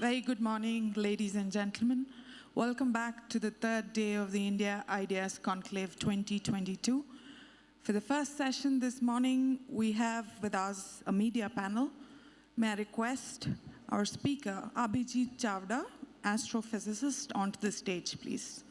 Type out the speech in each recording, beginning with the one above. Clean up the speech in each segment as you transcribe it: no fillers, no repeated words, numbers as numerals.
Very good morning, ladies and gentlemen. Welcome back to the third day of the India Ideas Conclave 2022. For the first session this morning, we have with us a media panel. May I request our speaker, Abhijit Chavda, astrophysicist, onto the stage, please.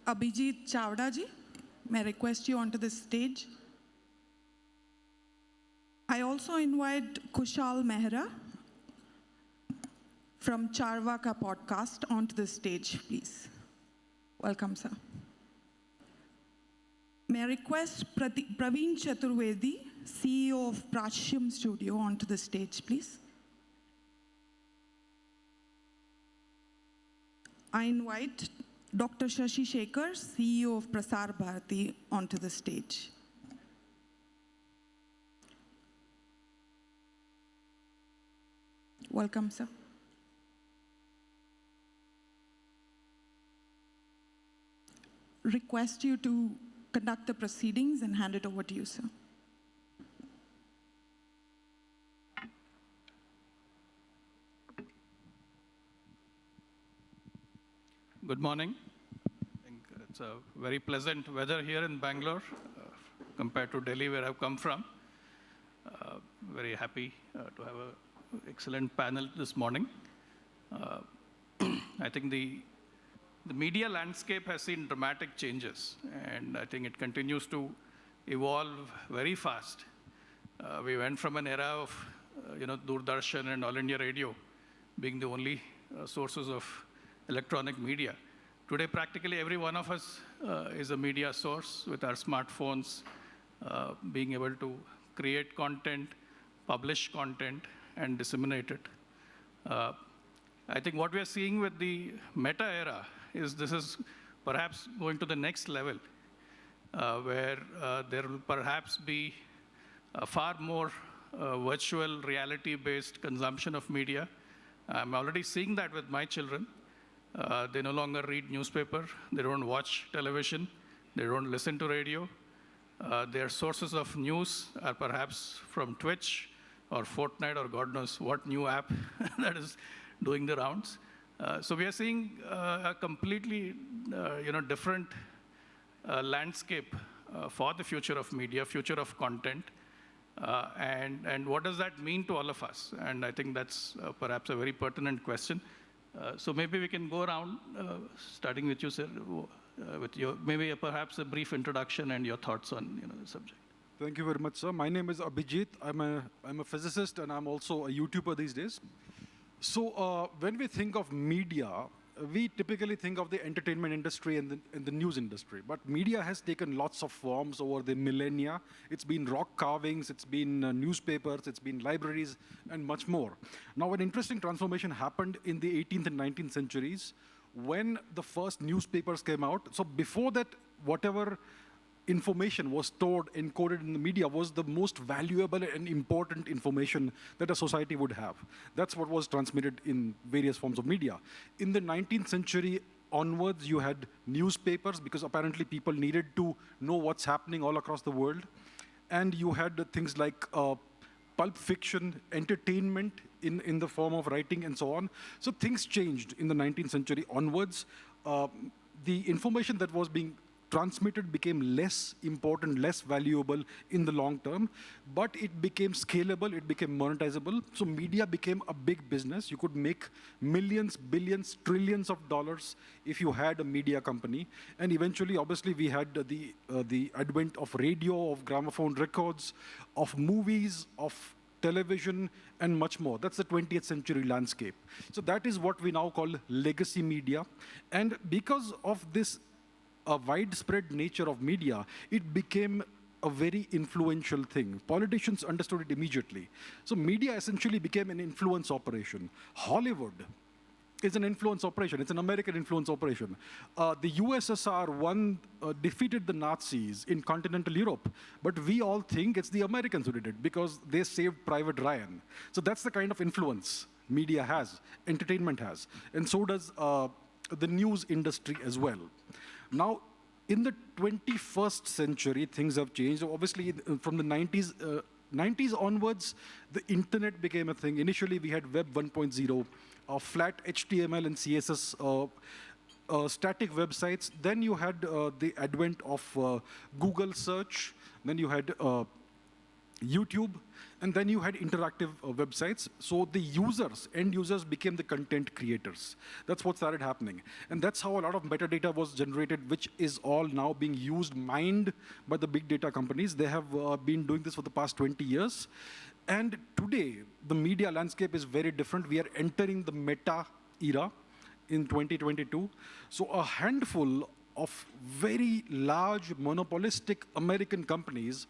Abhijit Chavda ji, may I request you onto the stage. I also invite Kushal Mehra from Charvaka podcast onto the stage, please. Welcome, sir. May I request Praveen Chaturvedi, CEO of Prashyam Studio, onto the stage, please. I invite Dr. Shashi Shekhar, CEO of Prasar Bharati, onto the stage. Welcome, sir. Request you to conduct the proceedings and hand it over to you, sir. Good morning. I think it's a very pleasant weather here in Bangalore compared to Delhi, where I've come from. Very happy to have an excellent panel this morning. I think the media landscape has seen dramatic changes, and I think it continues to evolve very fast. We went from an era of Doordarshan and All India Radio being the only sources of electronic media. Today, practically every one of us is a media source with our smartphones, being able to create content, publish content, and disseminate it. I think what we are seeing with the meta era is this is perhaps going to the next level, where there will perhaps be a far more virtual reality-based consumption of media. I'm already seeing that with my children. They no longer read newspaper, they don't watch television, they don't listen to radio. Their sources of news are perhaps from Twitch or Fortnite or God knows what new app that is doing the rounds. So we are seeing a completely different landscape for the future of media, future of content. And what does that mean to all of us? And I think that's perhaps a very pertinent question. So maybe we can go around, starting with you, sir, with your maybe perhaps a brief introduction and your thoughts on the subject. Thank you very much, sir. My name is Abhijit. I'm a physicist, and I'm also a YouTuber these days. So when we think of media, we typically think of the entertainment industry and the news industry. But media has taken lots of forms over the millennia. It's been rock carvings, it's been newspapers, it's been libraries, and much more. Now, an interesting transformation happened in the 18th and 19th centuries when the first newspapers came out. So before that, whatever information was stored, encoded in the media was the most valuable and important information that a society would have. That's what was transmitted in various forms of media. In the 19th century onwards, you had newspapers because apparently people needed to know what's happening all across the world. And you had things like pulp fiction, entertainment in the form of writing and so on. So things changed in the 19th century onwards. The information that was being transmitted became less important, less valuable in the long term, but it became scalable, it became monetizable. So media became a big business. You could make millions, billions, trillions of dollars if you had a media company. And eventually, obviously, we had the advent of radio, of gramophone records, of movies, of television, and much more. That's the 20th century landscape. So that is what we now call legacy media. And because of this widespread nature of media, it became a very influential thing. Politicians understood it immediately. So media essentially became an influence operation. Hollywood is an influence operation. It's an American influence operation. The USSR defeated the Nazis in continental Europe, but we all think it's the Americans who did it because they saved Private Ryan. So that's the kind of influence media has, entertainment has, and so does the news industry as well. Now, in the 21st century, things have changed. Obviously, from the 90s onwards, the internet became a thing. Initially, we had Web 1.0, flat HTML and CSS static websites. Then you had the advent of Google search. Then you had YouTube, and then you had interactive websites. So the end users became the content creators. That's what started happening. And that's how a lot of metadata was generated, which is all now being mined by the big data companies. They have been doing this for the past 20 years. And today, the media landscape is very different. We are entering the meta era in 2022. So a handful of very large monopolistic American companies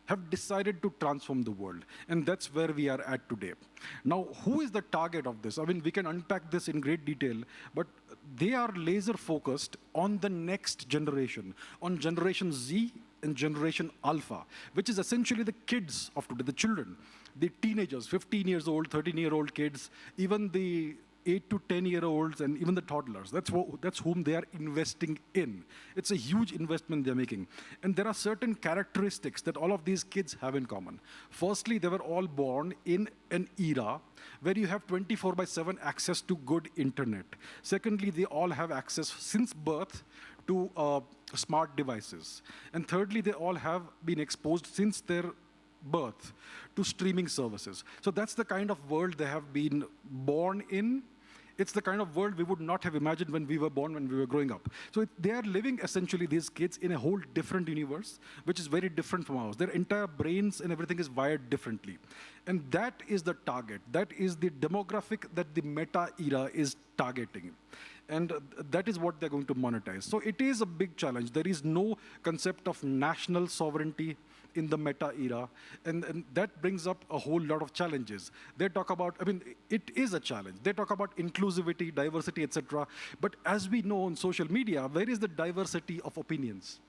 have decided to transform the world. And that's where we are at today. Now, who is the target of this? I mean, we can unpack this in great detail, but they are laser focused on the next generation, on Generation Z and Generation Alpha, which is essentially the kids of today, the children, the teenagers, 15 years old, 13-year-old kids, even the 8 to 10-year-olds, and even the toddlers. That's whom they are investing in. It's a huge investment they're making. And there are certain characteristics that all of these kids have in common. Firstly, they were all born in an era where you have 24/7 access to good internet. Secondly, they all have access since birth to smart devices. And thirdly, they all have been exposed since their birth to streaming services. So that's the kind of world they have been born in. It's the kind of world we would not have imagined when we were born, when we were growing up. So they are living, essentially, these kids, in a whole different universe, which is very different from ours. Their entire brains and everything is wired differently. And that is the target. That is the demographic that the meta era is targeting. And that is what they're going to monetize. So it is a big challenge. There is no concept of national sovereignty in the meta era, and that brings up a whole lot of challenges. They talk about, I mean, it is a challenge. They talk about inclusivity, diversity, etc. But as we know on social media, where is the diversity of opinions?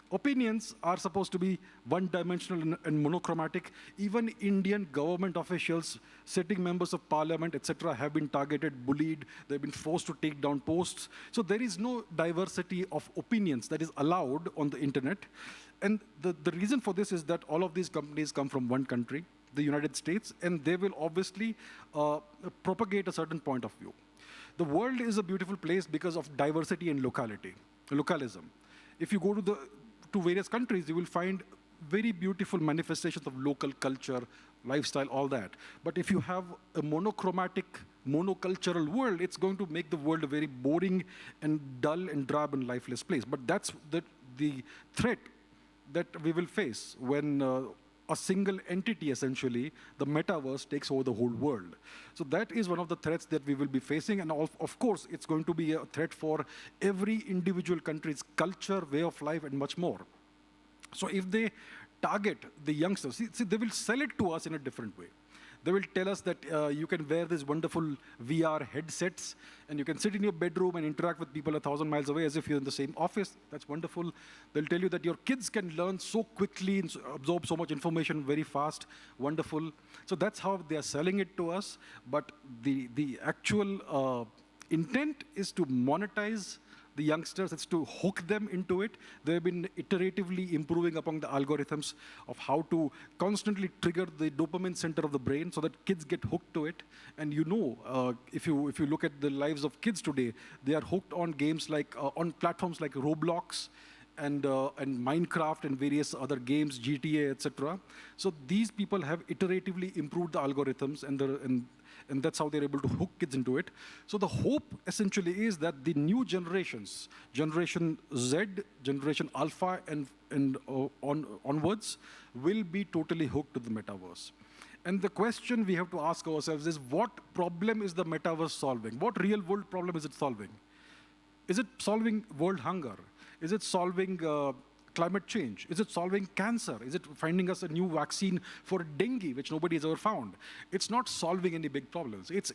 Opinions are supposed to be one-dimensional and monochromatic. Even Indian government officials, sitting members of parliament, etc., have been targeted, bullied. They've been forced to take down posts. So there is no diversity of opinions that is allowed on the internet. And the reason for this is that all of these companies come from one country, the United States, and they will obviously propagate a certain point of view. The world is a beautiful place because of diversity and localism. If you go to various countries, you will find very beautiful manifestations of local culture, lifestyle, all that. But if you have a monochromatic, monocultural world, it's going to make the world a very boring and dull and drab and lifeless place. But that's the threat that we will face when a single entity, essentially, the metaverse, takes over the whole world. So that is one of the threats that we will be facing. And of course, it's going to be a threat for every individual country's culture, way of life, and much more. So if they target the youngsters, see, they will sell it to us in a different way. They will tell us that you can wear these wonderful VR headsets, and you can sit in your bedroom and interact with people 1,000 miles away as if you're in the same office. That's wonderful. They'll tell you that your kids can learn so quickly and absorb so much information very fast. Wonderful. So that's how they are selling it to us. But the actual intent is to monetize the youngsters. It's to hook them into it. They've been iteratively improving upon the algorithms of how to constantly trigger the dopamine center of the brain so that kids get hooked to it. And you know, if you look at the lives of kids today, they are hooked on games like, on platforms like Roblox and Minecraft and various other games, GTA, etc. So these people have iteratively improved the algorithms, and that's how they're able to hook kids into it. So the hope, essentially, is that the new generations, Generation Z, Generation Alpha, and onwards, will be totally hooked to the metaverse. And the question we have to ask ourselves is, what problem is the metaverse solving? What real-world problem is it solving? Is it solving world hunger? Is it solving climate change? Is it solving cancer? Is it finding us a new vaccine for dengue, which nobody has ever found? It's not solving any big problems. It's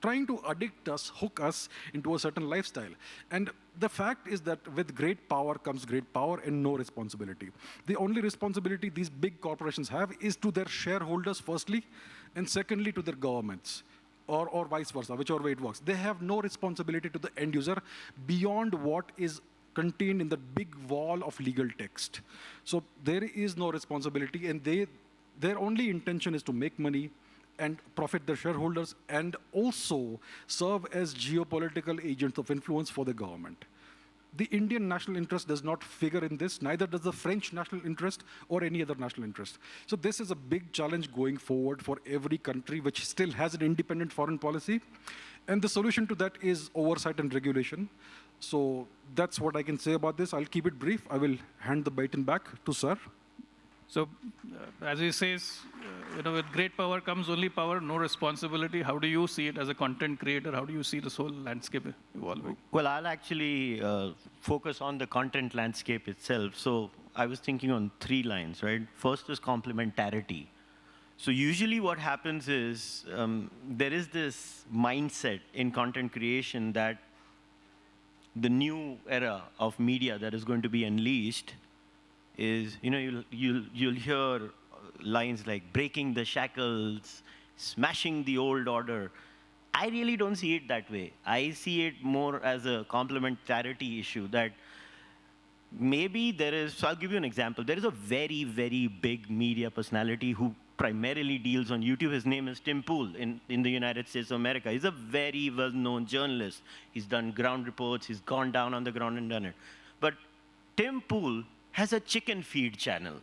trying to addict us, hook us into a certain lifestyle. And the fact is that with great power comes great power and no responsibility. The only responsibility these big corporations have is to their shareholders, firstly, and secondly, to their governments, or vice versa, whichever way it works. They have no responsibility to the end user beyond what is contained in the big wall of legal text. So there is no responsibility, and their only intention is to make money and profit their shareholders, and also serve as geopolitical agents of influence for the government. The Indian national interest does not figure in this, neither does the French national interest or any other national interest. So this is a big challenge going forward for every country which still has an independent foreign policy. And the solution to that is oversight and regulation. So that's what I can say about this. I'll keep it brief. I will hand the baton back to Sir. So, as he says, with great power comes only power, no responsibility. How do you see it as a content creator? How do you see this whole landscape evolving? Well, I'll actually focus on the content landscape itself. So I was thinking on 3 lines, right? First is complementarity. So usually what happens is there is this mindset in content creation that the new era of media that is going to be unleashed is, you'll hear lines like breaking the shackles, smashing the old order. I really don't see it that way. I see it more as a complementarity issue that maybe there is, so I'll give you an example. There is a very, very big media personality who primarily deals on YouTube. His name is Tim Pool in the United States of America. He's a very well-known journalist. He's done ground reports. He's gone down on the ground and done it. But Tim Pool has a chicken feed channel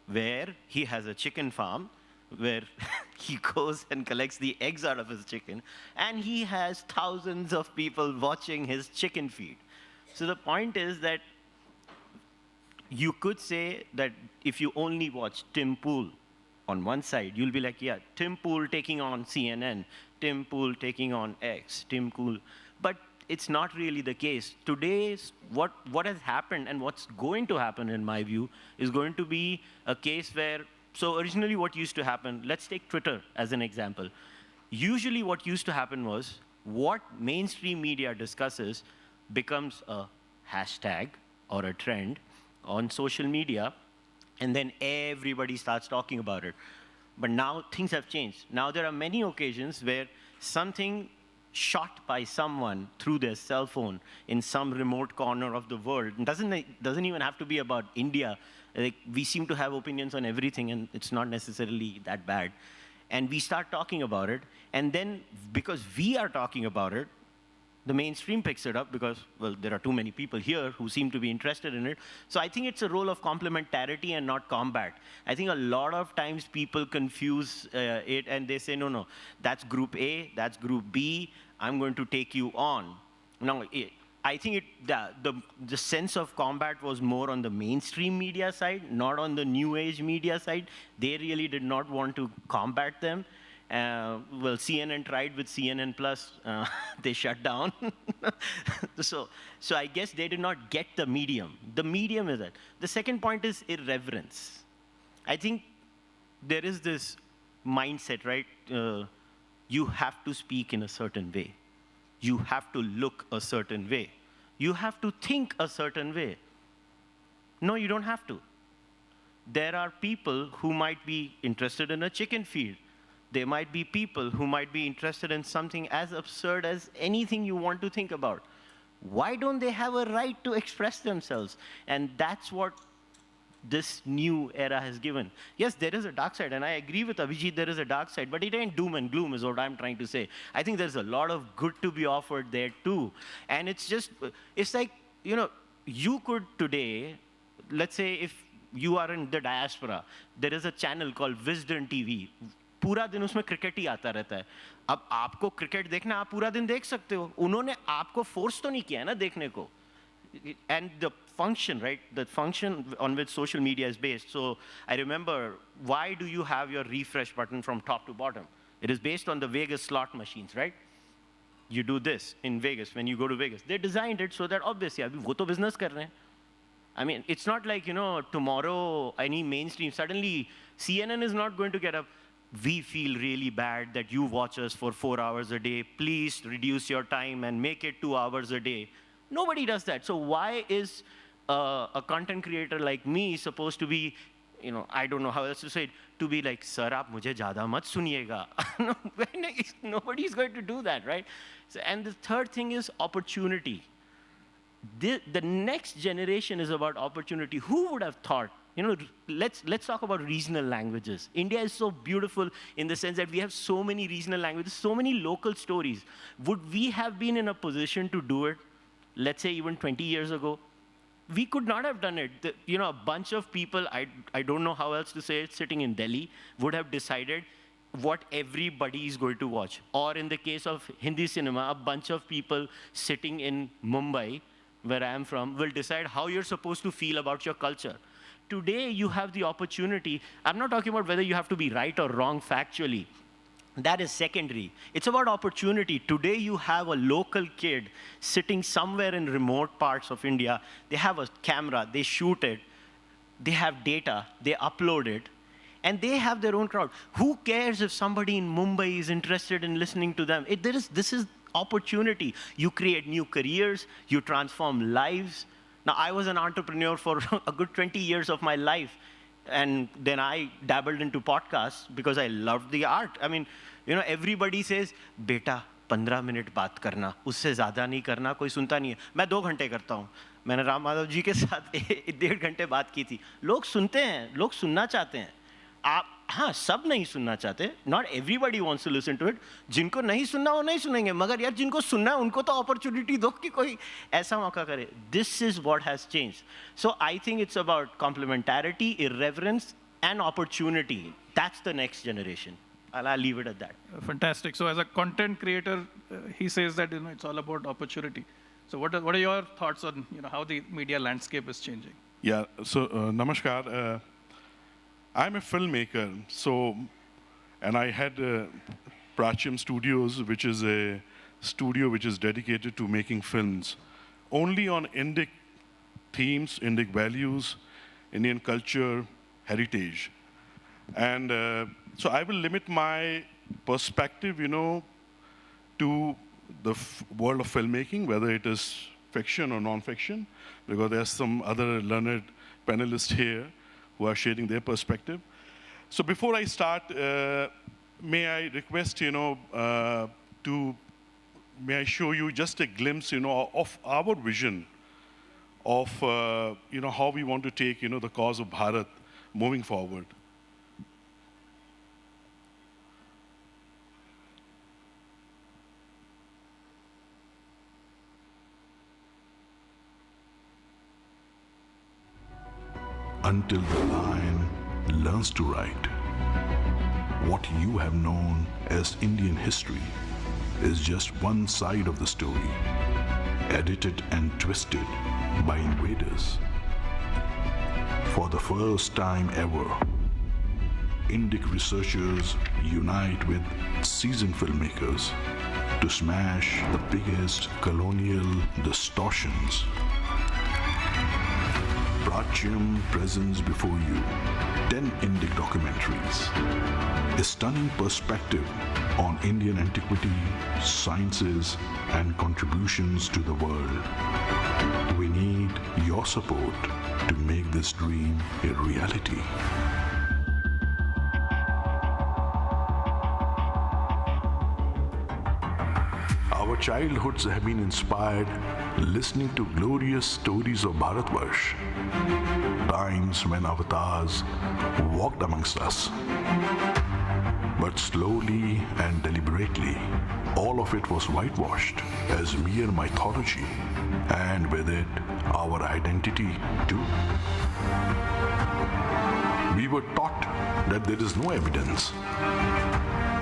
where he has a chicken farm where he goes and collects the eggs out of his chicken, and he has thousands of people watching his chicken feed. So the point is that you could say that if you only watch Tim Pool on one side, you'll be like, yeah, Tim Pool taking on CNN, Tim Pool taking on X, Tim Pool. But it's not really the case. Today, what has happened and what's going to happen, in my view, is going to be a case where, so originally what used to happen, let's take Twitter as an example. Usually what used to happen was what mainstream media discusses becomes a hashtag or a trend on social media, and then everybody starts talking about it. But now things have changed. Now there are many occasions where something shot by someone through their cell phone in some remote corner of the world, it doesn't even have to be about India. Like, we seem to have opinions on everything, and it's not necessarily that bad. And we start talking about it, and then because we are talking about it, the mainstream picks it up because, well, there are too many people here who seem to be interested in it. So I think it's a role of complementarity and not combat. I think a lot of times people confuse it, and they say, no, that's group A, that's group B, I'm going to take you on. Now, I think the sense of combat was more on the mainstream media side, not on the new age media side. They really did not want to combat them. Well, CNN tried with CNN Plus. They shut down. So I guess they did not get the medium. The medium is that. The second point is irreverence. I think there is this mindset, right? You have to speak in a certain way. You have to look a certain way. You have to think a certain way. No, you don't have to. There are people who might be interested in a chicken feed. There might be people who might be interested in something as absurd as anything you want to think about. Why don't they have a right to express themselves? And that's what this new era has given. Yes, there is a dark side, and I agree with Abhijit, there is a dark side, but it ain't doom and gloom is what I'm trying to say. I think there's a lot of good to be offered there too. And it's like, you could today, let's say if you are in the diaspora, there is a channel called Wisdom TV. पूरा दिन उसमें cricket ही आता रहता है. अब आपको cricket देखना, आप पूरा दिन देख सकते हो. उन्होंने आपको फोर्स तो नहीं किया है ना देखने को. And the function, right? The function on which social media is based. So I remember, why do you have your refresh button from top to bottom? It is based on the Vegas slot machines, right? You do this in Vegas when you go to Vegas. They designed it so that obviously, अभी वो तो business कर रहे हैं. I mean, it's not like, tomorrow any mainstream, suddenly CNN is not going to get up. we feel really bad that you watch us for 4 hours a day. Please reduce your time and make it 2 hours a day. Nobody does that. So why is a content creator like me supposed to be, I don't know how else to say it, to be like, sir, aap mujhe zyada mat suniyega. Nobody is going to do that, right? So, and the third thing is opportunity. The next generation is about opportunity. Who would have thought? Let's talk about regional languages. India is so beautiful in the sense that we have so many regional languages, so many local stories. Would we have been in a position to do it, let's say even 20 years ago? We could not have done it. A bunch of people, I don't know how else to say it, sitting in Delhi, would have decided what everybody is going to watch. Or in the case of Hindi cinema, a bunch of people sitting in Mumbai, where I am from, will decide how you're supposed to feel about your culture. Today, you have the opportunity. I'm not talking about whether you have to be right or wrong factually. That is secondary. It's about opportunity. Today, you have a local kid sitting somewhere in remote parts of India. They have a camera, they shoot it, they have data, they upload it, and they have their own crowd. Who cares if somebody in Mumbai is interested in listening to them? This is opportunity. You create new careers, you transform lives. Now, I was an entrepreneur for a good 20 years of my life, and then I dabbled into podcasts because I loved the art. I mean, everybody says, beta, 15 minute बात करना, उससे ज़्यादा नहीं करना, कोई सुनता नहीं है. मैं 2 घंटे करता हूँ. मैंने राम माधव जी के साथ 1.5 घंटे बात की थी. लोग सुनते हैं, लोग सुनना चाहते हैं. हाँ, सब नहीं सुनना चाहते. Not everybody wants to listen to it. जिनको नहीं सुनना वो नहीं सुनेंगे. मगर यार जिनको सुनना है उनको तो opportunity दो कि कोई ऐसा मौका करे. This is what has changed. So I think it's about complementarity, irreverence, and opportunity. That's the next generation. And I'll leave it at that. Fantastic. So as a content creator, he says that it's all about opportunity. So what are your thoughts on how the media landscape is changing? Yeah. So namaskar. I'm a filmmaker, and I had Prachyam Studios, which is a studio which is dedicated to making films only on Indic themes, Indic values, Indian culture, heritage. And so I will limit my perspective, to the world of filmmaking, whether it is fiction or non-fiction, because there's some other learned panelists here who are sharing their perspective. So before I start, may I request, may I show you just a glimpse, of our vision of, how we want to take, the cause of Bharat moving forward. Until the lion learns to write, what you have known as Indian history is just one side of the story, edited and twisted by invaders. For the first time ever, Indic researchers unite with seasoned filmmakers to smash the biggest colonial distortions. Prachyam presents before you 10 Indic documentaries, a stunning perspective on Indian antiquity, sciences, and contributions to the world. We need your support to make this dream a reality. Our childhoods have been inspired listening to glorious stories of Bharatvarsh, times when avatars walked amongst us. But slowly and deliberately, all of it was whitewashed as mere mythology, and with it, our identity too. We were taught that there is no evidence.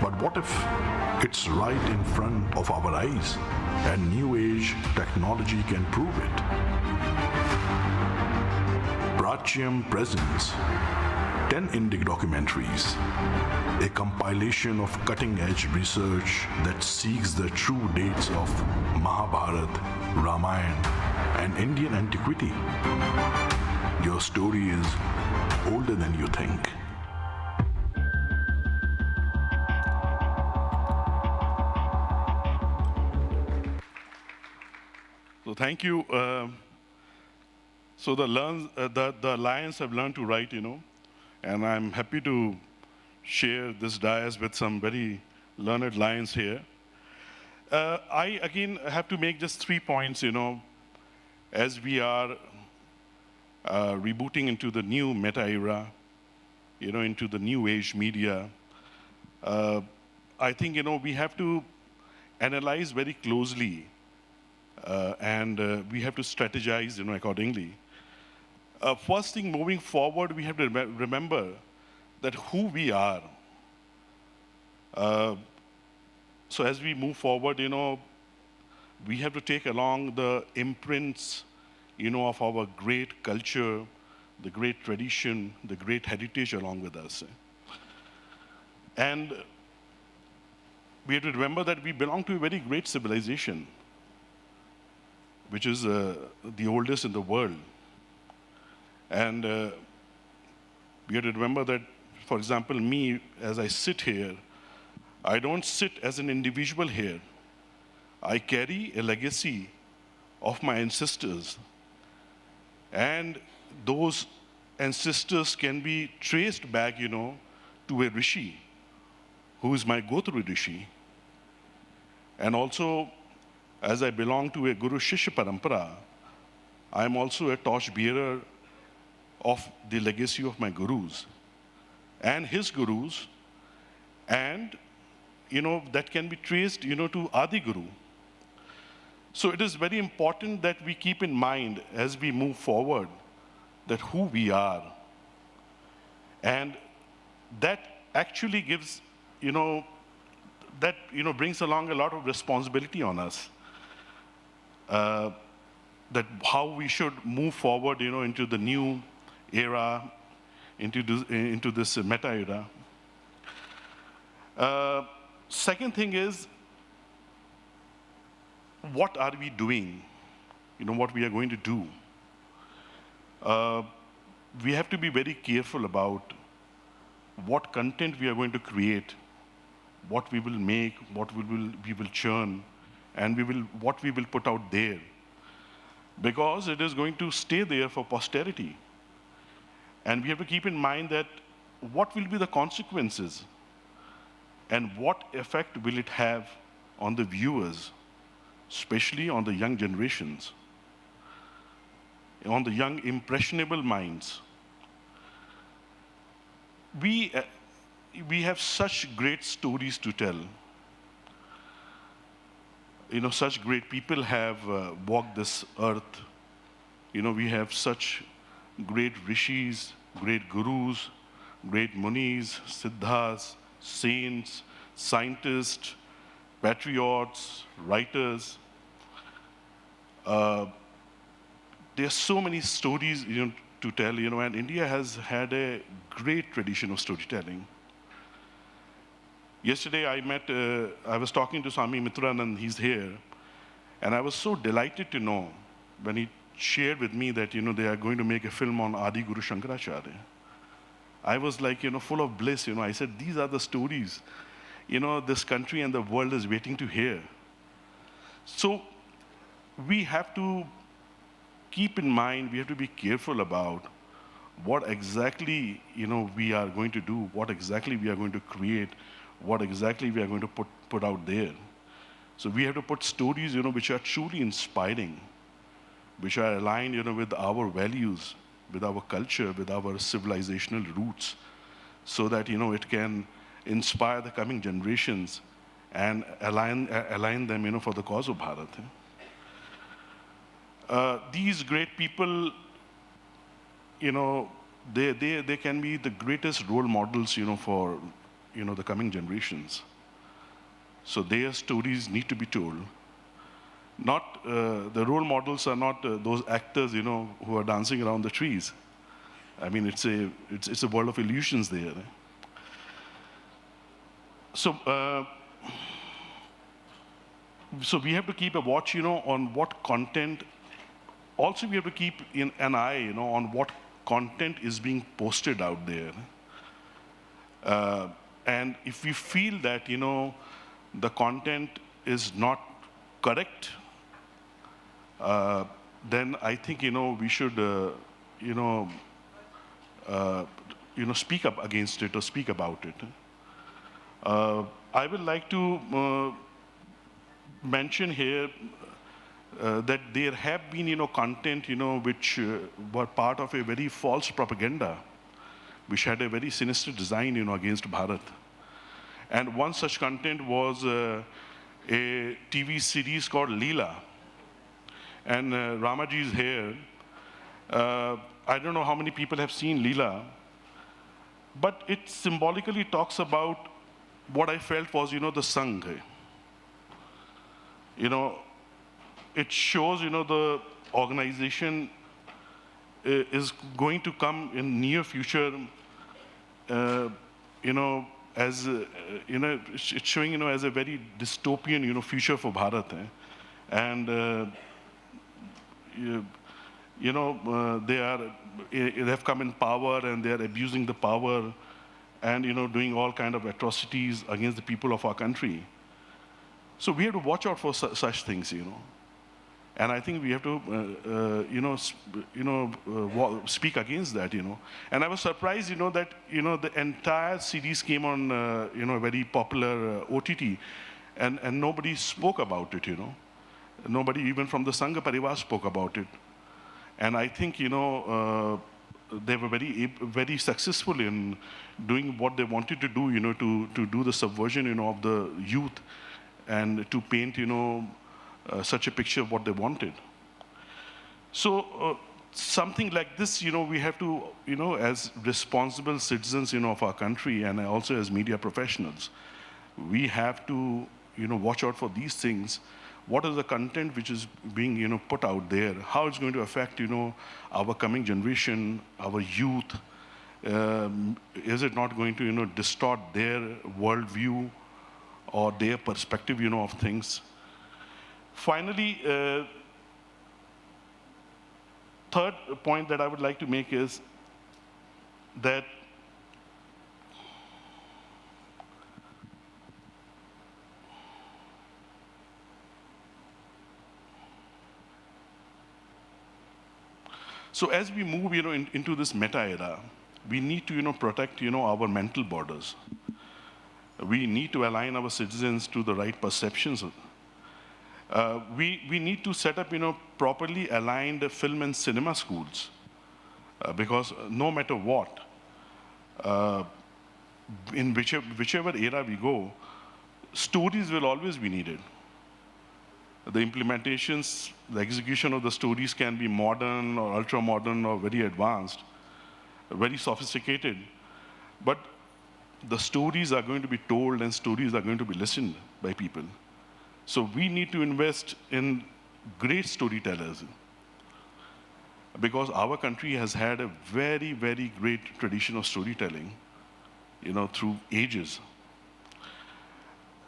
But what if it's right in front of our eyes and new age technology can prove it? Prachyam presents 10 Indic documentaries, a compilation of cutting-edge research that seeks the true dates of Mahabharata, Ramayana, and Indian antiquity. Your story is older than you think. thank you. So the Alliance have learned to write, and I'm happy to share this dais with some very learned lions here. I, again, have to make just 3 points, as we are rebooting into the new meta era, into the new age media. I think, we have to analyze very closely and we have to strategize, accordingly. First thing, moving forward, we have to remember that who we are. So as we move forward, we have to take along the imprints, of our great culture, the great tradition, the great heritage along with us. And we have to remember that we belong to a very great civilization, which is the oldest in the world. And we have to remember that, for example, me, as I sit here, I don't sit as an individual here. I carry a legacy of my ancestors. And those ancestors can be traced back, to a rishi, who is my Gotra rishi. And also, as I belong to a Guru Shishya Parampara, I am also a torch bearer of the legacy of my gurus and his gurus, and that can be traced to Adi Guru. So it is very important that we keep in mind as we move forward that who we are, and that actually gives brings along a lot of responsibility on us, that how we should move forward into the new era, into this meta era. Second thing is, what are we doing? What we are going to do. We have to be very careful about what content we are going to create, what we will make, what we will churn, and what we will put out there. Because it is going to stay there for posterity. And we have to keep in mind that what will be the consequences and what effect will it have on the viewers, especially on the young generations, on the young impressionable minds. We have such great stories to tell. Such great people have walked this earth. We have such great rishis, great gurus, great munis, siddhas, saints, scientists, patriots, writers. There are so many stories to tell, and India has had a great tradition of storytelling. Yesterday I was talking to Swami Mitranand, he's here, and I was so delighted to know when he shared with me that they are going to make a film on Adi Guru Shankaracharya. I was like full of bliss. I said, these are the stories this country and the world is waiting to hear. So we have to keep in mind, we have to be careful about what exactly we are going to do, what exactly we are going to create, what exactly we are going to put out there. So we have to put stories which are truly inspiring, which are aligned with our values, with our culture, with our civilizational roots, so that it can inspire the coming generations and align them for the cause of Bharat. These great people, they can be the greatest role models for the coming generations. So their stories need to be told. Not the role models are not those actors who are dancing around the trees. I mean, it's a world of illusions there. So we have to keep a watch on what content. Also, we have to keep an eye on what content is being posted out there. And if we feel that the content is not correct, then I think, we should, you know, speak up against it or speak about it. I would like to mention here that there have been, content, which were part of a very false propaganda, which had a very sinister design, against Bharat. And one such content was a TV series called Leela. And Ramaji is here. I don't know how many people have seen Leela, but it symbolically talks about what I felt was, the Sangh. It shows, the organization is going to come in near future, as, it's showing, as a very dystopian, future for Bharat. And, they have come in power and they are abusing the power and, doing all kind of atrocities against the people of our country. So we have to watch out for such things, And I think we have to, speak against that, And I was surprised, that, the entire series came on, a very popular OTT, and nobody spoke about it, Nobody, even from the Sangha Parivar, spoke about it. And I think, they were very successful in doing what they wanted to do, to do the subversion, of the youth and to paint, such a picture of what they wanted. So something like this, we have to, as responsible citizens, of our country and also as media professionals, we have to, watch out for these things. What is the content which is being, put out there? How it's going to affect, our coming generation, our youth? Is it not going to, distort their worldview or their perspective, of things? Finally, third point that I would like to make is that so as we move, into this meta era, we need to, protect, our mental borders. We need to align our citizens to the right perceptions. We need to set up, properly aligned film and cinema schools, because no matter what, in whichever era we go, stories will always be needed. The implementations, the execution of the stories can be modern or ultra-modern or very advanced, very sophisticated, but the stories are going to be told and stories are going to be listened by people. So we need to invest in great storytellers, because our country has had a very, very great tradition of storytelling, through ages.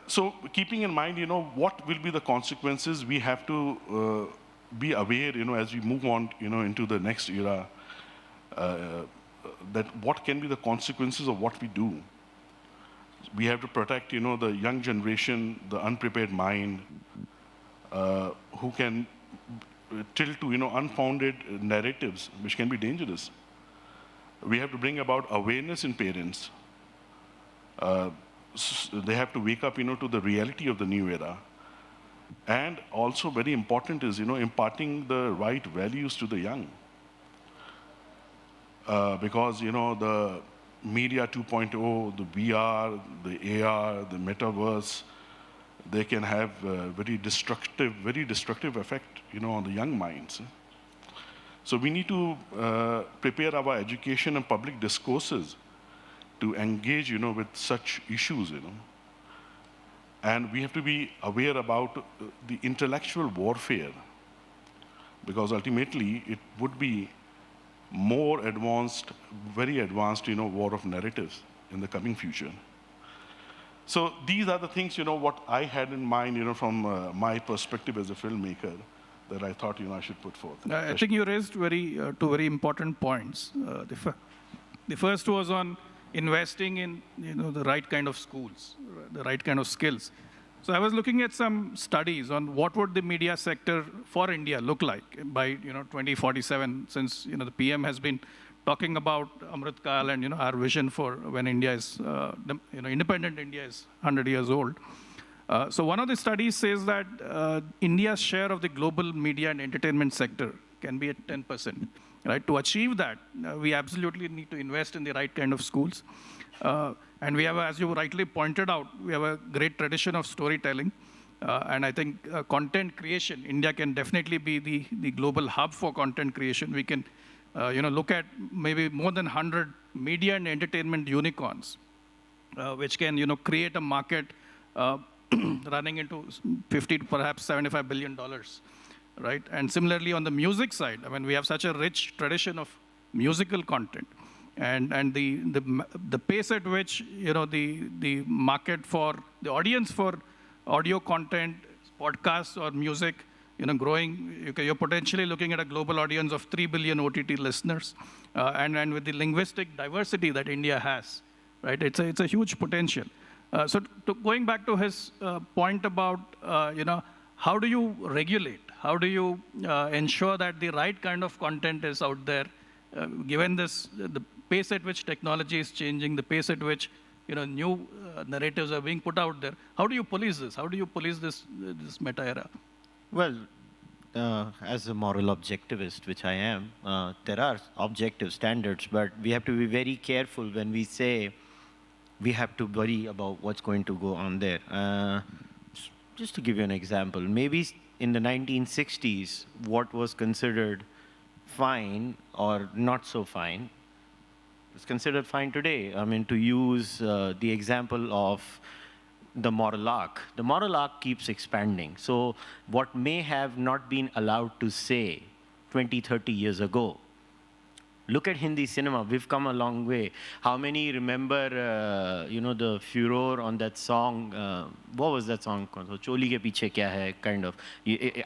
So keeping in mind, what will be the consequences, we have to be aware, as we move on, into the next era, that what can be the consequences of what we do. We have to protect, the young generation, the unprepared mind, who can tilt to, unfounded narratives, which can be dangerous. We have to bring about awareness in parents. They have to wake up, to the reality of the new era. And also very important is, imparting the right values to the young. Because, the media 2.0, the VR, the AR, the metaverse, they can have very destructive effect, on the young minds. So we need to prepare our education and public discourses to engage, with such issues, And we have to be aware about the intellectual warfare, because ultimately it would be more advanced, very advanced, war of narratives in the coming future. So these are the things, what I had in mind, from my perspective as a filmmaker, that I thought, I should put forth. I think you raised two very important points. The first was on investing in, the right kind of schools, the right kind of skills. So I was looking at some studies on what would the media sector for India look like by 2047, since the PM has been talking about Amrit Kal and our vision for when India is independent India is 100 years old. So one of the studies says that India's share of the global media and entertainment sector can be at 10%. Right? To achieve that, we absolutely need to invest in the right kind of schools. And we have, as you rightly pointed out, we have a great tradition of storytelling. And I think content creation, India can definitely be the global hub for content creation. We can look at maybe more than 100 media and entertainment unicorns, which can create a market running into 50 to perhaps $75 billion. Right? And similarly, on the music side, I mean, we have such a rich tradition of musical content. And the pace at which the market for the audience for audio content, podcasts or music, growing, you're potentially looking at a global audience of 3 billion OTT listeners, and with the linguistic diversity that India has, right? It's a huge potential. So going back to his point about how do you regulate, how do you ensure that the right kind of content is out there, given the pace at which technology is changing, the pace at which new narratives are being put out there. How do you police this? How do you police this meta era? Well, as a moral objectivist, which I am, there are objective standards, but we have to be very careful when we say we have to worry about what's going to go on there. Just to give you an example, maybe in the 1960s, what was considered fine or not so fine is considered fine today. I mean, to use the example of the moral arc. The moral arc keeps expanding. So what may have not been allowed to say 20, 30 years ago, look at Hindi cinema. We've come a long way. How many remember, the furor on that song? What was that song called? So, Choli ke piche kya hai, kind of.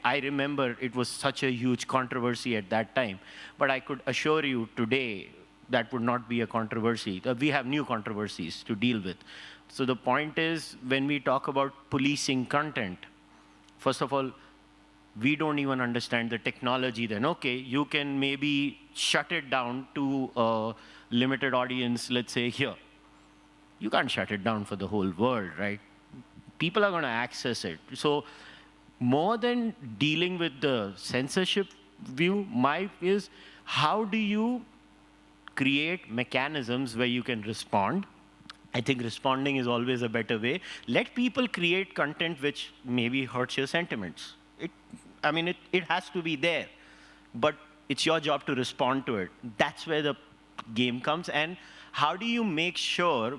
I remember it was such a huge controversy at that time. But I could assure you today, that would not be a controversy. We have new controversies to deal with. So the point is, when we talk about policing content, first of all, we don't even understand the technology then. Okay, you can maybe shut it down to a limited audience, let's say here. You can't shut it down for the whole world, right? People are going to access it. So more than dealing with the censorship view, my is how do you create mechanisms where you can respond. I think responding is always a better way. Let people create content which maybe hurts your sentiments. It has to be there, but it's your job to respond to it. That's where the game comes. And how do you make sure,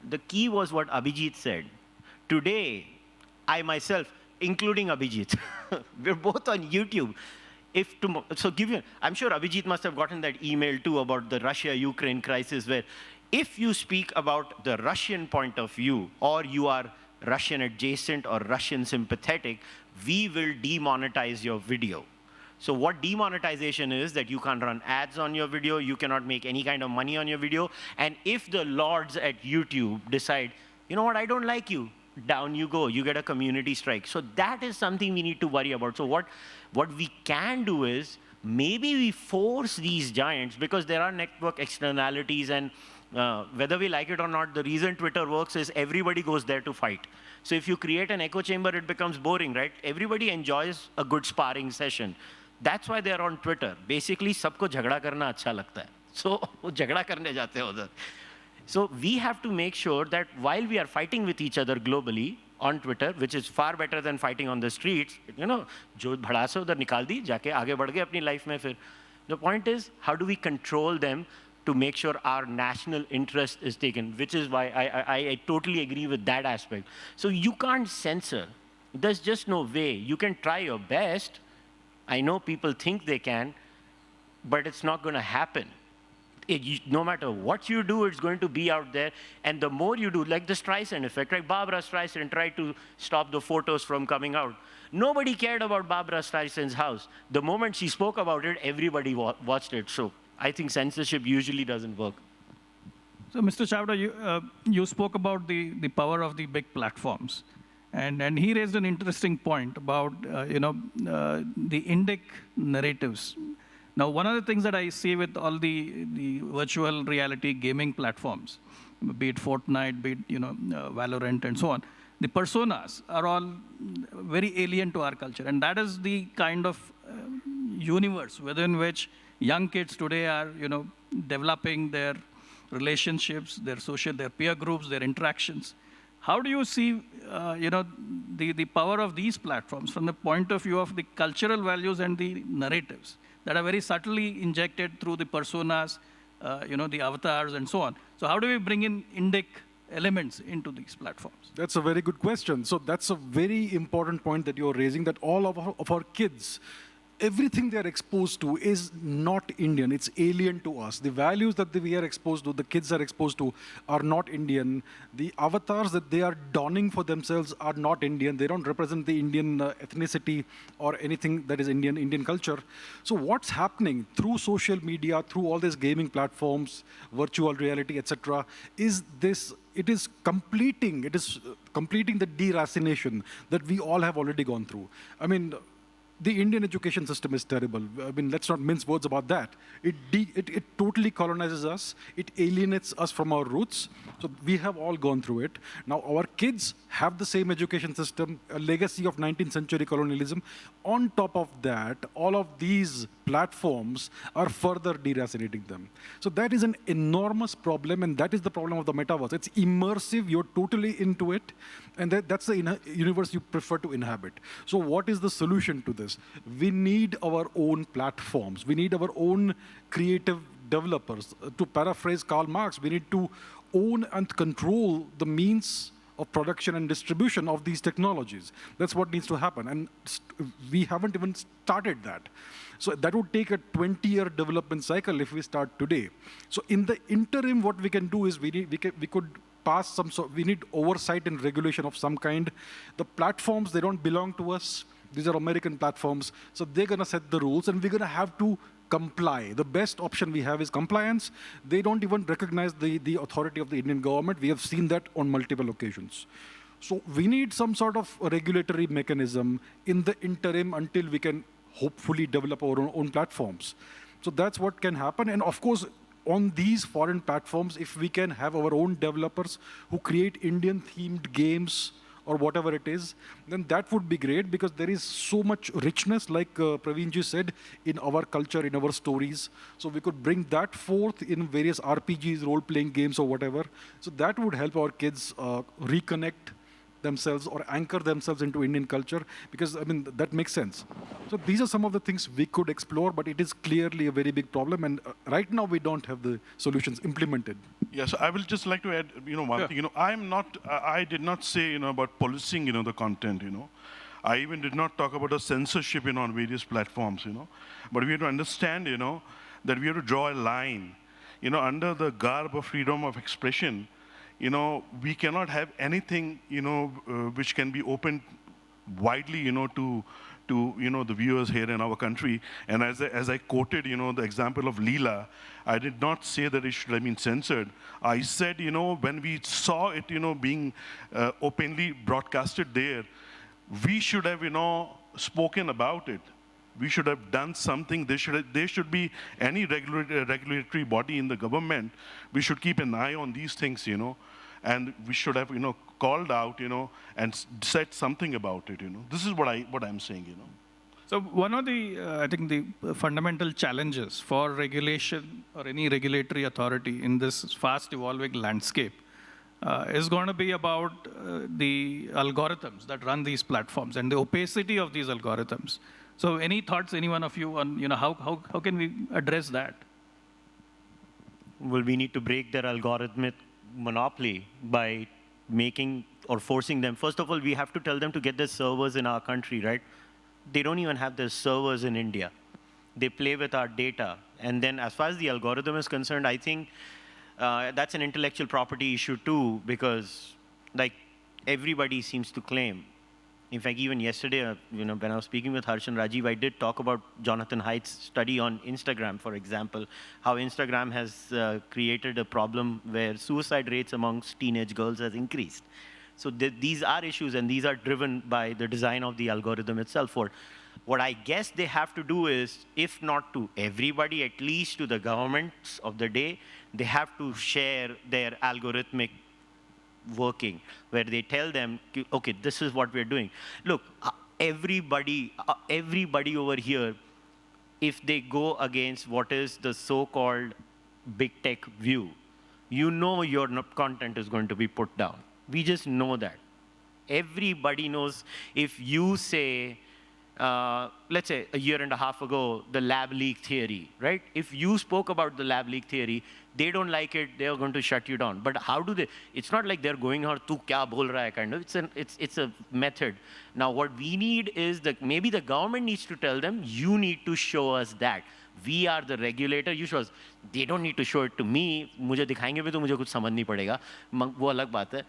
the key was what Abhijit said. Today, I myself, including Abhijit, we're both on YouTube. I'm sure Abhijit must have gotten that email too about the Russia-Ukraine crisis, where if you speak about the Russian point of view, or you are Russian adjacent or Russian sympathetic, we will demonetize your video. So what demonetization is, that you can't run ads on your video, you cannot make any kind of money on your video, and if the lords at YouTube decide, you know what, I don't like you, down you go, you get a community strike. So that is something we need to worry about. So what we can do is, maybe we force these giants, because there are network externalities, and whether we like it or not, the reason Twitter works is everybody goes there to fight. So if you create an echo chamber, it becomes boring, right? Everybody enjoys a good sparring session. That's why they're on Twitter. Basically, सबको झगड़ा करना अच्छा लगता है. So वो झगड़ा करने जाते हैं उधर. So we have to make sure that while we are fighting with each other globally on Twitter, which is far better than fighting on the streets, जो भड़ास है उधर निकाल दी, जाके आगे बढ़ गए अपनी life में फिर. The point is, how do we control them to make sure our national interest is taken, which is why I totally agree with that aspect. So you can't censor. There's just no way. You can try your best. I know people think they can, but it's not going to happen. No matter what you do, it's going to be out there. And the more you do, like the Streisand effect, right? Barbara Streisand tried to stop the photos from coming out. Nobody cared about Barbara Streisand's house. The moment she spoke about it, everybody watched it. So I think censorship usually doesn't work. So, Mr. Chavda, you spoke about the power of the big platforms. And he raised an interesting point about, the Indic narratives. Now, one of the things that I see with all the virtual reality gaming platforms, be it Fortnite, be it, Valorant and so on, the personas are all very alien to our culture. And that is the kind of universe within which young kids today are, developing their relationships, their peer groups, their interactions. How do you see, the power of these platforms from the point of view of the cultural values and the narratives that are very subtly injected through the personas, the avatars and so on? So how do we bring in Indic elements into these platforms? That's a very good question. So that's a very important point that you're raising, that all of our kids, everything they're exposed to is not Indian. It's alien to us. The values that we are exposed to, the kids are exposed to, are not Indian. The avatars that they are donning for themselves are not Indian. They don't represent the Indian ethnicity or anything that is Indian culture. So what's happening through social media, through all these gaming platforms, virtual reality, etc., is this. It is completing the deracination that we all have already gone through. I mean, the Indian education system is terrible. I mean, let's not mince words about that. It totally colonizes us. It alienates us from our roots. So we have all gone through it. Now our kids have the same education system, a legacy of 19th century colonialism. On top of that, all of these platforms are further deracinating them. So that is an enormous problem, and that is the problem of the metaverse. It's immersive, you're totally into it, and that's the universe you prefer to inhabit. So what is the solution to this? We need our own platforms. We need our own creative developers. To paraphrase Karl Marx, we need to own and control the means of production and distribution of these technologies. That's what needs to happen. And we haven't even started that. So that would take a 20-year development cycle if we start today. So in the interim, what we can do is we could pass we need oversight and regulation of some kind. The platforms, they don't belong to us. These are American platforms. So they're going to set the rules, and we're going to have to comply. The best option we have is compliance. They don't even recognize the authority of the Indian government. We have seen that on multiple occasions. So we need some sort of regulatory mechanism in the interim until we can hopefully develop our own platforms. So that's what can happen. And of course, on these foreign platforms, if we can have our own developers who create Indian-themed games or whatever it is, then that would be great, because there is so much richness, like Praveenji said, in our culture, in our stories. So we could bring that forth in various RPGs, role-playing games or whatever. So that would help our kids reconnect themselves or anchor themselves into Indian culture, because, I mean, that makes sense. So these are some of the things we could explore, but it is clearly a very big problem, and right now we don't have the solutions implemented. Yes, I will just like to add, one thing. I did not say, about policing, the content. I even did not talk about the censorship, on various platforms. But we have to understand, that we have to draw a line, under the garb of freedom of expression. We cannot have anything, which can be opened widely, to the viewers here in our country. And as I quoted, the example of Leela, I did not say that it should have been censored. I said, when we saw it, being openly broadcasted there, we should have, spoken about it. We should have done something. There should be any regulatory body in the government. We should keep an eye on these things, and we should have, called out, and said something about it, This is what I'm saying, So one of the, I think the fundamental challenges for regulation or any regulatory authority in this fast evolving landscape is going to be about the algorithms that run these platforms and the opacity of these algorithms. So any thoughts, any one of you, on how can we address that? Well, we need to break their algorithmic monopoly by making or forcing them. First of all, we have to tell them to get their servers in our country, right? They don't even have their servers in India. They play with our data. And then as far as the algorithm is concerned, I think that's an intellectual property issue too, because like everybody seems to claim. In fact, even yesterday, when I was speaking with Harsh and Rajiv, I did talk about Jonathan Haidt's study on Instagram, for example, how Instagram has created a problem where suicide rates amongst teenage girls has increased. So these are issues, and these are driven by the design of the algorithm itself. Or what I guess they have to do is, if not to everybody, at least to the governments of the day, they have to share their algorithmic working, where they tell them, okay, this is what we're doing. Look, everybody over here, if they go against what is the so-called big tech view, you know your content is going to be put down. We just know that. Everybody knows if you say, let's say a year and a half ago, the lab leak theory, right? If you spoke about the lab leak theory, they don't like it, they're going to shut you down. But how do they? It's not like they're going out, tu kya bol raha hai, kind of. It's a method. Now, what we need is that maybe the government needs to tell them, you need to show us that. We are the regulator, you show us. They don't need to show it to me. मुझे दिखाएंगे भी तो मुझे कुछ समझ नहीं पड़ेगा. वो अलग बात है.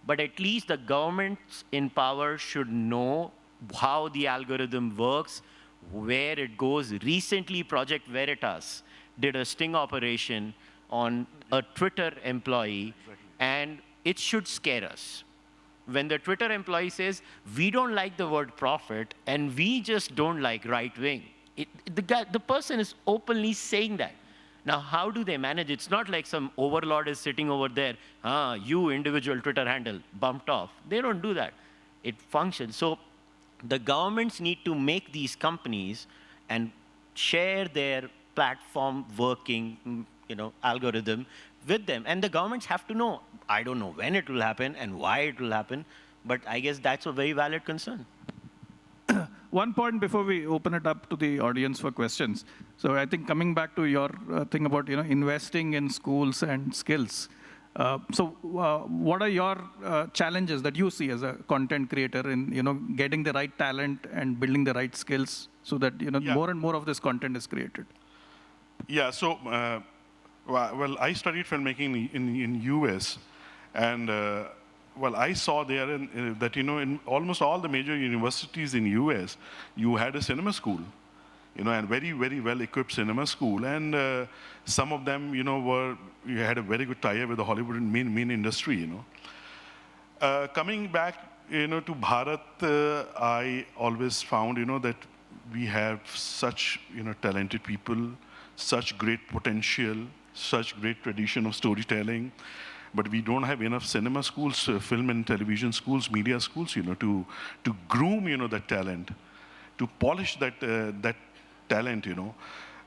But at least the governments in power should know how the algorithm works, where it goes. Recently, Project Veritas did a sting operation on a Twitter employee, and it should scare us. When the Twitter employee says, we don't like the word prophet, and we just don't like right wing, the person is openly saying that. Now, how do they manage? It's not like some overlord is sitting over there, you individual Twitter handle, bumped off. They don't do that. It functions. So the governments need to make these companies and share their platform working, algorithm with them. And the governments have to know. I don't know when it will happen and why it will happen, but I guess that's a very valid concern. One point before we open it up to the audience for questions. So I think coming back to your thing about investing in schools and skills. What are your challenges that you see as a content creator in getting the right talent and building the right skills so that more and more of this content is created? Yeah. So well, I studied filmmaking in US, and well, I saw there that in almost all the major universities in US, you had a cinema school, and very, very well-equipped cinema school. And some of them, you had a very good tie-up with the Hollywood and main industry, Coming back, to Bharat, I always found, that we have such, talented people, such great potential, such great tradition of storytelling. But we don't have enough cinema schools, film and television schools, media schools, to groom, that talent, to polish that talent,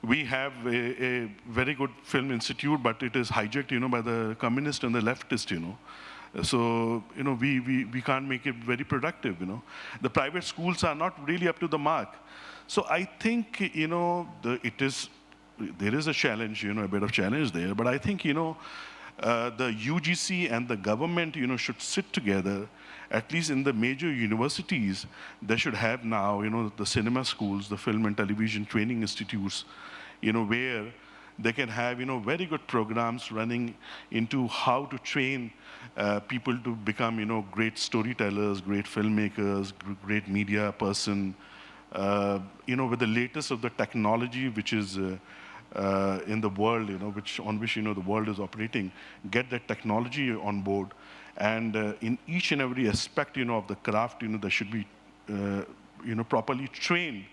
We have a very good film institute, but it is hijacked, by the communist and the leftist, So, we can't make it very productive, The private schools are not really up to the mark. So I think, there is a challenge, a bit of challenge there, but I think, the UGC and the government, should sit together, at least in the major universities. They should have now, the cinema schools, the film and television training institutes, where they can have, very good programs running into how to train people to become, great storytellers, great filmmakers, great media person, with the latest of the technology, which is in the world, on which the world is operating, get that technology on board, and in each and every aspect, of the craft, they should be, properly trained.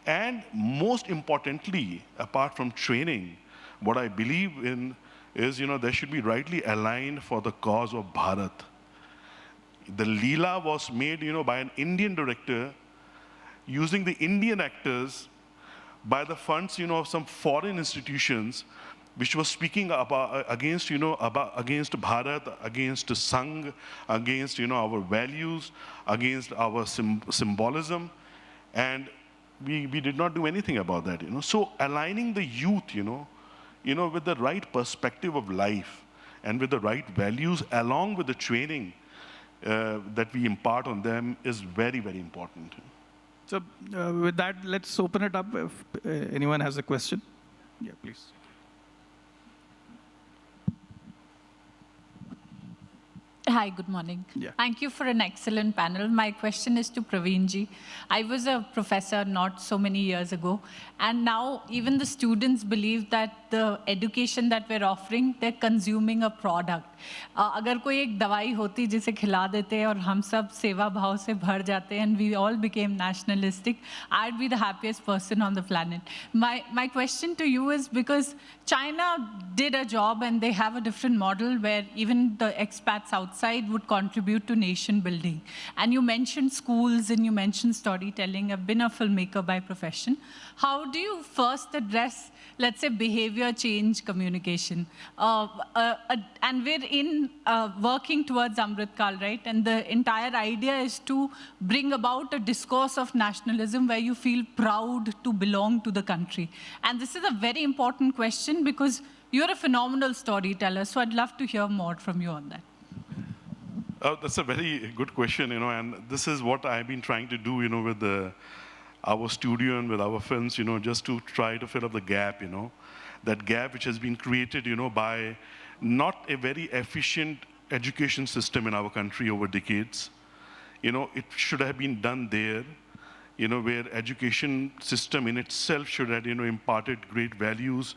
And most importantly, apart from training, what I believe in is, they should be rightly aligned for the cause of Bharat. The Leela was made, by an Indian director using the Indian actors, by the funds, of some foreign institutions, which was speaking about against Bharat, against Sangh, against our values, against our symbolism, and we did not do anything about that. So aligning the youth, with the right perspective of life and with the right values, along with the training that we impart on them, is very, very important. So with that, let's open it up if anyone has a question. Yeah, please. Hi, good morning. Yeah. Thank you for an excellent panel. My question is to Praveenji. I was a professor not so many years ago, and now even the students believe that the education that we're offering, they're consuming a product. अगर कोई एक दवाई होती जिसे खिला देते हैं और हम सब सेवा भाव से भर जाते हैं and we all became nationalistic, I'd be the happiest person on the planet. My question to you is, because China did a job and they have a different model where even the expats outside would contribute to nation building. And you mentioned schools and you mentioned storytelling. I've been a filmmaker by profession. How do you first address, let's say, behavior change communication? And we're working towards Amrit Kal, right? And the entire idea is to bring about a discourse of nationalism where you feel proud to belong to the country. And this is a very important question because you're a phenomenal storyteller, so I'd love to hear more from you on that. That's a very good question, and this is what I've been trying to do, with our studio and with our films, just to try to fill up the gap, that gap which has been created, by not a very efficient education system in our country over decades. It should have been done there, where education system in itself should have, imparted great values,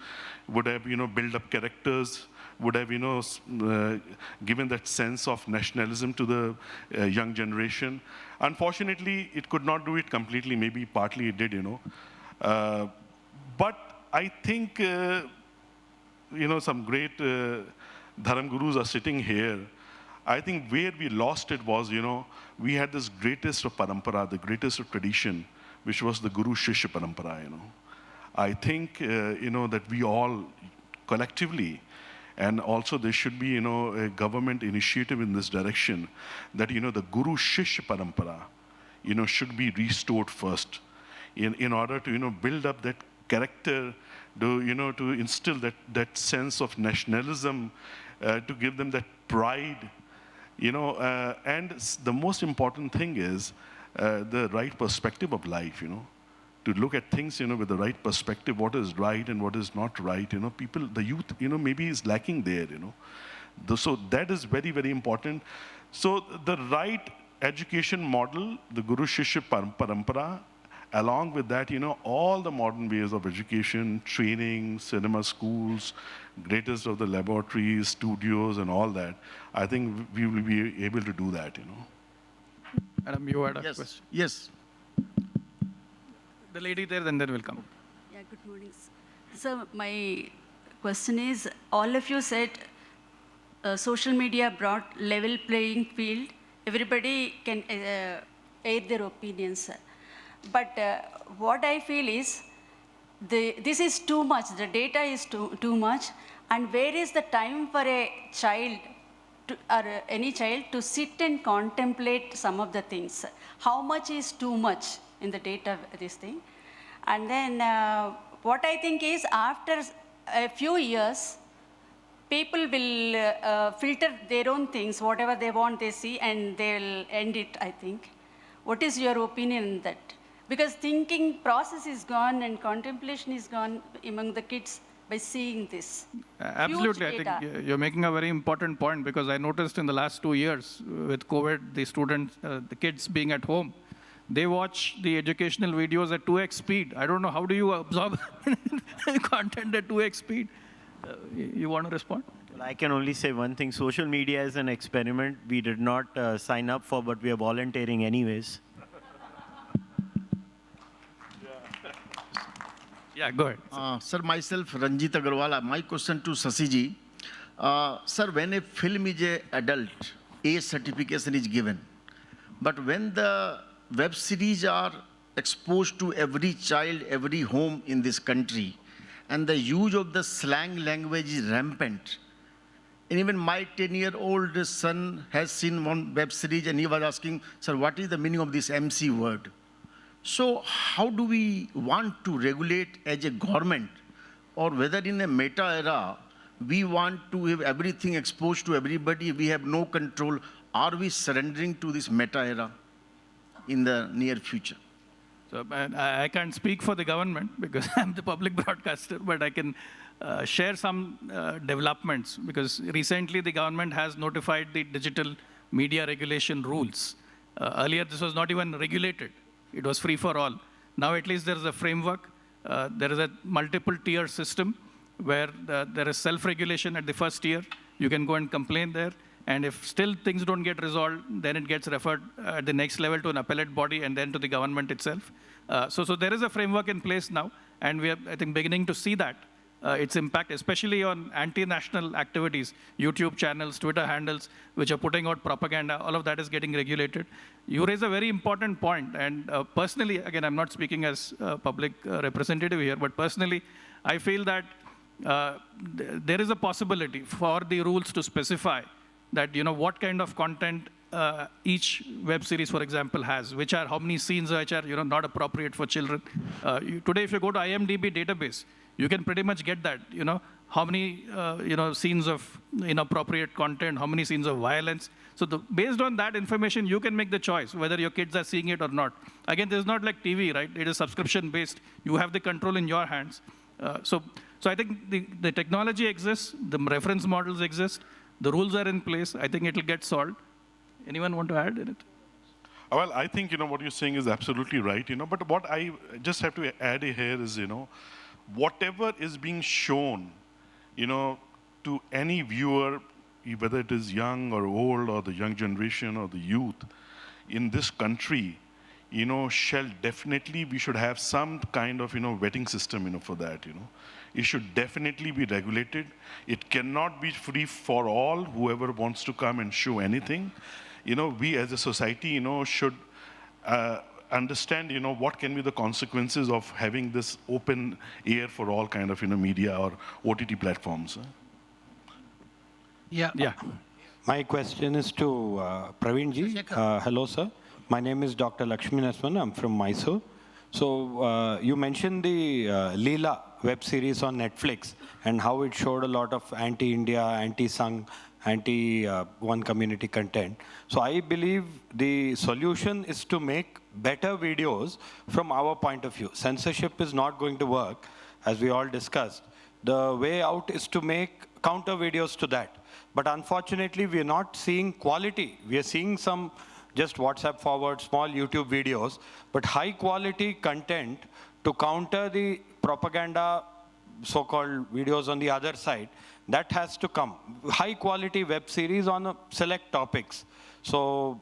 would have, built up characters, would have, given that sense of nationalism to the young generation. Unfortunately, it could not do it completely. Maybe partly it did, But I think, some great Dharam Gurus are sitting here. I think where we lost it was, we had this greatest of parampara, the greatest of tradition, which was the Guru Shishya parampara, I think, that we all collectively, and also there should be, a government initiative in this direction, that, the Guru Shishya parampara, should be restored first in order to, build up that character, to instill that sense of nationalism, to give them that pride, and the most important thing is the right perspective of life, to look at things, with the right perspective, what is right and what is not right, people, the youth, maybe is lacking there, So that is very, very important. So the right education model, the Guru Shishya parampara, along with that, all the modern ways of education, training, cinema schools, greatest of the laboratories, studios, and all that, I think we will be able to do that, Madam, you had a question. Yes. The lady there, and then we'll come. Yeah, good morning. So my question is, all of you said social media brought level playing field. Everybody can air their opinions. But what I feel is, this is too much. The data is too much. And where is the time for a child, or any child, to sit and contemplate some of the things? How much is too much in the data, this thing? And then what I think is, after a few years, people will filter their own things, whatever they want, they see, and they'll end it, I think. What is your opinion on that? Because thinking process is gone and contemplation is gone among the kids by seeing this. Absolutely. I think you're making a very important point, because I noticed in the last 2 years with COVID, the students, the kids being at home, they watch the educational videos at 2x speed. I don't know, how do you absorb content at 2x speed? You want to respond? Well, I can only say one thing. Social media is an experiment we did not sign up for, but we are volunteering anyways. Yeah, go ahead. Sir, myself, Ranjit Agarwal. My question to Sasi ji. Sir, when a film is an adult, age certification is given. But when the web series are exposed to every child, every home in this country, and the use of the slang language is rampant. And even my 10-year-old son has seen one web series, and he was asking, sir, what is the meaning of this MC word? So how do we want to regulate as a government, or whether in a meta era, we want to have everything exposed to everybody, we have no control? Are we surrendering to this meta era in the near future? So I can't speak for the government because I'm the public broadcaster, but I can share some developments, because recently the government has notified the digital media regulation rules. Earlier, this was not even regulated. It was free for all. Now, at least there is a framework. There is a multiple tier system. where there is self-regulation at the first tier. You can go and complain there. And if still things don't get resolved, then it gets referred at the next level to an appellate body and then to the government itself. So there is a framework in place now, and we are, I think, beginning to see that. Its impact, especially on anti-national activities, YouTube channels, Twitter handles, which are putting out propaganda, all of that is getting regulated. You raise a very important point, and personally, again, I'm not speaking as a public representative here, but personally, I feel that there is a possibility for the rules to specify that, what kind of content each web series, for example, has, which are how many scenes which are, not appropriate for children. Today, if you go to IMDb database, you can pretty much get that, how many, scenes of inappropriate content, how many scenes of violence. So based on that information, you can make the choice whether your kids are seeing it or not. Again, this is not like TV, right? It is subscription-based. You have the control in your hands. So I think the technology exists, the reference models exist, the rules are in place. I think it will get solved. Anyone want to add in it? Well, I think, what you're saying is absolutely right, but what I just have to add here is, whatever is being shown, to any viewer, whether it is young or old or the young generation or the youth in this country, shall definitely, we should have some kind of, vetting system, for that, It should definitely be regulated. It cannot be free for all, whoever wants to come and show anything. We as a society, should understand, what can be the consequences of having this open air for all kind of, media or OTT platforms. Yeah. My question is to Praveen ji. Hello, sir. My name is Dr. Lakshmi Nasman. I'm from Mysore. So you mentioned the Leela web series on Netflix and how it showed a lot of anti-India, anti-Sangh, anti-one community content. So I believe the solution is to make better videos from our point of view. Censorship is not going to work, as we all discussed. The way out is to make counter videos to that. But unfortunately, we are not seeing quality. We are seeing some just WhatsApp forward, small YouTube videos, but high quality content to counter the propaganda, so-called videos on the other side, that has to come. High quality web series on select topics. So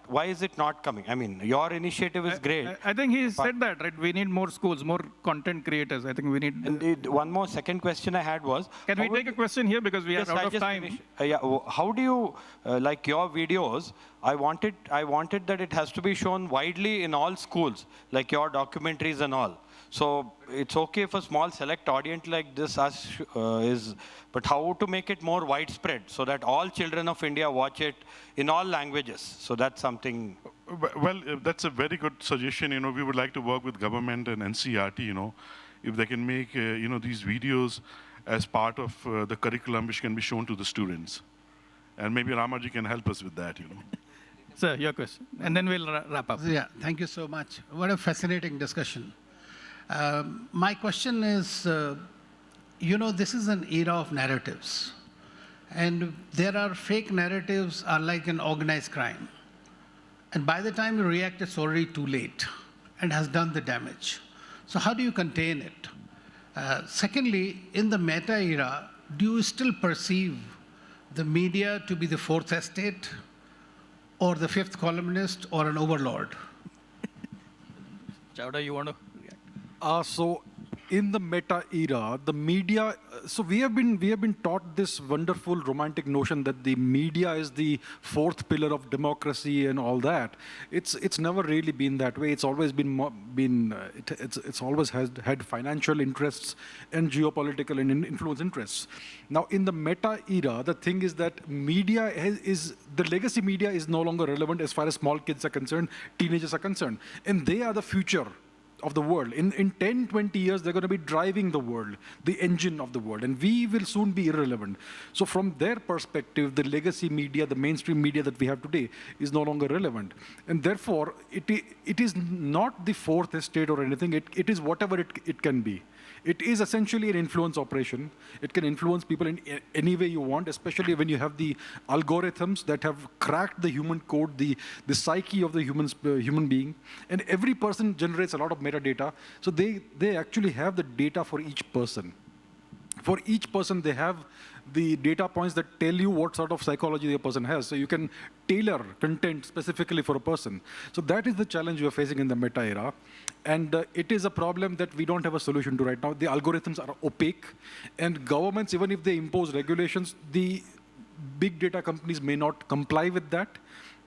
why is it not coming? I mean, your initiative is great. I think he said that, right? We need more schools, more content creators. I think we need... And one more second question I had was... Can we take a question here because we are out of time? How do you, like your videos, I wanted that it has to be shown widely in all schools, like your documentaries and all. So it's okay for small select audience like this but how to make it more widespread so that all children of India watch it in all languages? So that's something. Well, that's a very good suggestion. We would like to work with government and NCERT, if they can make, these videos as part of the curriculum which can be shown to the students. And maybe Ramaji can help us with that, Sir, your question. And then we'll wrap up. Yeah, thank you so much. What a fascinating discussion. My question is, this is an era of narratives. And there are fake narratives are like an organized crime. And by the time you react, it's already too late and has done the damage. So how do you contain it? Secondly, in the meta era, do you still perceive the media to be the fourth estate or the fifth columnist or an overlord? Chowda, you want to? So in the meta era, the media, so we have been taught this wonderful romantic notion that the media is the fourth pillar of democracy and all that. It's never really been that way. It's always it's always had financial interests and geopolitical and influence interests. Now in the meta era, the thing is that media the legacy media is no longer relevant as far as small kids are concerned, teenagers are concerned, and they are the future of the world. In 10, 20 years, they're going to be driving the world, the engine of the world, and we will soon be irrelevant. So from their perspective, the legacy media, the mainstream media that we have today is no longer relevant. And therefore, it is not the fourth estate or anything. It is whatever it can be. It is essentially an influence operation. It can influence people in any way you want, especially when you have the algorithms that have cracked the human code, the psyche of the human being. And every person generates a lot of metadata. So they actually have the data for each person. For each person, they have the data points that tell you what sort of psychology the person has. So you can tailor content specifically for a person. So that is the challenge we are facing in the meta era. And it is a problem that we don't have a solution to right now. The algorithms are opaque. And governments, even if they impose regulations, the big data companies may not comply with that.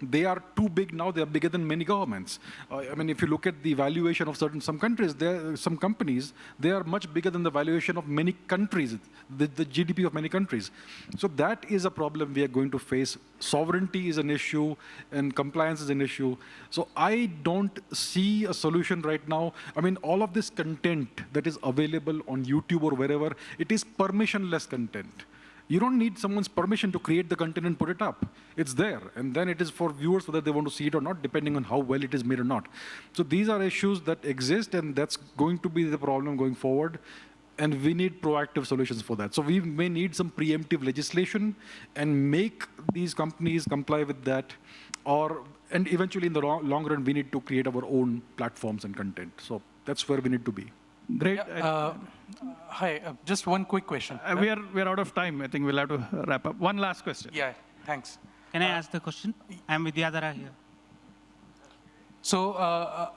They are too big now. They are bigger than many governments. I mean, if you look at the valuation of some countries, some companies, they are much bigger than the valuation of many countries, the GDP of many countries. So that is a problem we are going to face. Sovereignty is an issue, and compliance is an issue. So I don't see a solution right now. I mean, all of this content that is available on YouTube or wherever, it is permissionless content. You don't need someone's permission to create the content and put it up. It's there. And then it is for viewers whether they want to see it or not, depending on how well it is made or not. So these are issues that exist, and that's going to be the problem going forward. And we need proactive solutions for that. So we may need some preemptive legislation and make these companies comply with that. And eventually, in the long run, we need to create our own platforms and content. So that's where we need to be. Great. Hi, just one quick question. We are out of time. I think we'll have to wrap up. One last question. Yeah, thanks. Can I ask the question? I'm Vidyadhara here. So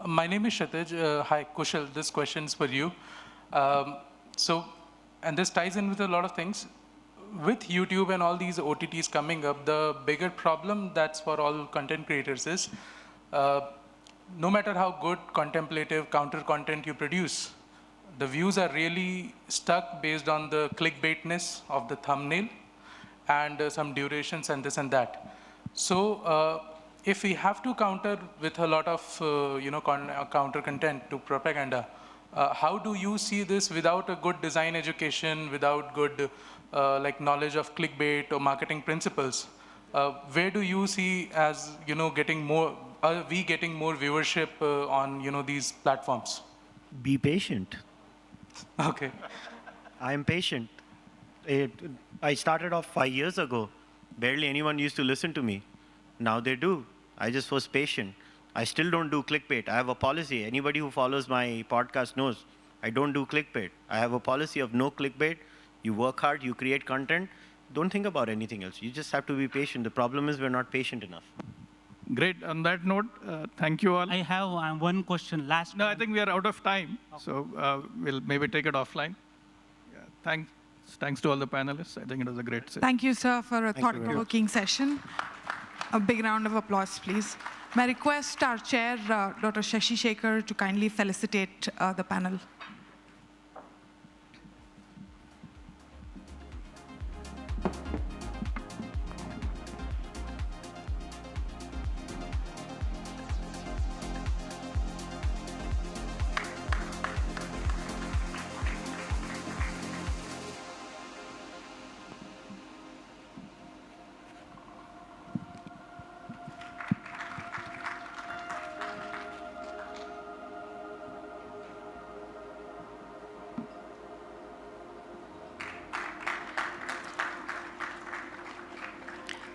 my name is Kshitij. Hi, Kushal, this question's for you. And this ties in with a lot of things. With YouTube and all these OTTs coming up, the bigger problem that's for all content creators is no matter how good contemplative counter content you produce, the views are really stuck based on the clickbaitness of the thumbnail and some durations and this and that. So if we have to counter with a lot of counter content to propaganda, how do you see this without a good design education, without good knowledge of clickbait or marketing principles? Where do you see as getting more? Are we getting more viewership on these platforms? Be patient. Okay. I'm patient. I started off 5 years ago. Barely anyone used to listen to me. Now they do. I just was patient. I still don't do clickbait. I have a policy. Anybody who follows my podcast knows I don't do clickbait. I have a policy of no clickbait. You work hard, you create content. Don't think about anything else. You just have to be patient. The problem is we're not patient enough. Great. On that note, thank you all. I have one question. I think we are out of time. Okay. So we'll maybe take it offline. Yeah, thanks to all the panelists. I think it was a great session. Thank you, sir, for a thought-provoking session. A big round of applause, please. May I request our chair, Dr. Shashi Shekhar, to kindly felicitate the panel.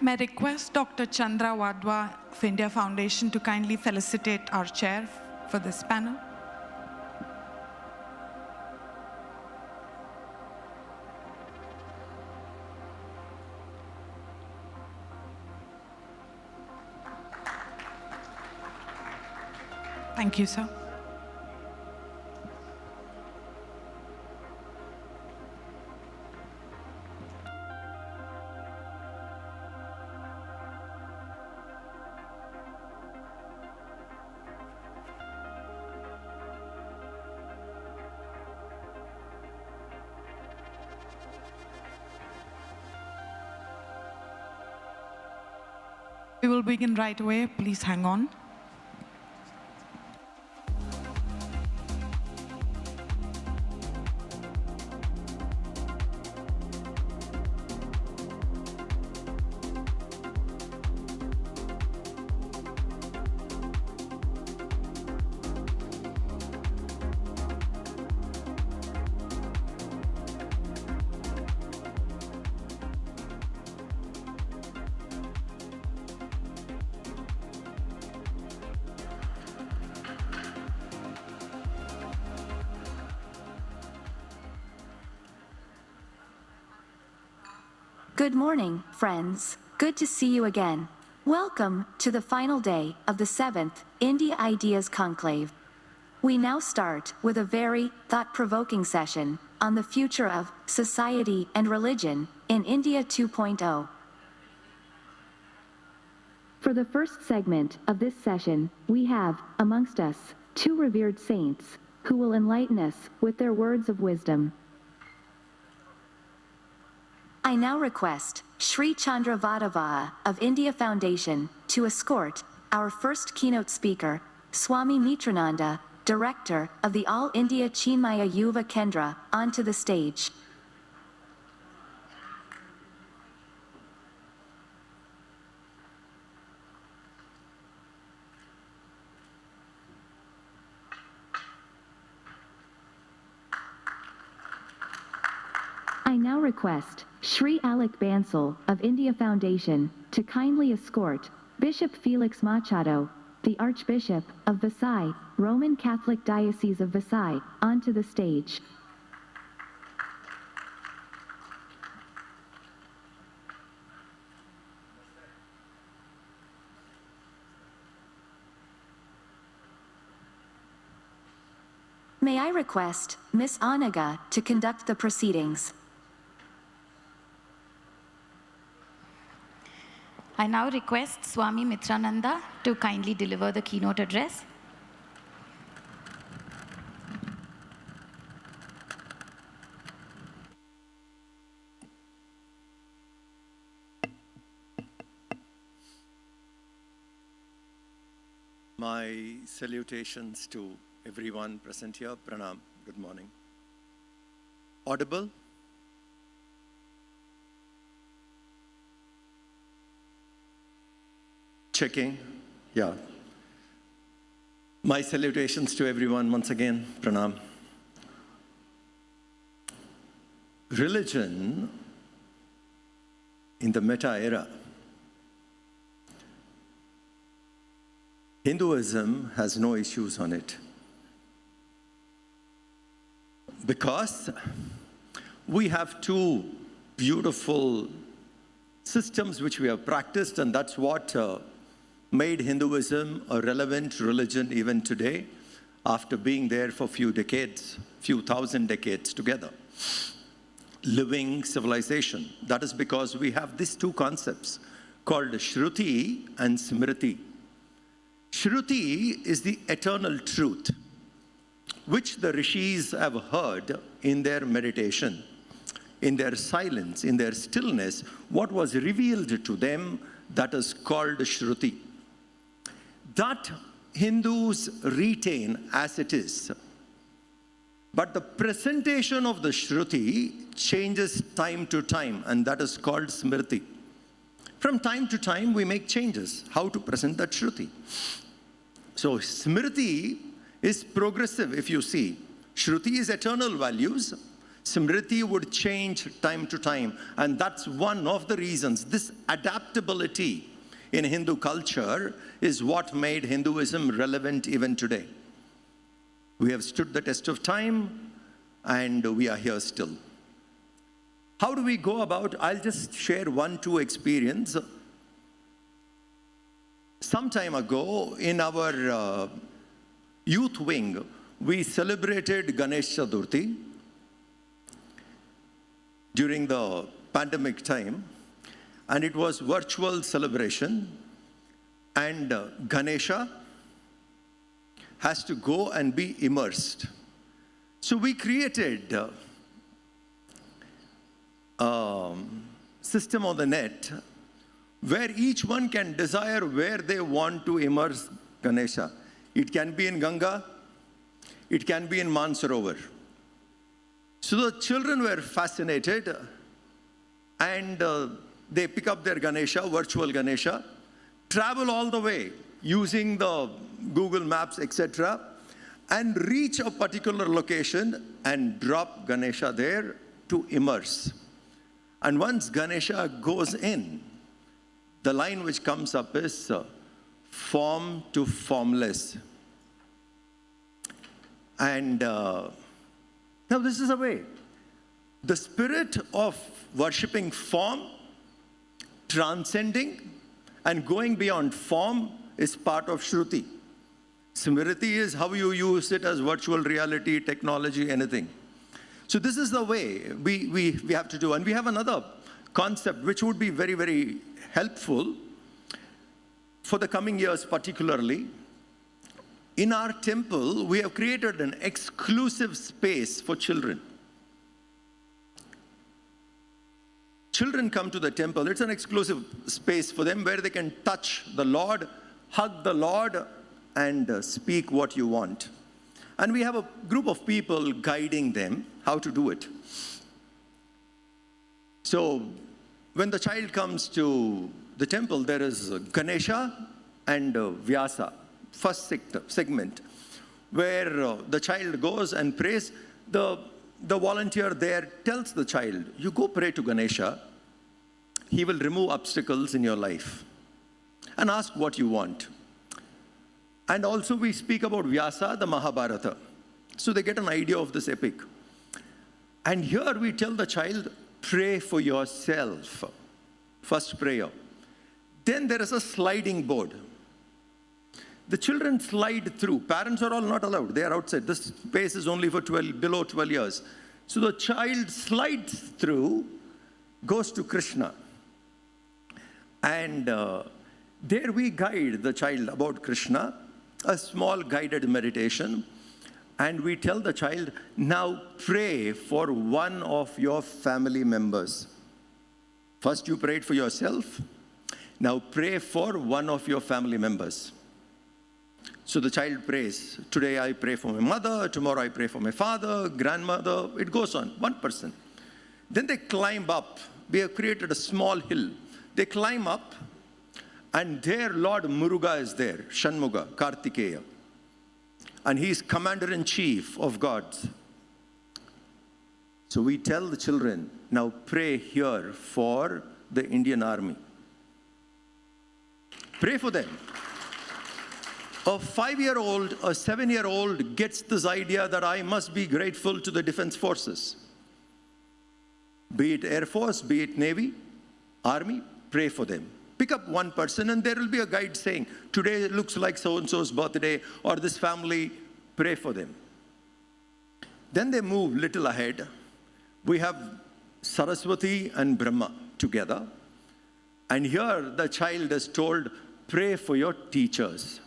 May I request Dr. Chandra Wadhwa of India Foundation to kindly felicitate our chair for this panel. Thank you, sir. We will begin right away. Please hang on. Good morning, friends. Good to see you again. Welcome to the final day of the 7th India Ideas Conclave. We now start with a very thought-provoking session on the future of society and religion in India 2.0. For the first segment of this session, we have, amongst us, two revered saints who will enlighten us with their words of wisdom. I now request Sri Chandra Vadava of India Foundation to escort our first keynote speaker, Swami Mitrananda, Director of the All India Chinmaya Yuva Kendra, onto the stage. I now request Sri Alec Bansal of India Foundation to kindly escort Bishop Felix Machado, the Archbishop of Versailles, Roman Catholic Diocese of Versailles, onto the stage. May I request Ms. Anaga to conduct the proceedings? I now request Swami Mitrananda to kindly deliver the keynote address. My salutations to everyone present here. Pranam. Good morning. Audible? Checking. Yeah. My salutations to everyone once again. Pranam. Religion in the meta era. Hinduism has no issues on it. Because we have two beautiful systems which we have practiced, and that's what made Hinduism a relevant religion even today, after being there for a few decades, few thousand decades together. Living civilization. That is because we have these two concepts called Shruti and Smriti. Shruti is the eternal truth, which the rishis have heard in their meditation, in their silence, in their stillness, what was revealed to them, that is called Shruti. That Hindus retain as it is. But the presentation of the Shruti changes time to time, and that is called Smriti. From time to time, we make changes, how to present that Shruti. So Smriti is progressive, if you see. Shruti is eternal values. Smriti would change time to time. And that's one of the reasons. This adaptability in Hindu culture is what made Hinduism relevant even today. We have stood the test of time, and we are here still. How do we go about? I'll just share two experience. Some time ago, in our youth wing, we celebrated Ganesh Chaturthi during the pandemic time, and it was virtual celebration, and Ganesha has to go and be immersed. So we created a system on the net where each one can desire where they want to immerse Ganesha. It can be in Ganga, it can be in Mansarovar. So the children were fascinated, and they pick up their Ganesha, virtual Ganesha, travel all the way using the Google Maps, etc., and reach a particular location and drop Ganesha there to immerse. And once Ganesha goes in, the line which comes up is form to formless. And now this is a way. The spirit of worshipping form transcending and going beyond form is part of Shruti. Smriti is how you use it as virtual reality, technology, anything. So this is the way we have to do. And we have another concept which would be very, very helpful for the coming years particularly. In our temple, we have created an exclusive space for children. Children come to the temple. It's an exclusive space for them where they can touch the Lord, hug the Lord, and speak what you want. And we have a group of people guiding them how to do it. So when the child comes to the temple, there is Ganesha and Vyasa, first segment, where the child goes and prays. The volunteer there tells the child, you go pray to Ganesha, he will remove obstacles in your life, and ask what you want. And also we speak about Vyasa, the Mahabharata. So they get an idea of this epic. And here we tell the child, pray for yourself. First prayer. Then there is a sliding board. The children slide through. Parents are all not allowed. They are outside. This space is only for below 12 years. So the child slides through, goes to Krishna. And there we guide the child about Krishna, a small guided meditation. And we tell the child, now pray for one of your family members. First you prayed for yourself. Now pray for one of your family members. So the child prays. Today I pray for my mother. Tomorrow I pray for my father, grandmother. It goes on, one person. Then they climb up. We have created a small hill. They climb up, and there Lord Muruga is there, Shanmuga, Kartikeya. And he is commander-in-chief of gods. So we tell the children, now pray here for the Indian Army. Pray for them. A 5-year-old, a 7-year-old gets this idea that I must be grateful to the defense forces. Be it Air Force, be it Navy, Army, pray for them. Pick up one person and there will be a guide saying, today it looks like so-and-so's birthday or this family, pray for them. Then they move little ahead. We have Saraswati and Brahma together. And here the child is told, pray for your teachers.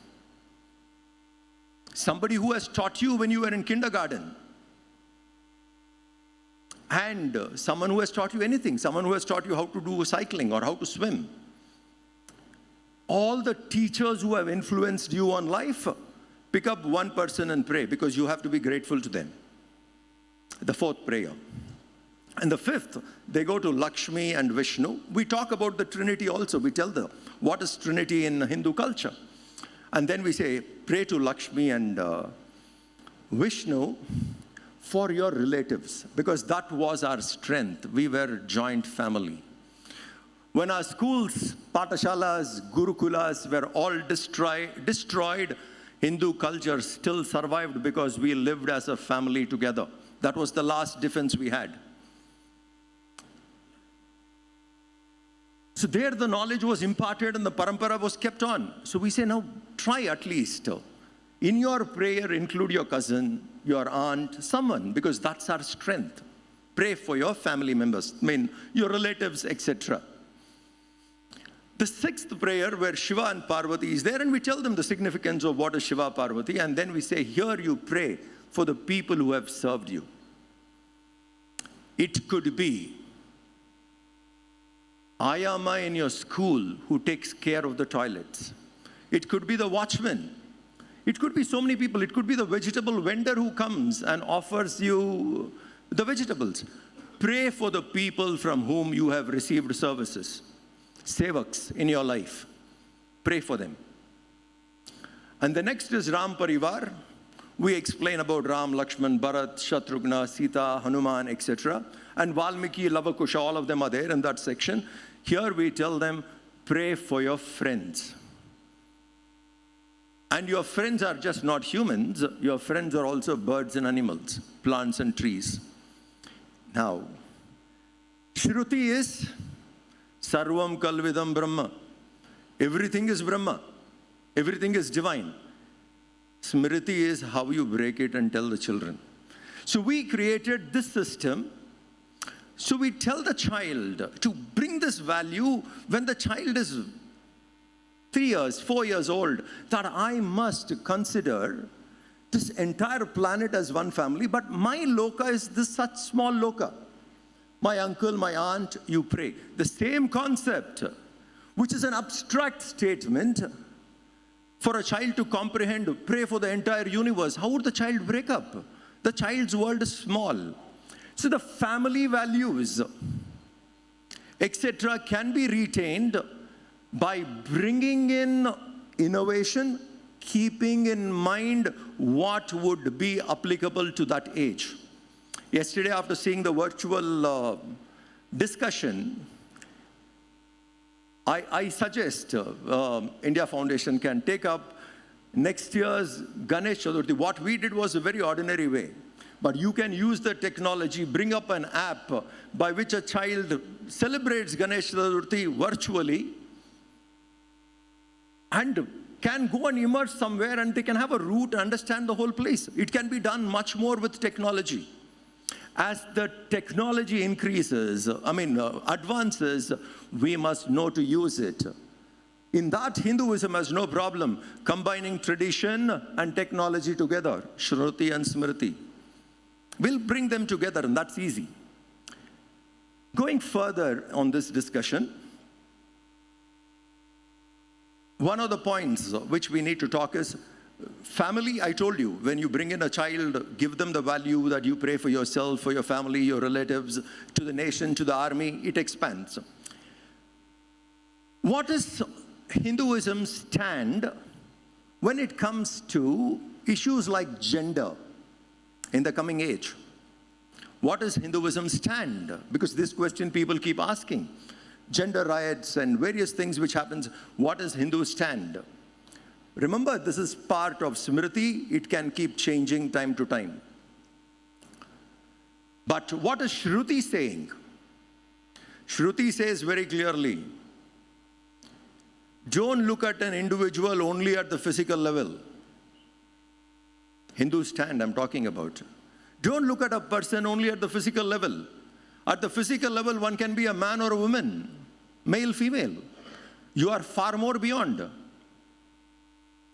Somebody who has taught you when you were in kindergarten. And someone who has taught you anything. Someone who has taught you how to do cycling or how to swim. All the teachers who have influenced you on life, pick up one person and pray because you have to be grateful to them. The fourth prayer. And the fifth, they go to Lakshmi and Vishnu. We talk about the Trinity also. We tell them what is Trinity in Hindu culture. And then we say, pray to Lakshmi and Vishnu for your relatives, because that was our strength. We were a joint family. When our schools, Patashalas, Gurukulas were all destroyed, Hindu culture still survived because we lived as a family together. That was the last defense we had. So there the knowledge was imparted and the parampara was kept on. So we say, now try at least. In your prayer, include your cousin, your aunt, someone, because that's our strength. Pray for your family members, your relatives, etc. The sixth prayer where Shiva and Parvati is there, and we tell them the significance of what is Shiva Parvati, and then we say, here you pray for the people who have served you. It could be Ayama in your school who takes care of the toilets. It could be the watchman. It could be so many people. It could be the vegetable vendor who comes and offers you the vegetables. Pray for the people from whom you have received services. Sevaks in your life. Pray for them. And the next is Ram Parivar. We explain about Ram, Lakshman, Bharat, Shatrughna, Sita, Hanuman, etc. And Valmiki, Lavakusha, all of them are there in that section. Here we tell them, pray for your friends. And your friends are just not humans. Your friends are also birds and animals, plants and trees. Now, Shruti is Sarvam Kalvidam Brahma. Everything is Brahma. Everything is divine. Smriti is how you break it and tell the children. So we created this system. So we tell the child to bring this value when the child is 3 years, 4 years old, that I must consider this entire planet as one family, but my loka is this such small loka. My uncle, my aunt, you pray. The same concept, which is an abstract statement, for a child to comprehend, pray for the entire universe. How would the child break up? The child's world is small. So the family values, etc., can be retained by bringing in innovation, keeping in mind what would be applicable to that age. Yesterday, after seeing the virtual discussion, I suggest India Foundation can take up next year's Ganesh Chaturthi. What we did was a very ordinary way. But you can use the technology, bring up an app by which a child celebrates Ganesh Chaturthi virtually and can go and immerse somewhere, and they can have a route and understand the whole place. It can be done much more with technology. As the technology increases, advances, we must know to use it. In that, Hinduism has no problem combining tradition and technology together, Shruti and Smriti. We'll bring them together, and that's easy. Going further on this discussion, one of the points which we need to talk is family. I told you, when you bring in a child, give them the value that you pray for yourself, for your family, your relatives, to the nation, to the army, it expands. What is Hinduism's stand when it comes to issues like gender in the coming age? What is Hinduism's stand? Because this question people keep asking. Gender riots and various things which happens, what is Hindu stand? Remember, this is part of Smriti. It can keep changing time to time. But what is Shruti saying? Shruti says very clearly, don't look at an individual only at the physical level. Hindu stand I'm talking about. Don't look at a person only at the physical level. At the physical level, one can be a man or a woman, male, female. You are far more beyond.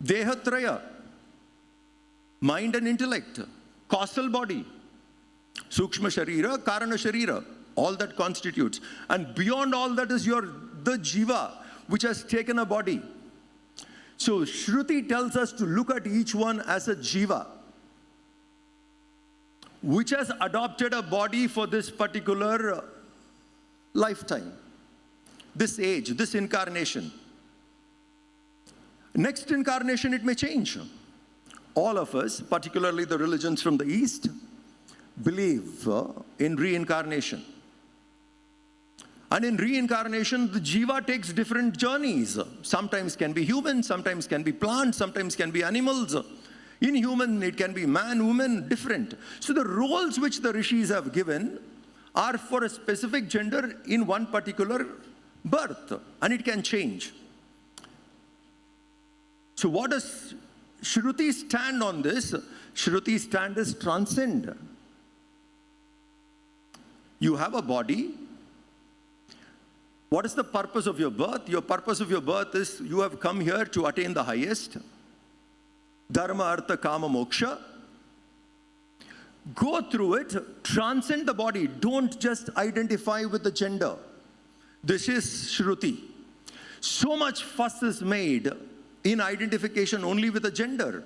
Dehatraya, mind and intellect, causal body, Sukshma Sharira, Karana Sharira, all that constitutes. And beyond all that is the Jiva, which has taken a body. So Shruti tells us to look at each one as a Jiva, which has adopted a body for this particular lifetime, this age, this incarnation. Next incarnation, it may change. All of us, particularly the religions from the East, believe in reincarnation. And in reincarnation, the jiva takes different journeys. Sometimes can be human, sometimes can be plants, sometimes can be animals. In human, it can be man, woman, different. So the roles which the rishis have given are for a specific gender in one particular birth, and it can change. So what does Shruti stand on this? Shruti stand is transcend. You have a body. What is the purpose of your birth? Your purpose of your birth is you have come here to attain the highest. Dharma, Artha, Kama, Moksha. Go through it, transcend the body. Don't just identify with the gender. This is Shruti. So much fuss is made in identification only with the gender.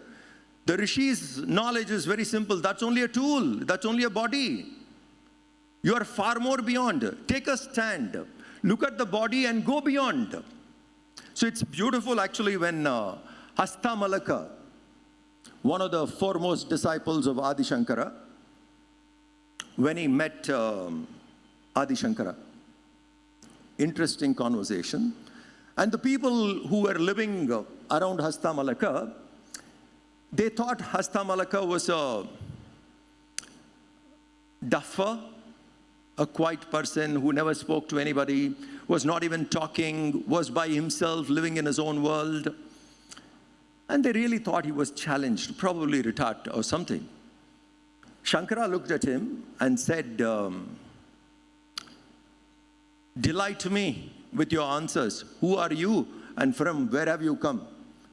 The Rishi's knowledge is very simple. That's only a tool. That's only a body. You are far more beyond. Take a stand. Look at the body and go beyond. So it's beautiful actually when Hasta Malaka, one of the foremost disciples of Adi Shankara, when he met Adi Shankara, interesting conversation. And the people who were living around Hasta Malaka, they thought Hasta Malaka was a duffer, a quiet person who never spoke to anybody, was not even talking, was by himself, living in his own world. And they really thought he was challenged, probably retarded or something. Shankara looked at him and said, delight me with your answers. Who are you and from where have you come?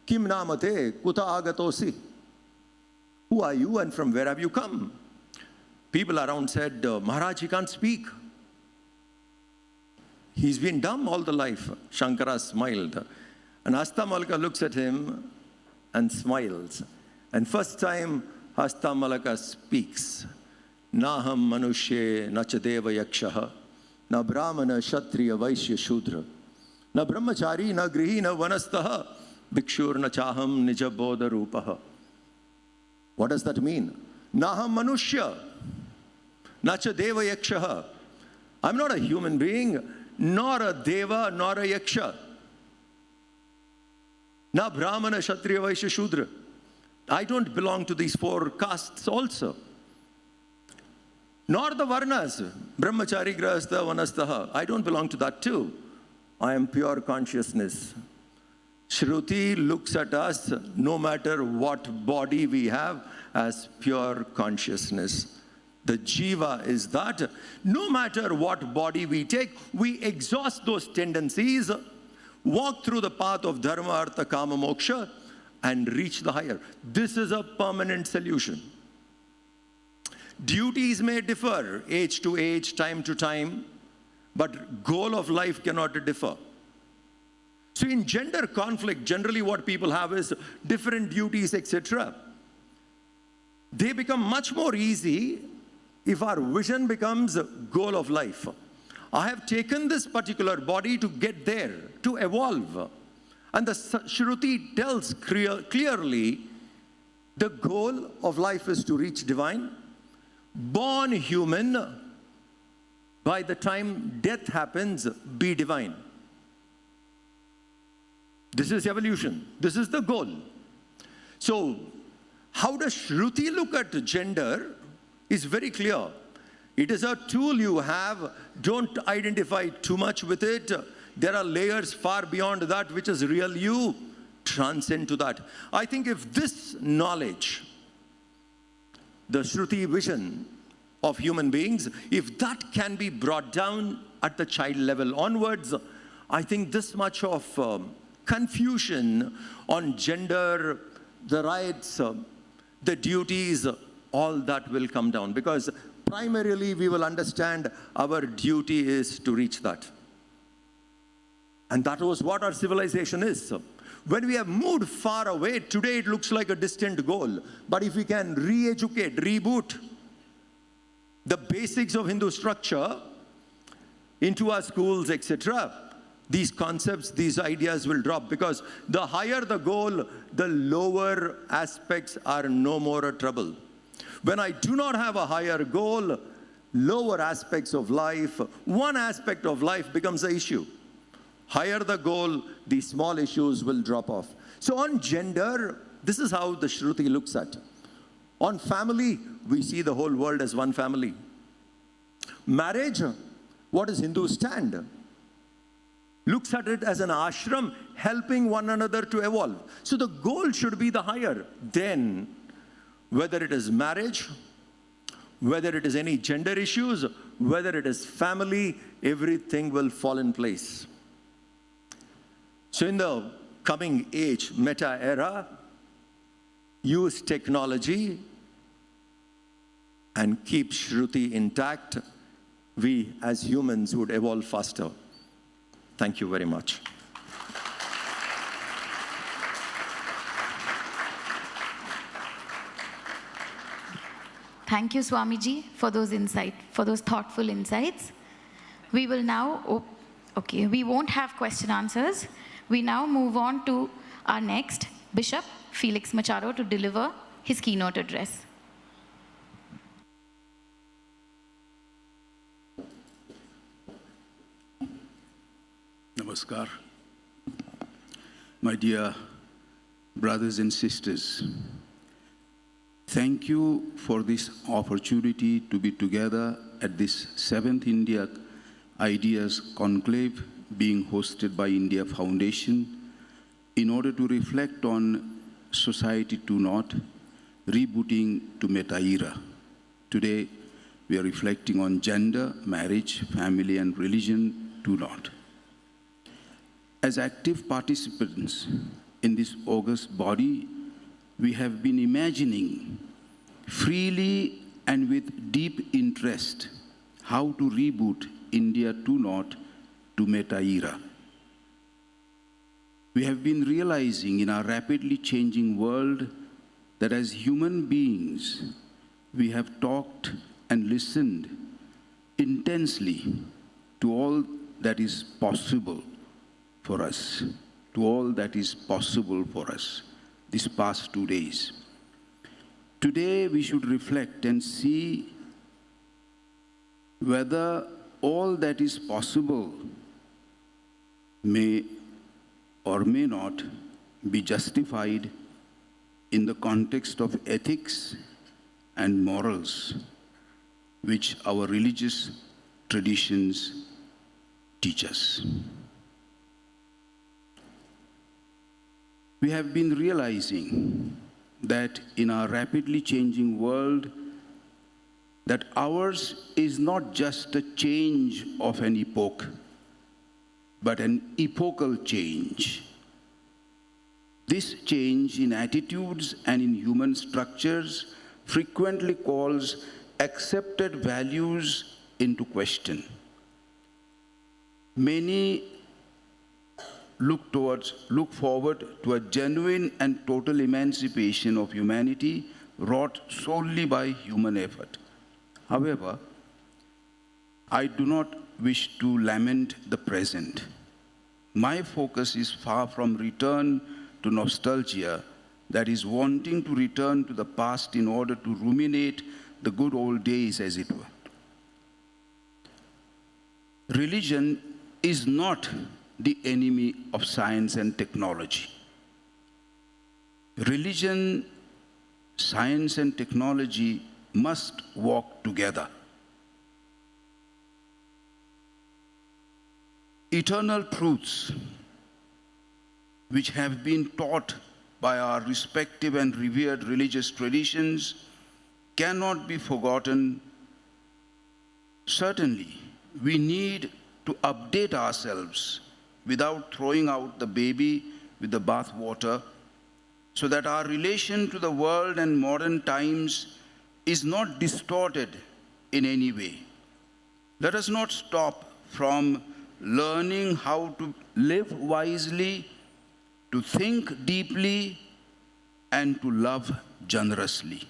Kim namate kuta agatosi. Who are you and from where have you come? People around said, Maharaj, he can't speak. He's been dumb all the life. Shankara smiled. And Hastamalaka looks at him and smiles. And first time Hastamalaka speaks. Naham manushye nachadeva yakshaha. Na brahmana kshatriya vaishya shudra. Na brahmachari na grihi na vanastaha. Bhikshur na chaham nija bodha rupaha. What does that mean? Naham manushya. Nacha deva yakshaha. I'm not a human being, nor a deva, nor a yaksha. Na brahmana, kshatriya, vaishya, shudra. I don't belong to these four castes also. Nor the varnas, brahmachari, grahastha, vanastaha. I don't belong to that too. I am pure consciousness. Shruti looks at us, no matter what body we have, as pure consciousness. The jiva is that no matter what body we take, we exhaust those tendencies, walk through the path of dharma, artha, kama, moksha, and reach the higher. This is a permanent solution. Duties may differ, age to age, time to time, but goal of life cannot differ. So in gender conflict, generally what people have is different duties, etc. They become much more easy if our vision becomes a goal of life. I have taken this particular body to get there, to evolve. And the Shruti tells clearly the goal of life is to reach divine. Born human, by the time death happens, be divine. This is evolution. This is the goal. So, how does Shruti look at gender is very clear. It is a tool you have. Don't identify too much with it. There are layers far beyond that, which is real you. Transcend to that. I think if this knowledge, the Shruti vision of human beings, if that can be brought down at the child level onwards, I think this much of confusion on gender, the rights, the duties, all that will come down, because primarily we will understand our duty is to reach that. And that was what our civilization is. When we have moved far away, today it looks like a distant goal. But if we can re-educate, reboot the basics of Hindu structure into our schools, etc., these concepts, these ideas will drop, because the higher the goal, the lower aspects are no more a trouble. When I do not have a higher goal, lower aspects of life, one aspect of life becomes the issue. Higher the goal, the small issues will drop off. So on gender, this is how the Shruti looks at. On family, we see the whole world as one family. Marriage, what does Hindu stand? Looks at it as an ashram, helping one another to evolve. So the goal should be the higher. Then, whether it is marriage, whether it is any gender issues, whether it is family, everything will fall in place. So in the coming age, meta era, use technology and keep Shruti intact. We as humans would evolve faster. Thank you very much. Thank you, Swamiji, for those insights, for those thoughtful insights. We will now, we won't have question answers. We now move on to our next Bishop, Felix Machado, to deliver his keynote address. Namaskar. My dear brothers and sisters, thank you for this opportunity to be together at this 7th India Ideas Conclave being hosted by India Foundation in order to reflect on Society 2.0, rebooting to Meta Era. Today, we are reflecting on gender, marriage, family, and religion 2.0. As active participants in this august body, we have been imagining freely and with deep interest how to reboot India 2.0 to Meta Era. We have been realizing in our rapidly changing world that as human beings, we have talked and listened intensely to all that is possible for us, to all that is possible for us these past 2 days. Today, we should reflect and see whether all that is possible may or may not be justified in the context of ethics and morals, which our religious traditions teach us. We have been realizing that in our rapidly changing world, that ours is not just a change of an epoch, but an epochal change. This change in attitudes and in human structures frequently calls accepted values into question. Many look forward to a genuine and total emancipation of humanity wrought solely by human effort. However, I do not wish to lament the present. My focus is far from return to nostalgia, that is wanting to return to the past in order to ruminate the good old days, as it were. Religion is not the enemy of science and technology. Religion, science, and technology must walk together. Eternal truths which have been taught by our respective and revered religious traditions cannot be forgotten. Certainly, we need to update ourselves without throwing out the baby with the bathwater, so that our relation to the world and modern times is not distorted in any way. Let us not stop from learning how to live wisely, to think deeply, and to love generously.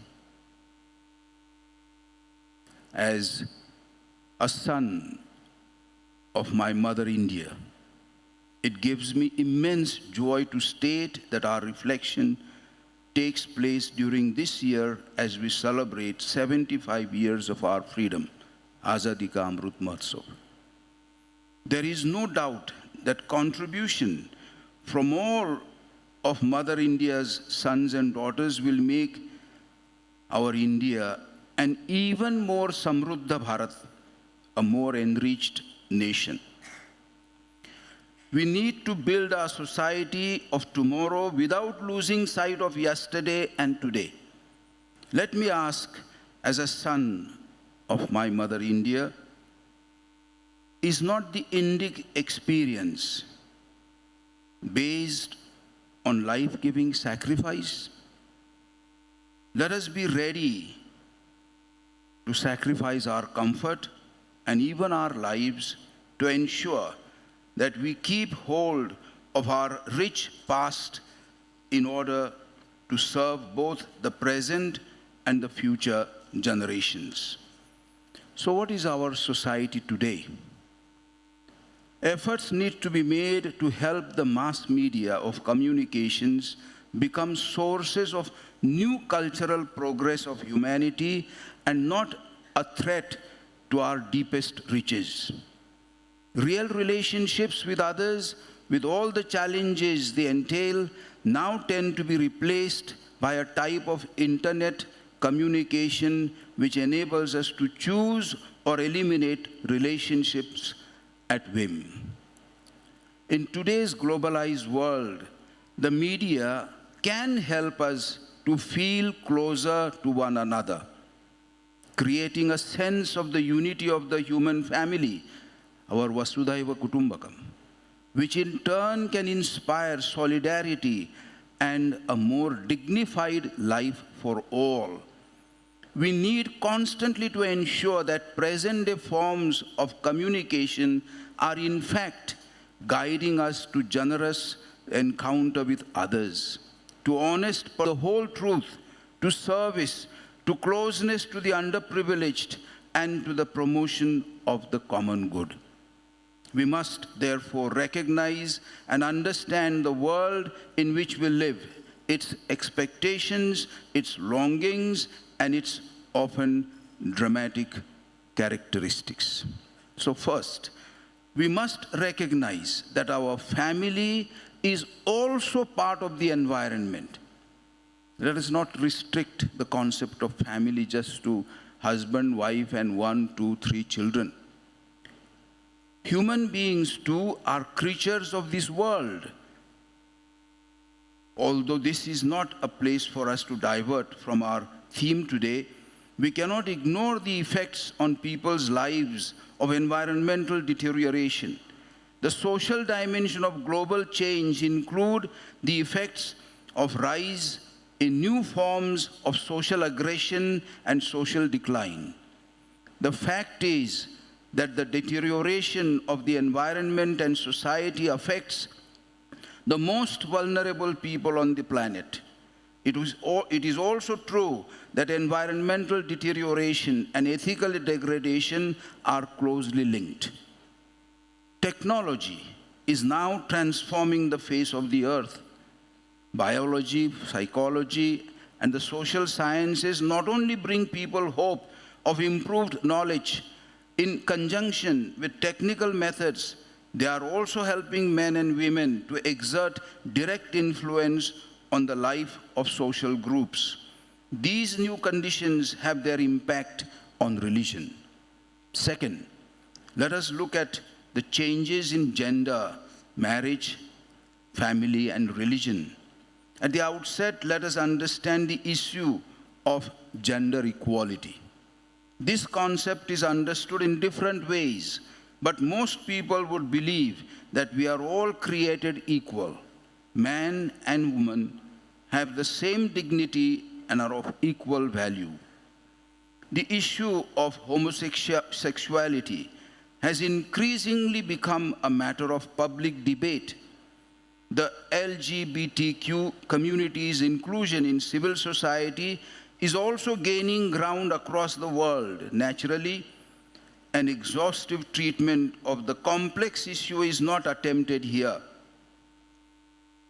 As a son of my mother India, it gives me immense joy to state that our reflection takes place during this year as we celebrate 75 years of our freedom, Azadi Ka Amrut Mahotsav. There is no doubt that contribution from all of Mother India's sons and daughters will make our India an even more Samruddha Bharat, a more enriched nation. We need to build our society of tomorrow without losing sight of yesterday and today. Let me ask, as a son of my mother India, is not the Indic experience based on life-giving sacrifice? Let us be ready to sacrifice our comfort and even our lives to ensure that we keep hold of our rich past in order to serve both the present and the future generations. So what is our society today? Efforts need to be made to help the mass media of communications become sources of new cultural progress of humanity and not a threat to our deepest riches. Real relationships with others, with all the challenges they entail, now tend to be replaced by a type of internet communication which enables us to choose or eliminate relationships at whim. In today's globalized world, the media can help us to feel closer to one another, creating a sense of the unity of the human family, our Vasudhaiva Kutumbakam, which in turn can inspire solidarity and a more dignified life for all. We need constantly to ensure that present-day forms of communication are in fact guiding us to generous encounter with others, to honest for the whole truth, to service, to closeness to the underprivileged, and to the promotion of the common good. We must therefore recognize and understand the world in which we live, its expectations, its longings, and its often dramatic characteristics. So first, we must recognize that our family is also part of the environment. Let us not restrict the concept of family just to husband, wife, and 1, 2, 3 children. Human beings too are creatures of this world. Although this is not a place for us to divert from our theme today, we cannot ignore the effects on people's lives of environmental deterioration. The social dimension of global change include the effects of rise in new forms of social aggression and social decline. The fact is that the deterioration of the environment and society affects the most vulnerable people on the planet. It is also true that environmental deterioration and ethical degradation are closely linked. Technology is now transforming the face of the earth. Biology, psychology, and the social sciences not only bring people hope of improved knowledge in conjunction with technical methods, they are also helping men and women to exert direct influence on the life of social groups. These new conditions have their impact on religion. Second, let us look at the changes in gender, marriage, family, and religion. At the outset, let us understand the issue of gender equality. This concept is understood in different ways, but most people would believe that we are all created equal. Man and woman have the same dignity and are of equal value. The issue of homosexuality has increasingly become a matter of public debate. The LGBTQ community's inclusion in civil society is also gaining ground across the world. Naturally, an exhaustive treatment of the complex issue is not attempted here.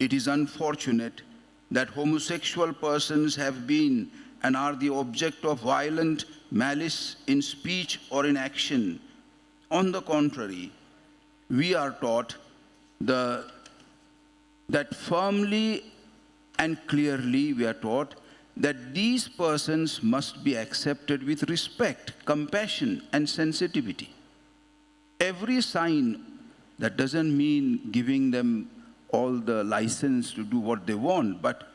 It is unfortunate that homosexual persons have been and are the object of violent malice in speech or in action. On the contrary, we are taught that firmly and clearly we are taught that these persons must be accepted with respect, compassion, and sensitivity. Every sign, that doesn't mean giving them all the license to do what they want, but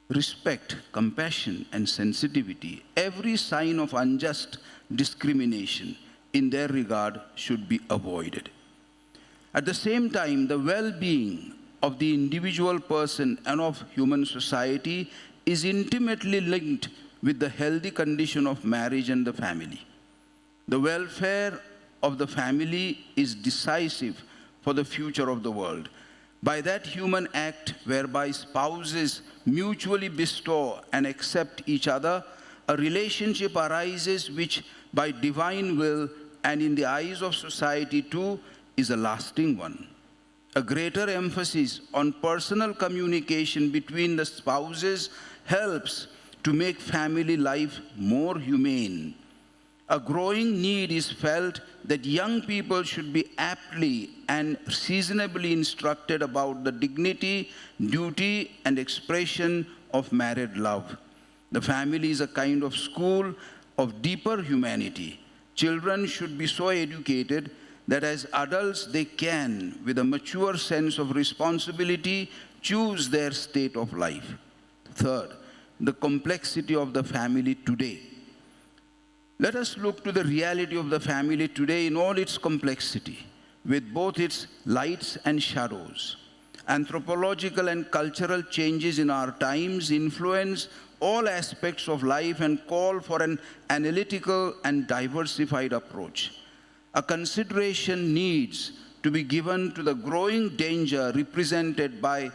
respect, compassion, and sensitivity, every sign of unjust discrimination in their regard should be avoided. At the same time, the well-being of the individual person and of human society is intimately linked with the healthy condition of marriage and the family. The welfare of the family is decisive for the future of the world. By that human act whereby spouses mutually bestow and accept each other, a relationship arises which by divine will and in the eyes of society too is a lasting one. A greater emphasis on personal communication between the spouses helps to make family life more humane. A growing need is felt that young people should be aptly and seasonably instructed about the dignity, duty, and expression of married love. The family is a kind of school of deeper humanity. Children should be so educated that as adults they can, with a mature sense of responsibility, choose their state of life. Third, the complexity of the family today. Let us look to the reality of the family today in all its complexity, with both its lights and shadows. Anthropological and cultural changes in our times influence all aspects of life and call for an analytical and diversified approach. A consideration needs to be given to the growing danger represented by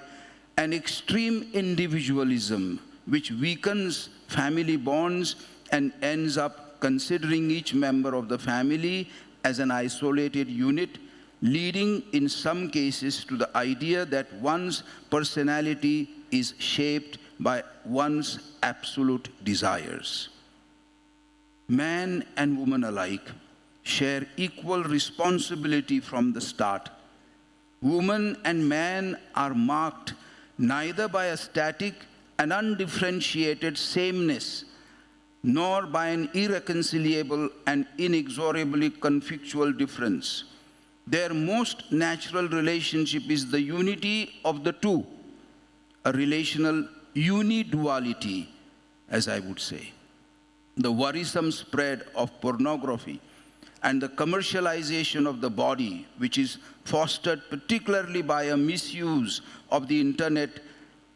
an extreme individualism which weakens family bonds and ends up considering each member of the family as an isolated unit, leading in some cases to the idea that one's personality is shaped by one's absolute desires. Man and woman alike share equal responsibility from the start. Woman and man are marked neither by a static and undifferentiated sameness, nor by an irreconcilable and inexorably conflictual difference. Their most natural relationship is the unity of the two, a relational uniduality, as I would say. The worrisome spread of pornography and the commercialization of the body, which is fostered particularly by a misuse of the internet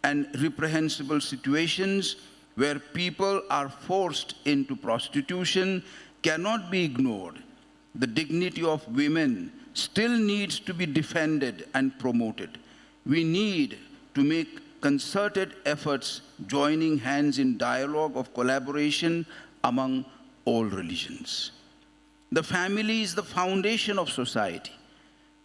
and reprehensible situations where people are forced into prostitution, cannot be ignored. The dignity of women still needs to be defended and promoted. We need to make concerted efforts, joining hands in dialogue of collaboration among all religions. The family is the foundation of society.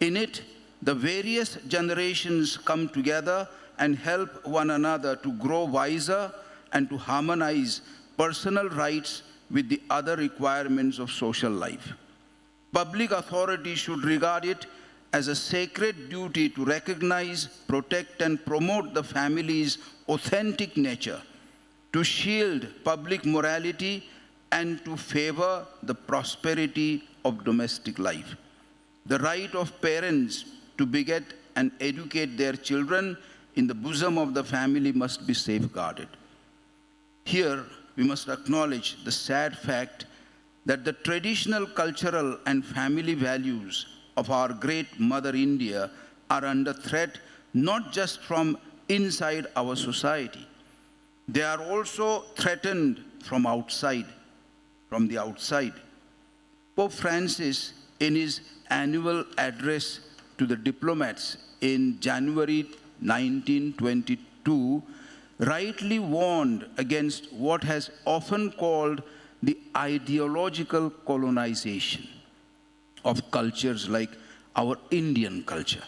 In it, the various generations come together and help one another to grow wiser and to harmonize personal rights with the other requirements of social life. Public authority should regard it as a sacred duty to recognize, protect, and promote the family's authentic nature, to shield public morality, and to favor the prosperity of domestic life. The right of parents to beget and educate their children in the bosom of the family must be safeguarded. Here, we must acknowledge the sad fact that the traditional cultural and family values of our great Mother India are under threat not just from inside our society. They are also threatened from outside, from the outside. Pope Francis, in his annual address to the diplomats in January 1922, rightly warned against what has often called the ideological colonization of cultures like our Indian culture.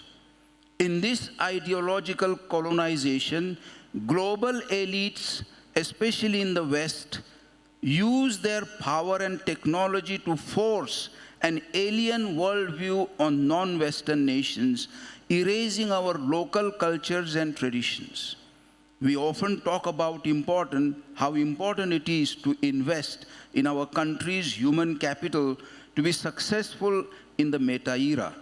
In this ideological colonization, global elites, especially in the West, use their power and technology to force an alien worldview on non-Western nations, erasing our local cultures and traditions. We often talk about how important it is to invest in our country's human capital to be successful in the meta era.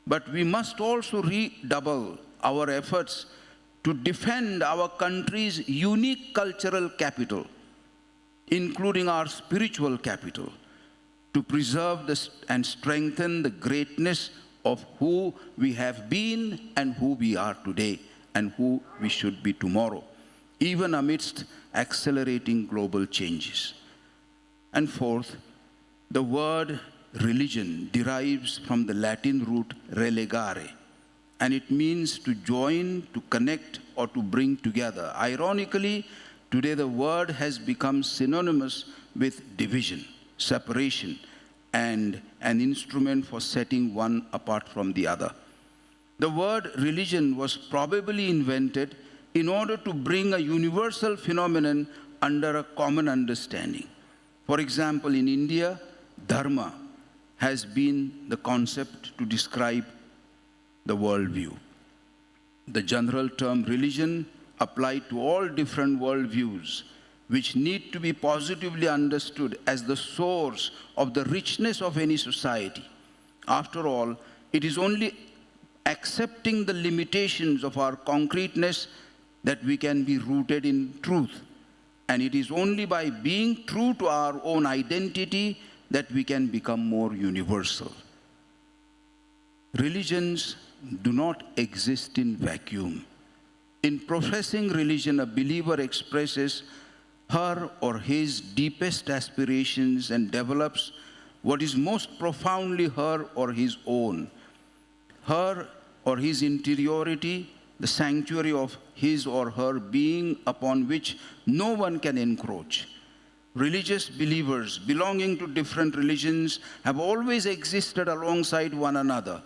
But we must also redouble our efforts to defend our country's unique cultural capital, including our spiritual capital, to preserve and strengthen the greatness of who we have been and who we are today and who we should be tomorrow, even amidst accelerating global changes. And fourth, the word religion derives from the Latin root relegare, and it means to join, to connect, or to bring together. Ironically, today the word has become synonymous with division, separation, and an instrument for setting one apart from the other. The word religion was probably invented in order to bring a universal phenomenon under a common understanding. For example, in India, dharma has been the concept to describe the worldview. The general term religion applied to all different worldviews, which need to be positively understood as the source of the richness of any society. After all, it is only accepting the limitations of our concreteness that we can be rooted in truth. And it is only by being true to our own identity that we can become more universal. Religions do not exist in vacuum. In professing religion, a believer expresses her or his deepest aspirations and develops what is most profoundly her or his own. Her or his interiority, the sanctuary of his or her being upon which no one can encroach. Religious believers belonging to different religions have always existed alongside one another,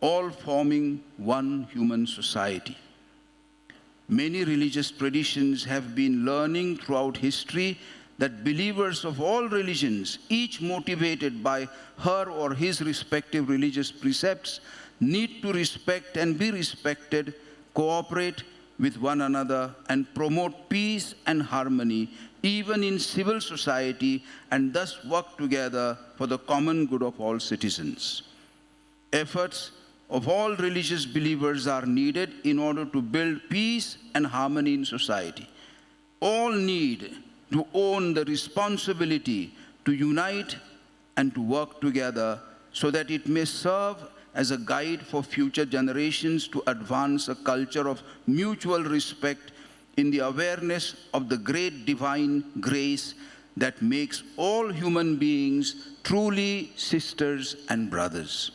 all forming one human society. Many religious traditions have been learning throughout history that believers of all religions, each motivated by her or his respective religious precepts, need to respect and be respected, cooperate with one another, and promote peace and harmony, even in civil society, and thus work together for the common good of all citizens. Efforts of all religious believers are needed in order to build peace and harmony in society. All need to own the responsibility to unite and to work together so that it may serve as a guide for future generations to advance a culture of mutual respect in the awareness of the great divine grace that makes all human beings truly sisters and brothers.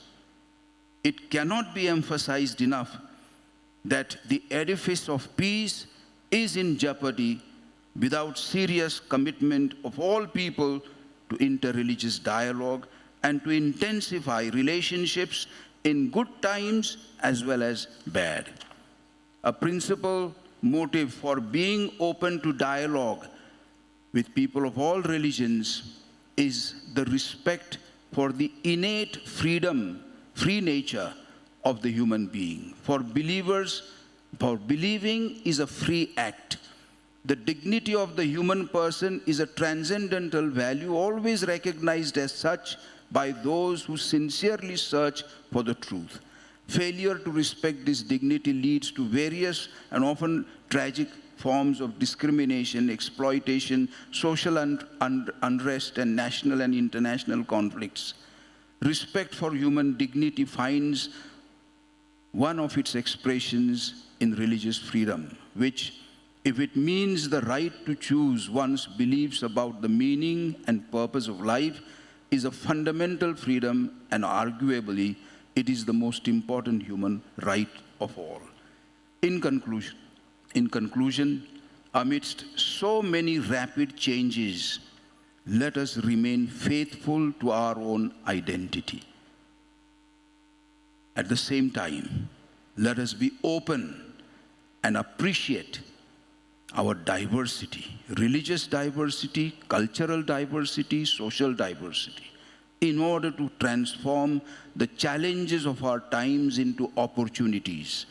It cannot be emphasized enough that the edifice of peace is in jeopardy without serious commitment of all people to interreligious dialogue and to intensify relationships in good times as well as bad. A principal motive for being open to dialogue with people of all religions is the respect for the innate free nature of the human being. For believers, for believing is a free act. The dignity of the human person is a transcendental value always recognized as such by those who sincerely search for the truth. Failure to respect this dignity leads to various and often tragic forms of discrimination, exploitation, social unrest, and national and international conflicts. Respect for human dignity finds one of its expressions in religious freedom, which, if it means the right to choose one's beliefs about the meaning and purpose of life, is a fundamental freedom, and arguably, it is the most important human right of all. In conclusion, amidst so many rapid changes, let us remain faithful to our own identity. At the same time, let us be open and appreciate our diversity, religious diversity, cultural diversity, social diversity, in order to transform the challenges of our times into opportunities.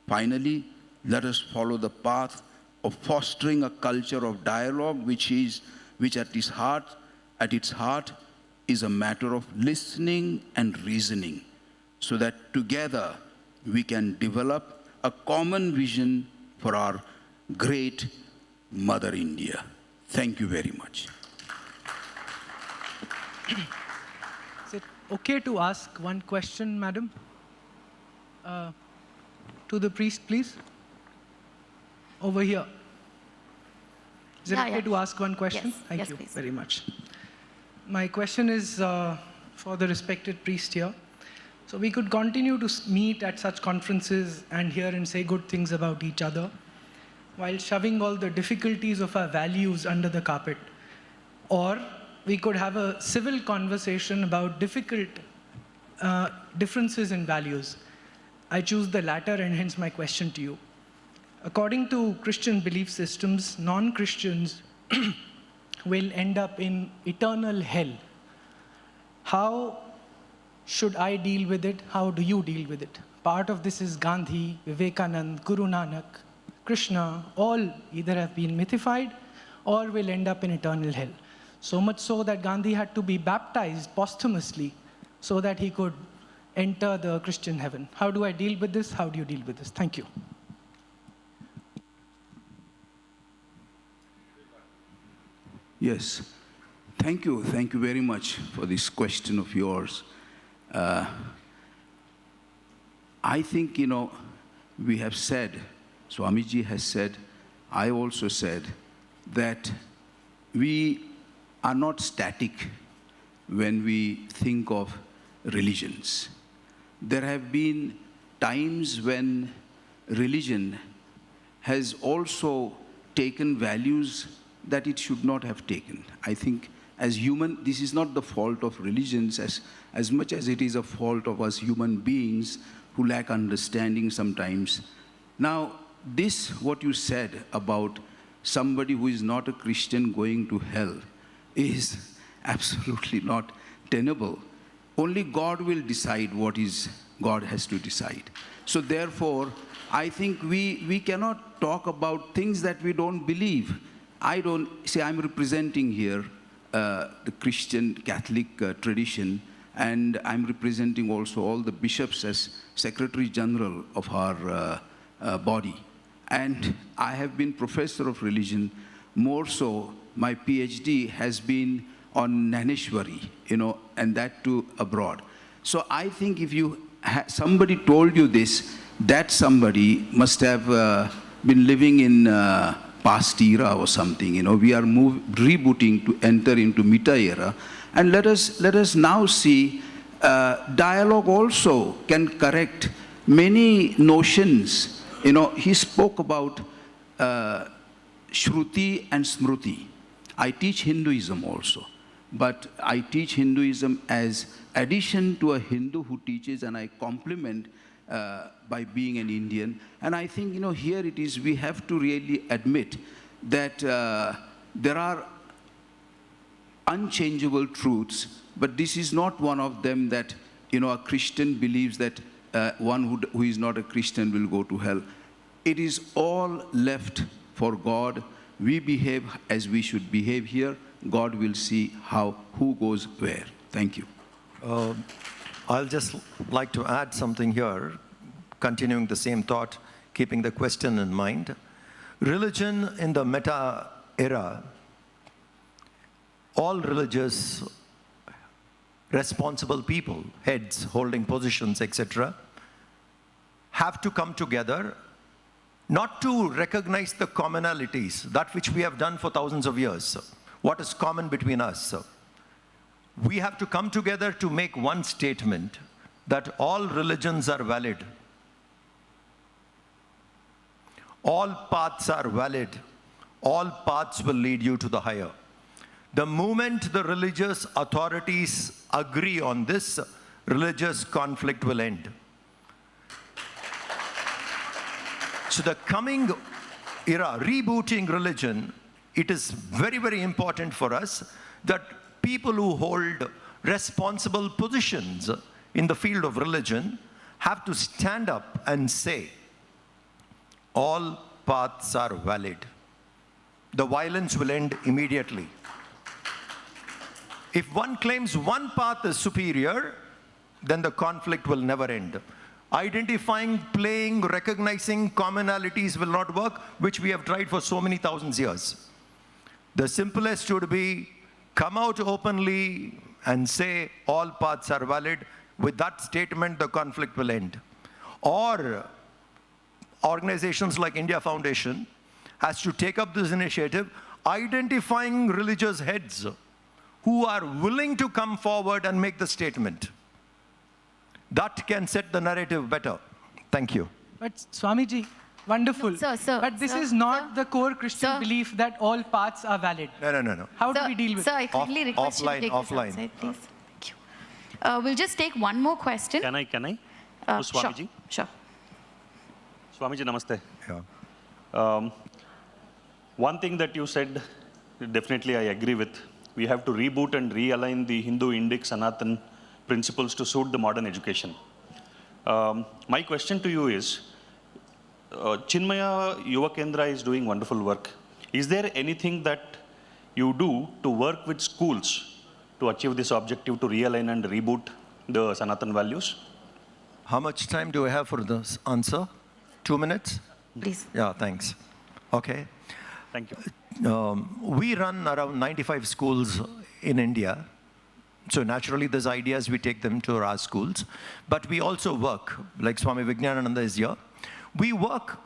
Finally, let us follow the path of fostering a culture of dialogue which at its heart is a matter of listening and reasoning, so that together we can develop a common vision for our great Mother India. Thank you very much. Is it okay to ask one question, madam? To the priest, please. Over here. Is it okay to ask one question? Yes. Thank Yes, you please. very much. My question is for the respected priest here. So we could continue to meet at such conferences and hear and say good things about each other, while shoving all the difficulties of our values under the carpet. Or we could have a civil conversation about difficult differences in values. I choose the latter, and hence my question to you. According to Christian belief systems, non-Christians will end up in eternal hell. How should I deal with it? How do you deal with it? Part of this is Gandhi, Vivekanand, Guru Nanak, Krishna, all either have been mythified or will end up in eternal hell. So much so that Gandhi had to be baptized posthumously so that he could enter the Christian heaven. How do I deal with this? How do you deal with this? Thank you. Yes. Thank you very much for this question of yours. I think, we have said, Swamiji has said, I also said, that we are not static when we think of religions. There have been times when religion has also taken values that it should not have taken. I think as human, this is not the fault of religions as much as it is a fault of us human beings who lack understanding sometimes. Now, this, what you said about somebody who is not a Christian going to hell, is absolutely not tenable. Only God will decide what is God has to decide. So therefore, I think we cannot talk about things that we don't believe. I'm representing here the Christian Catholic tradition, and I'm representing also all the bishops as Secretary General of our body. And I have been professor of religion. More so, my PhD has been on Naneshwari, and that too abroad. So I think if somebody told you this, that somebody must have been living in past era or something. We are rebooting to enter into Meta era. And let us now see dialogue also can correct many notions. He spoke about Shruti and Smruti. I teach Hinduism also, but I teach Hinduism as addition to a Hindu who teaches, and I complement by being an Indian. And I think, here it is, we have to really admit that there are unchangeable truths, but this is not one of them that, a Christian believes that one who is not a Christian will go to hell. It is all left for God. We behave as we should behave here. God will see who goes where. Thank you. I'll just like to add something here, continuing the same thought, keeping the question in mind. Religion in the Meta era, all religious responsible people, heads holding positions, etc., have to come together not to recognize the commonalities, that which we have done for thousands of years. What is common between us? We have to come together to make one statement that all religions are valid. All paths are valid. All paths will lead you to the higher. The moment the religious authorities agree on this, religious conflict will end. So the coming era, rebooting religion, it is very, very important for us that people who hold responsible positions in the field of religion have to stand up and say, all paths are valid. The violence will end immediately. If one claims one path is superior, then the conflict will never end. Identifying, playing, recognizing commonalities will not work, which we have tried for so many thousands of years. The simplest would be come out openly and say all paths are valid. With that statement, the conflict will end. Or organizations like India Foundation has to take up this initiative, identifying religious heads who are willing to come forward and make the statement. That can set the narrative better. Thank you. But Swamiji, wonderful. No, sir, but this is not the core Christian belief that all paths are valid. No. How do we deal with it? Sir, I it? kindly request you to take this outside, please. Thank you. We'll just take one more question. Can I? Swamiji? Sure. Swamiji, namaste. Yeah. One thing that you said, definitely I agree with. We have to reboot and realign the Hindu Indic Sanatan principles to suit the modern education. My question to you is, Chinmaya Yuva Kendra is doing wonderful work. Is there anything that you do to work with schools to achieve this objective, to realign and reboot the Sanatan values? How much time do I have for this answer? 2 minutes? Please. Yeah, thanks. Okay. Thank you. We run around 95 schools in India. So naturally, these ideas, we take them to our schools. But we also work, like Swami Vijnanananda is here. We work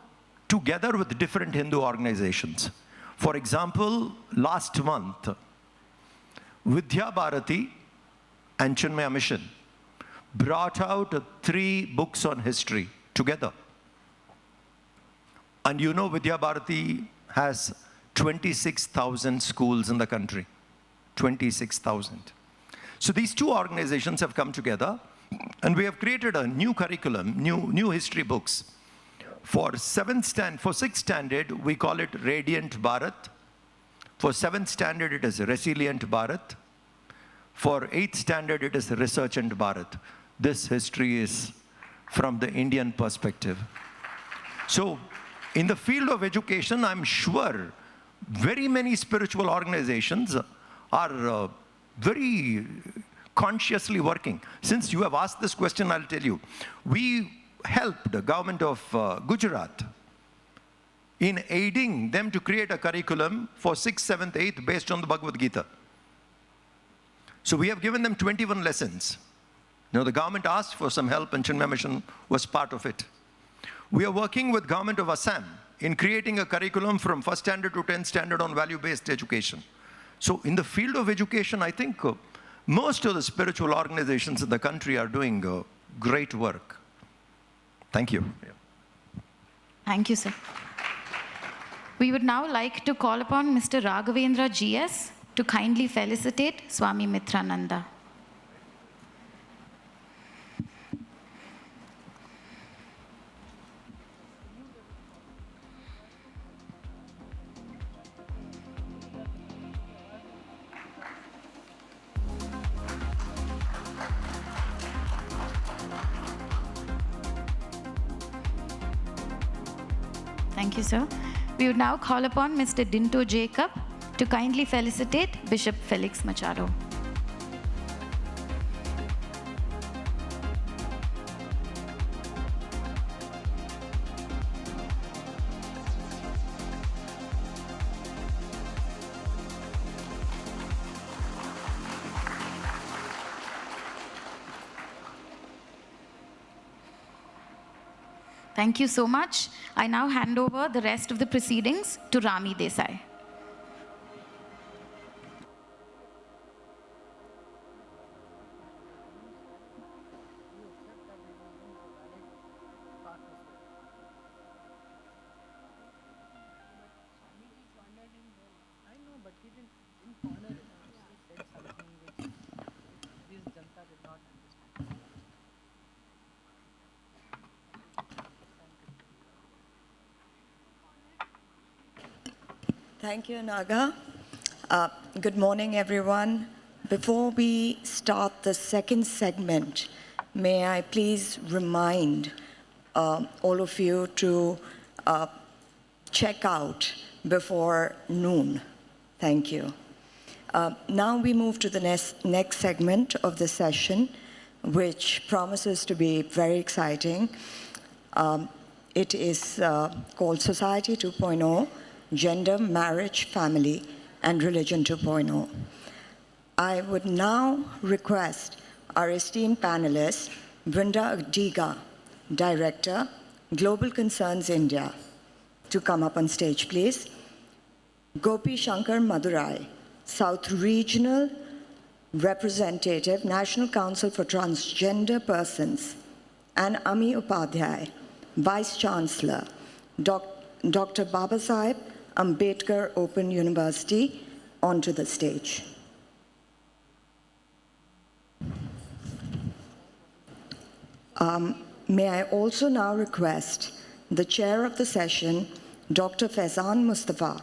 together with different Hindu organizations. For example, last month, Vidya Bharati and Chinmaya Mission brought out 3 books on history together. And you know Vidya Bharati has 26,000 schools in the country. 26,000. So these 2 organizations have come together and we have created a new curriculum, new history books. For 6th standard, we call it Radiant Bharat. For 7th standard, it is Resilient Bharat. For 8th standard, it is Researchant Bharat. This history is from the Indian perspective. So in the field of education, I'm sure very many spiritual organizations are very consciously working. Since you have asked this question, I'll tell you. We helped the government of Gujarat in aiding them to create a curriculum for 6th, 7th, 8th based on the Bhagavad Gita. So we have given them 21 lessons. Now the government asked for some help and Chinmaya Mission was part of it. We are working with government of Assam in creating a curriculum from 1st standard to 10th standard on value-based education. So in the field of education, I think most of the spiritual organizations in the country are doing great work. Thank you. Thank you, sir. We would now like to call upon Mr. Raghavendra GS to kindly felicitate Swami Mitrananda. Thank you, sir. We would now call upon Mr. Dinto Jacob to kindly felicitate Bishop Felix Machado. Thank you so much. I now hand over the rest of the proceedings to Rami Desai. Thank you, Naga. Good morning, everyone. Before we start the second segment, may I please remind all of you to check out before noon. Thank you. Now we move to the next segment of the session, which promises to be very exciting. It is called Society 2.0, Gender, Marriage, Family, and Religion 2.0. I would now request our esteemed panelist, Brinda Agdiga, Director, Global Concerns India, to come up on stage, please. Gopi Shankar Madurai, South Regional Representative, National Council for Transgender Persons, and Ami Upadhyay, Vice Chancellor, Dr. Babasaheb Ambedkar Open University, onto the stage. May I also now request the chair of the session, Dr. Faizan Mustafa,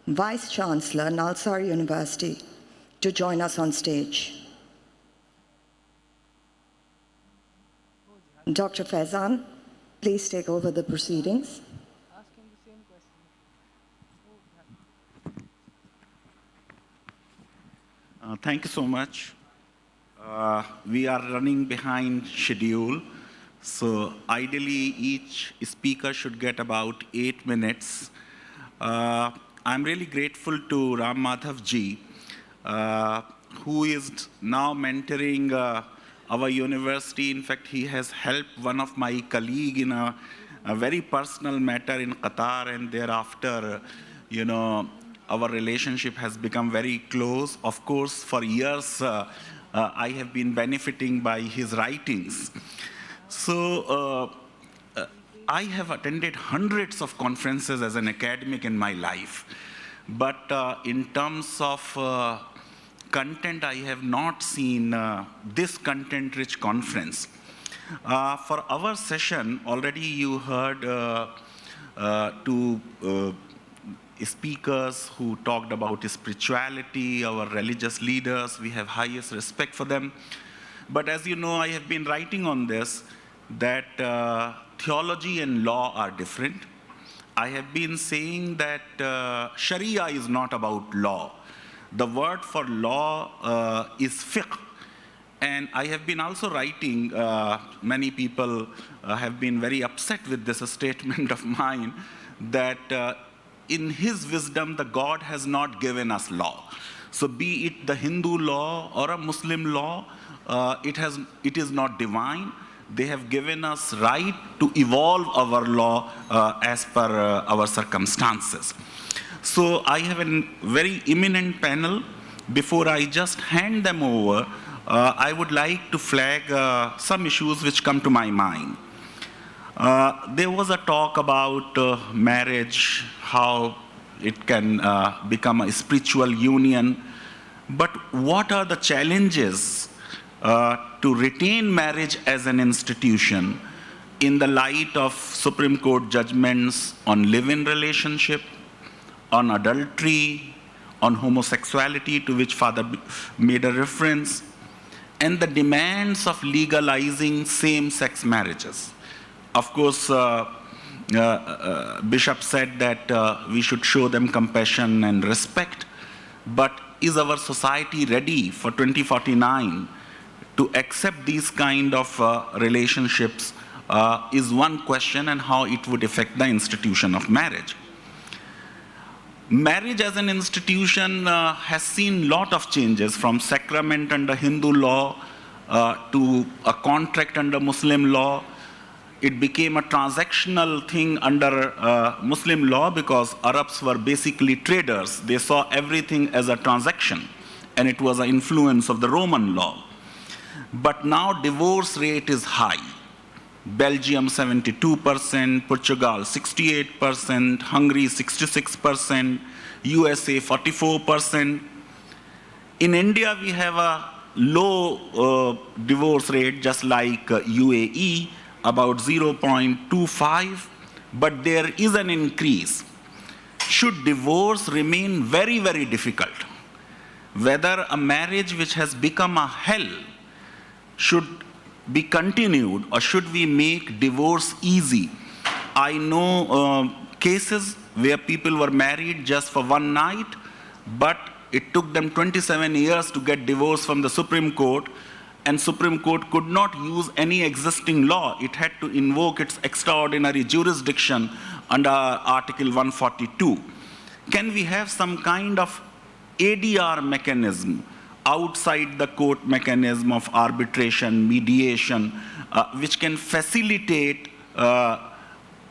Vice Chancellor, Nalsar University, to join us on stage. Dr. Faizan, please take over the proceedings. Thank you so much. We are running behind schedule. So ideally, each speaker should get about 8 minutes. I'm really grateful to Ram Madhav ji, who is now mentoring our university. In fact, he has helped one of my colleagues in a very personal matter in Qatar, and thereafter, you know, our relationship has become very close. Of course, for years, I have been benefiting by his writings. So I have attended hundreds of conferences as an academic in my life. But in terms of content, I have not seen this content-rich conference. For our session, already you heard two speakers who talked about spirituality, our religious leaders. We have highest respect for them. But as you know, I have been writing on this, that theology and law are different. I have been saying that Sharia is not about law. The word for law is fiqh. And I have been also writing, many people have been very upset with this statement of mine, that in his wisdom, the God has not given us law. So be it the Hindu law or a Muslim law, it is not divine. They have given us right to evolve our law as per our circumstances. So I have a very eminent panel. Before I just hand them over, I would like to flag some issues which come to my mind. There was a talk about marriage, how it can become a spiritual union. But what are the challenges to retain marriage as an institution in the light of Supreme Court judgments on live-in relationship, on adultery, on homosexuality, to which Father made a reference, and the demands of legalizing same-sex marriages? Of course, Bishop said that we should show them compassion and respect, but is our society ready for 2049 to accept these kind of relationships is one question, and how it would affect the institution of marriage. Marriage as an institution has seen a lot of changes, from sacrament under Hindu law to a contract under Muslim law. It became a transactional thing under Muslim law because Arabs were basically traders. They saw everything as a transaction, and it was an influence of the Roman law. But now divorce rate is high. Belgium 72%, Portugal 68%, Hungary 66%, USA 44%. In India, we have a low divorce rate, just like UAE, about 0.25, but there is an increase. Should divorce remain very, very difficult, whether a marriage which has become a hell should be continued, or should we make divorce easy? I know cases where people were married just for one night, but it took them 27 years to get divorced from the Supreme Court, and Supreme Court could not use any existing law. It had to invoke its extraordinary jurisdiction under Article 142. Can we have some kind of ADR mechanism, outside the court mechanism of arbitration, mediation, which can facilitate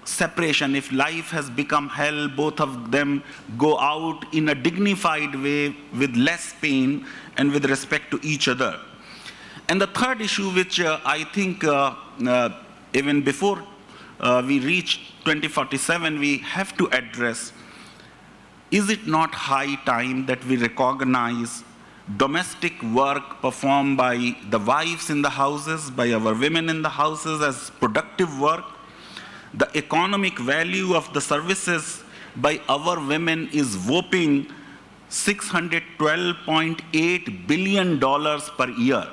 separation? If life has become hell, both of them go out in a dignified way with less pain and with respect to each other. And the third issue, which I think even before we reach 2047, we have to address, is it not high time that we recognize domestic work performed by the wives in the houses, by our women in the houses, as productive work? The economic value of the services by our women is whopping $612.8 billion per year.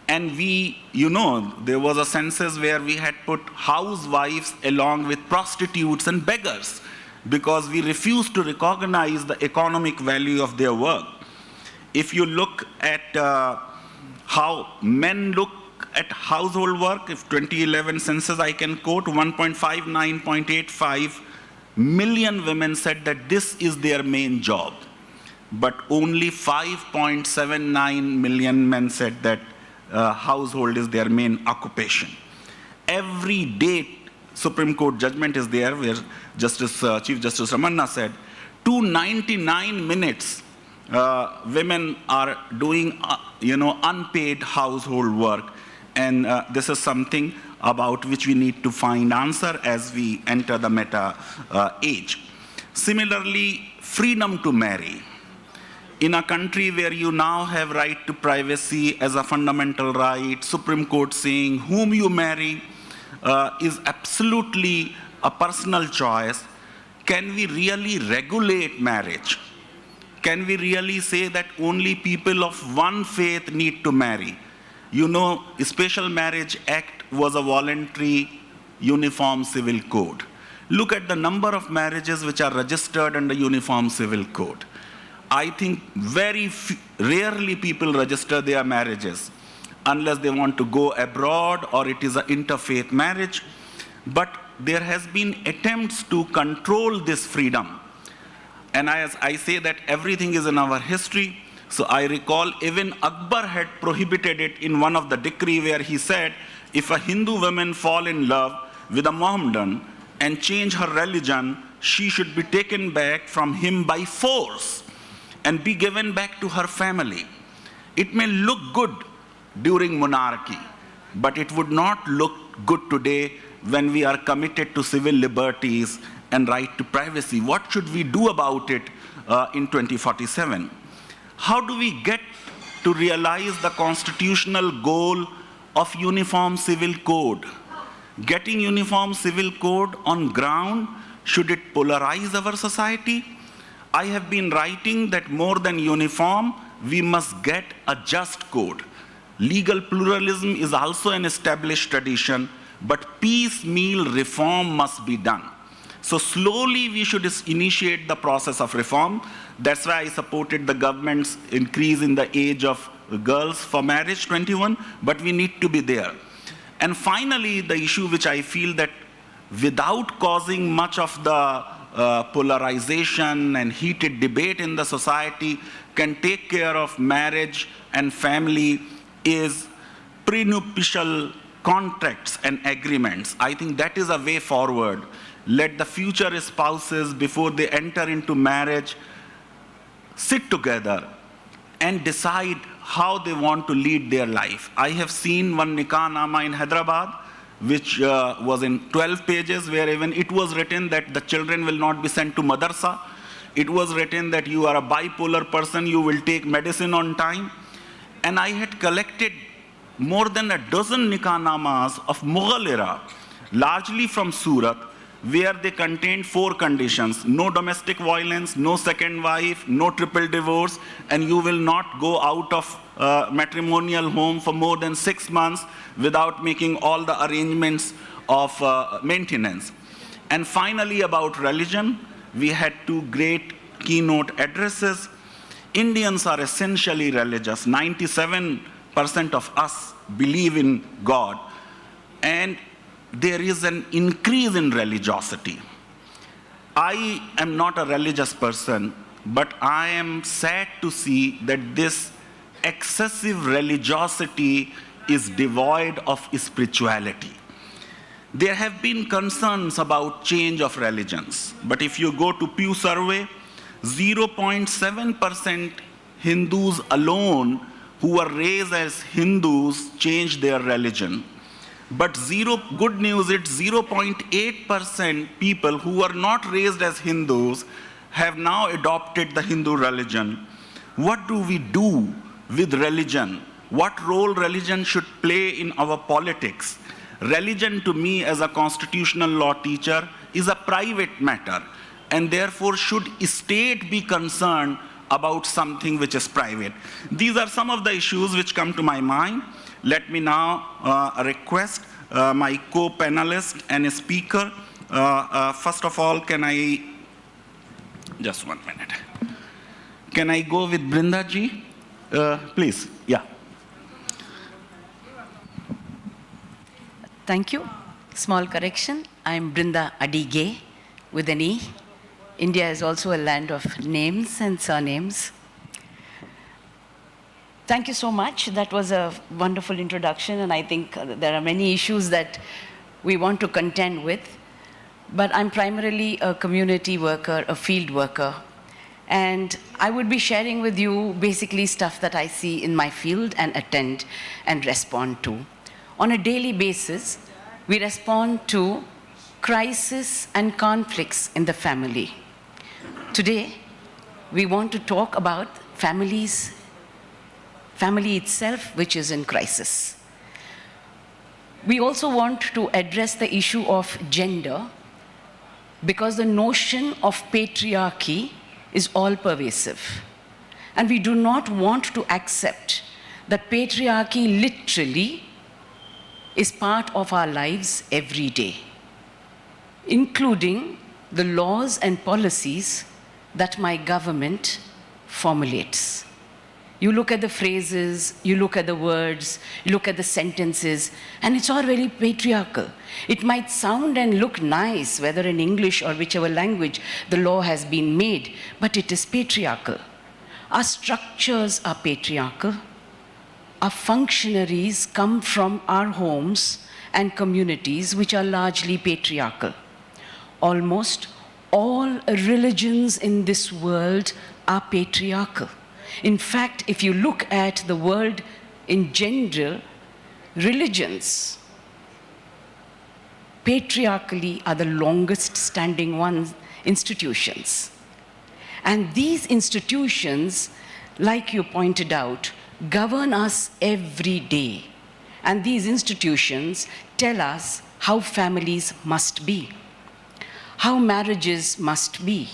And we, you know, there was a census where we had put housewives along with prostitutes and beggars because we refused to recognize the economic value of their work. If you look at how men look at household work, if 2011 census I can quote, 1.59.85 million women said that this is their main job. But only 5.79 million men said that household is their main occupation. Every day, Supreme Court judgment is there where Chief Justice Ramanna said, 299 minutes women are doing unpaid household work. And this is something about which we need to find answer as we enter the meta age. Similarly, freedom to marry. In a country where you now have right to privacy as a fundamental right, Supreme Court saying whom you marry is absolutely a personal choice. Can we really regulate marriage? Can we really say that only people of one faith need to marry? You know, Special Marriage Act was a voluntary uniform civil code. Look at the number of marriages which are registered under uniform civil code. I think very rarely people register their marriages unless they want to go abroad or it is an interfaith marriage. But there has been attempts to control this freedom. And as I say that everything is in our history, so I recall even Akbar had prohibited it in one of the decree where he said, if a Hindu woman fall in love with a Mohammedan and change her religion, she should be taken back from him by force and be given back to her family. It may look good during monarchy, but it would not look good today when we are committed to civil liberties and right to privacy. What should we do about it in 2047? How do we get to realize the constitutional goal of uniform civil code? Getting uniform civil code on ground, should it polarize our society? I have been writing that more than uniform, we must get a just code. Legal pluralism is also an established tradition, but piecemeal reform must be done. So slowly we should initiate the process of reform. That's why I supported the government's increase in the age of girls for marriage, 21, but we need to be there. And finally, the issue which I feel that without causing much of the polarization and heated debate in the society can take care of marriage and family is prenuptial contracts and agreements. I think that is a way forward. Let the future spouses, before they enter into marriage, sit together and decide how they want to lead their life. I have seen one Nikah Nama in Hyderabad, which was in 12 pages, where even it was written that the children will not be sent to madrasa. It was written that you are a bipolar person, you will take medicine on time. And I had collected more than a dozen Nikah Namas of Mughal era, largely from Surat, where they contained 4 conditions: no domestic violence, no second wife, no triple divorce, and you will not go out of matrimonial home for more than 6 months without making all the arrangements of maintenance. And finally, about religion, we had 2 great keynote addresses. Indians are essentially religious. 97% of us believe in God. And there is an increase in religiosity. I am not a religious person, but I am sad to see that this excessive religiosity is devoid of spirituality. There have been concerns about change of religions, but if you go to Pew survey, 0.7% Hindus alone who were raised as Hindus changed their religion. But good news, it's 0.8% people who are not raised as Hindus have now adopted the Hindu religion. What do we do with religion? What role religion should play in our politics? Religion, to me, as a constitutional law teacher, is a private matter, and therefore should state be concerned about something which is private. These are some of the issues which come to my mind. Let me now request my co-panelist and speaker. First of all, can I, just 1 minute. Can I go with Brinda ji? Please, yeah. Thank you. Small correction. I'm Brinda Adige with an E. India is also a land of names and surnames. Thank you so much. That was a wonderful introduction, and I think there are many issues that we want to contend with. But I'm primarily a community worker, a field worker, and I would be sharing with you basically stuff that I see in my field and attend and respond to. On a daily basis, we respond to crisis and conflicts in the family. Today, we want to talk about family itself, which is in crisis. We also want to address the issue of gender, because the notion of patriarchy is all-pervasive. And we do not want to accept that patriarchy literally is part of our lives every day, including the laws and policies that my government formulates. You look at the phrases, you look at the words, you look at the sentences, and it's all very patriarchal. It might sound and look nice, whether in English or whichever language the law has been made, but it is patriarchal. Our structures are patriarchal. Our functionaries come from our homes and communities which are largely patriarchal. Almost all religions in this world are patriarchal. In fact, if you look at the world in general, religions patriarchally are the longest standing institutions. And these institutions, like you pointed out, govern us every day. And these institutions tell us how families must be, how marriages must be,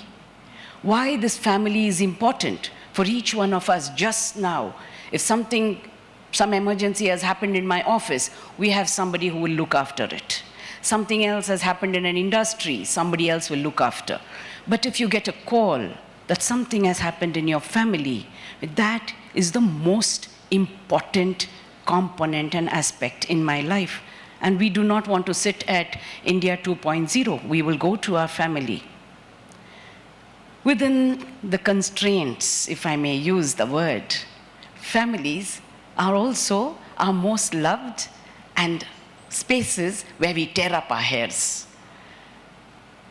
why this family is important for each one of us. Just now, if some emergency has happened in my office, we have somebody who will look after it. Something else has happened in an industry, somebody else will look after. But if you get a call that something has happened in your family, that is the most important component and aspect in my life. And we do not want to sit at India 2.0. We will go to our family. Within the constraints, if I may use the word, families are also our most loved and spaces where we tear up our hairs.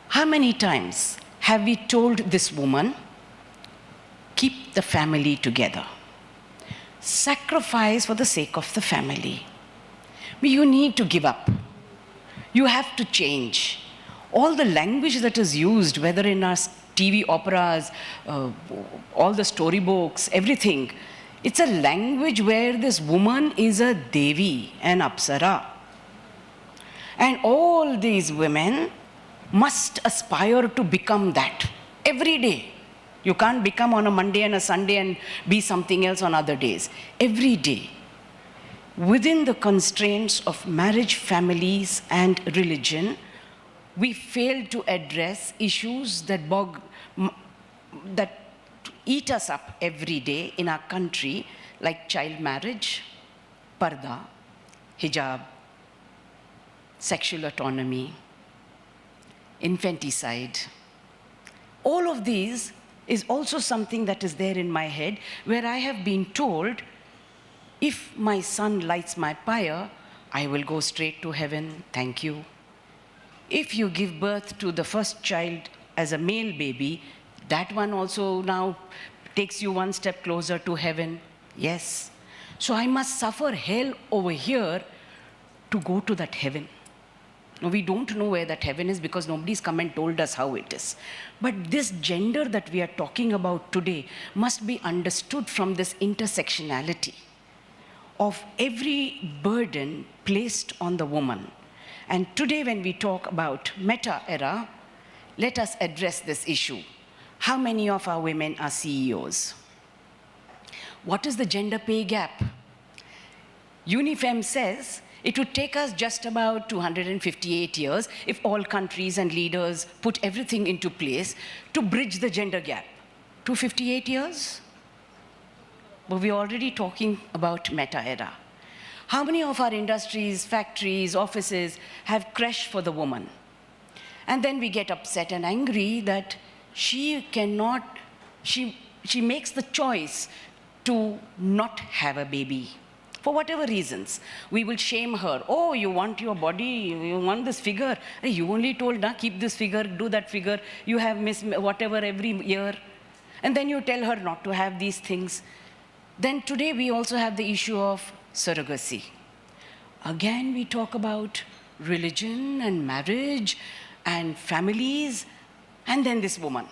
How many times have we told this woman, keep the family together? Sacrifice for the sake of the family. You need to give up. You have to change. All the language that is used, whether in our TV operas, all the storybooks, everything, it's a language where this woman is a Devi, an Apsara. And all these women must aspire to become that every day. You can't become on a Monday and a Sunday and be something else on other days. Every day. Within the constraints of marriage, families, and religion, we fail to address issues that eat us up every day in our country, like child marriage, parda, hijab, sexual autonomy, infanticide. All of these is also something that is there in my head, where I have been told, if my son lights my pyre, I will go straight to heaven, thank you. If you give birth to the first child as a male baby, that one also now takes you one step closer to heaven. Yes. So I must suffer hell over here to go to that heaven. Now, we don't know where that heaven is because nobody's come and told us how it is. But this gender that we are talking about today must be understood from this intersectionality of every burden placed on the woman. And today when we talk about meta-era, let us address this issue. How many of our women are CEOs? What is the gender pay gap? UNIFEM says it would take us just about 258 years if all countries and leaders put everything into place to bridge the gender gap. 258 years? but we're already talking about meta-era. How many of our industries, factories, offices have crashed for the woman? And then we get upset and angry that she cannot, she makes the choice to not have a baby. For whatever reasons, we will shame her. Oh, you want your body, you want this figure. Hey, you only told, nah, keep this figure, do that figure. You have missed whatever every year. And then you tell her not to have these things. Then today we also have the issue of surrogacy. Again, we talk about religion and marriage and families, and then this woman.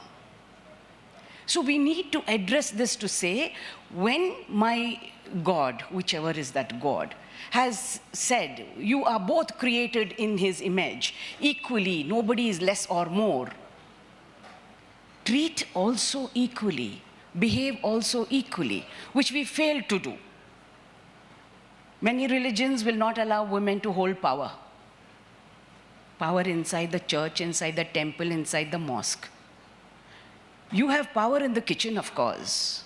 So we need to address this to say, when my God, whichever is that God, has said, you are both created in his image, equally, nobody is less or more, treat also equally, behave also equally, which we fail to do. Many religions will not allow women to hold power. Power inside the church, inside the temple, inside the mosque. You have power in the kitchen, of course.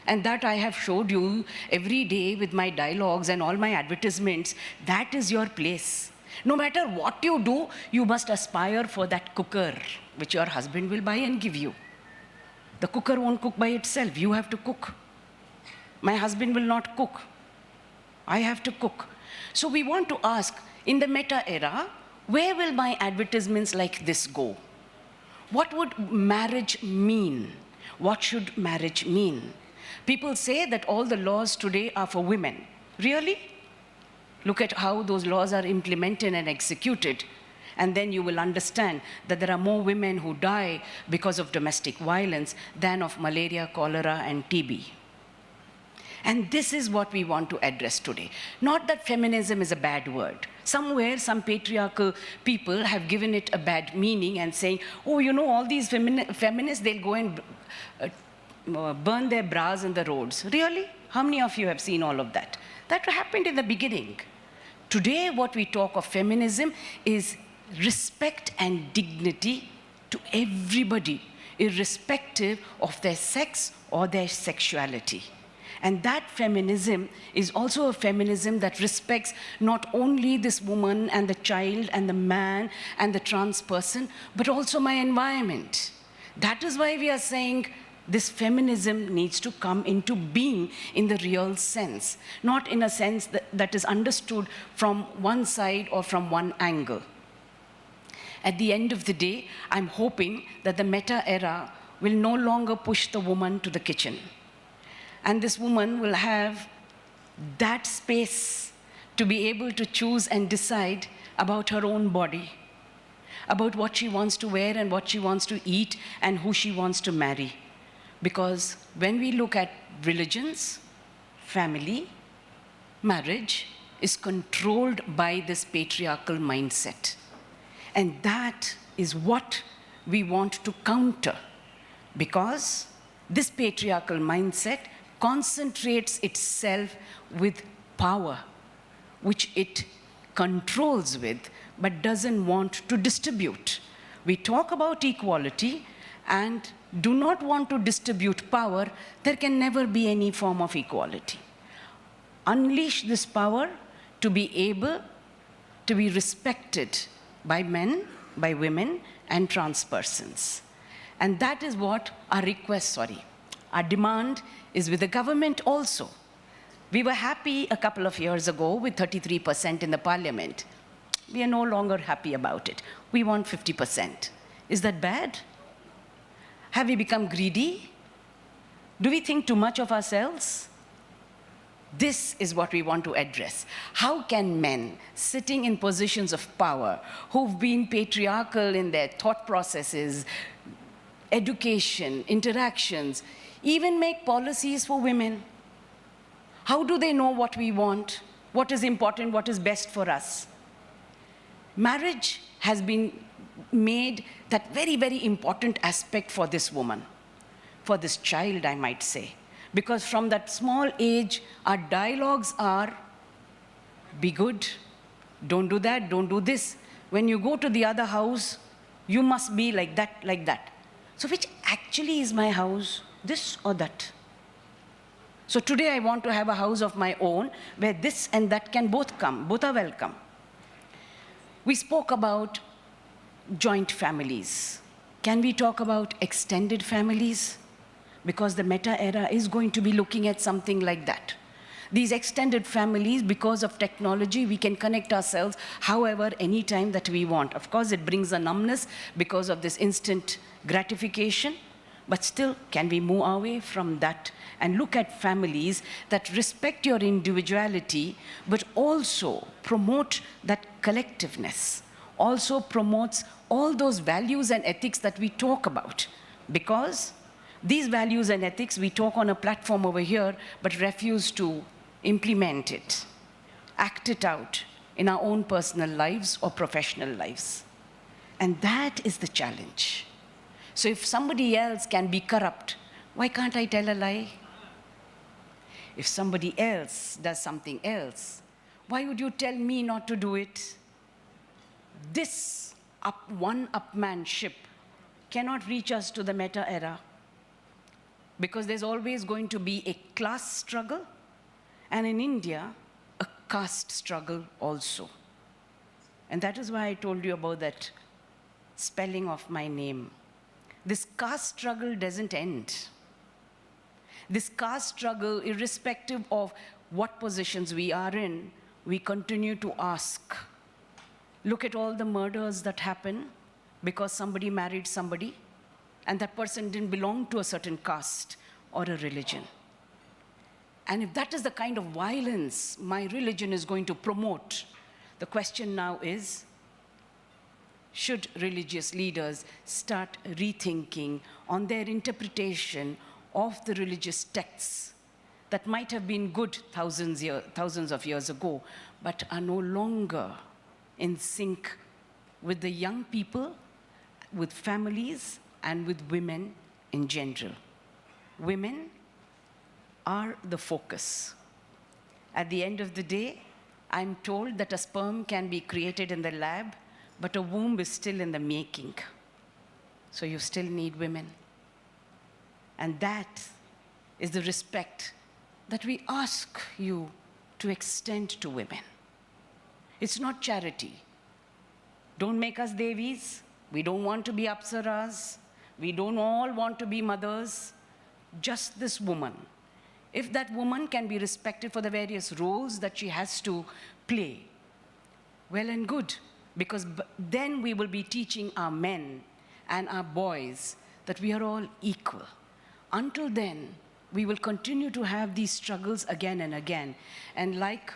And that I have showed you every day with my dialogues and all my advertisements. That is your place. No matter what you do, you must aspire for that cooker, which your husband will buy and give you. The cooker won't cook by itself. You have to cook. My husband will not cook. I have to cook. So we want to ask, in the meta era, where will my advertisements like this go? What would marriage mean? What should marriage mean? People say that all the laws today are for women. Really? Look at how those laws are implemented and executed. And then you will understand that there are more women who die because of domestic violence than of malaria, cholera, and TB. And this is what we want to address today. Not that feminism is a bad word. Somewhere, some patriarchal people have given it a bad meaning and saying, oh, you know, all these feminists, they'll go and burn their bras in the roads. Really? How many of you have seen all of that? That happened in the beginning. Today, what we talk of feminism is respect and dignity to everybody, irrespective of their sex or their sexuality. And that feminism is also a feminism that respects not only this woman and the child and the man and the trans person, but also my environment. That is why we are saying this feminism needs to come into being in the real sense, not in a sense that is understood from one side or from one angle. At the end of the day, I'm hoping that the meta era will no longer push the woman to the kitchen. And this woman will have that space to be able to choose and decide about her own body, about what she wants to wear and what she wants to eat and who she wants to marry. Because when we look at religions, family, marriage is controlled by this patriarchal mindset. And that is what we want to counter, because this patriarchal mindset concentrates itself with power, which it controls with, but doesn't want to distribute. We talk about equality and do not want to distribute power. There can never be any form of equality. Unleash this power to be able to be respected by men, by women, and trans persons. And that is what our request, our demand is with the government also. We were happy a couple of years ago with 33% in the parliament. We are no longer happy about it. We want 50%. Is that bad? Have we become greedy? Do we think too much of ourselves? This is what we want to address. How can men sitting in positions of power, who've been patriarchal in their thought processes, education, interactions, even make policies for women? How do they know what we want, what is important, what is best for us? Marriage has been made that very, very important aspect for this woman, for this child, I might say. Because from that small age, our dialogues are, be good, don't do that, don't do this. When you go to the other house, you must be like that, like that. So which actually is my house, this or that? So today I want to have a house of my own where this and that can both come, both are welcome. We spoke about joint families. Can we talk about extended families? Because the meta era is going to be looking at something like that. These extended families, because of technology, we can connect ourselves however, anytime that we want. Of course, it brings a numbness because of this instant gratification, but still, can we move away from that and look at families that respect your individuality, but also promote that collectiveness, also promotes all those values and ethics that we talk about. Because these values and ethics, we talk on a platform over here, but refuse to implement it, act it out in our own personal lives or professional lives. And that is the challenge. So if somebody else can be corrupt, why can't I tell a lie? If somebody else does something else, why would you tell me not to do it? This one-upmanship cannot reach us to the meta era, because there's always going to be a class struggle, and in India, a caste struggle also. And that is why I told you about that spelling of my name. This caste struggle doesn't end. This caste struggle, irrespective of what positions we are in, we continue to ask. Look at all the murders that happen because somebody married somebody, and that person didn't belong to a certain caste or a religion. And if that is the kind of violence my religion is going to promote, the question now is, should religious leaders start rethinking on their interpretation of the religious texts that might have been good thousands of years ago, but are no longer in sync with the young people, with families, and with women in general. Women are the focus. At the end of the day, I'm told that a sperm can be created in the lab, but a womb is still in the making. So you still need women. And that is the respect that we ask you to extend to women. It's not charity. Don't make us devis. We don't want to be apsaras. We don't all want to be mothers. Just this woman. If that woman can be respected for the various roles that she has to play, well and good, because then we will be teaching our men and our boys that we are all equal. Until then, we will continue to have these struggles again and again. And like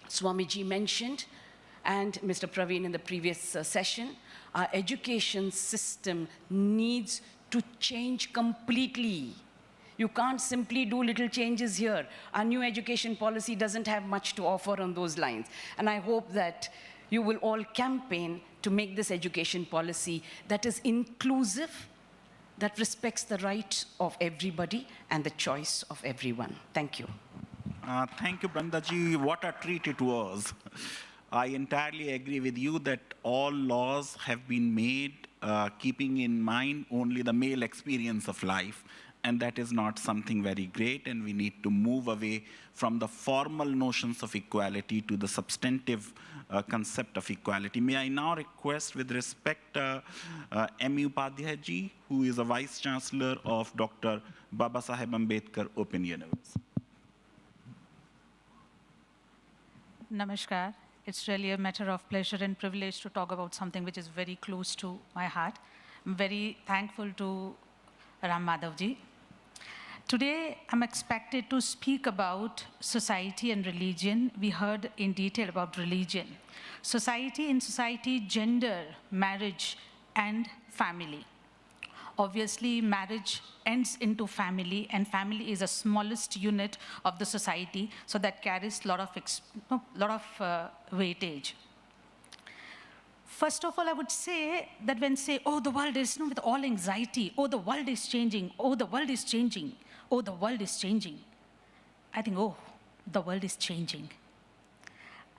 Swamiji mentioned, and Mr. Praveen in the previous session, our education system needs to change completely. You can't simply do little changes here. Our new education policy doesn't have much to offer on those lines. And I hope that you will all campaign to make this education policy that is inclusive, that respects the rights of everybody and the choice of everyone. Thank you. Thank you, Brandaji. What a treat it was. I entirely agree with you that all laws have been made keeping in mind only the male experience of life. And that is not something very great, and we need to move away from the formal notions of equality to the substantive concept of equality. May I now request, with respect, M. Upadhyay ji, who is a Vice Chancellor of Dr. Babasaheb Ambedkar Open University. Namaskar. It's really a matter of pleasure and privilege to talk about something which is very close to my heart. I'm very thankful to Ram Madhav ji. Today, I'm expected to speak about society and religion. We heard in detail about religion. In society, gender, marriage, and family. Obviously, marriage ends into family, and family is the smallest unit of the society, so that carries a lot of weightage. First of all, I would say that when say, oh, the world is, with all anxiety, oh, the world is changing, oh, the world is changing, oh, the world is changing. I think, oh, the world is changing.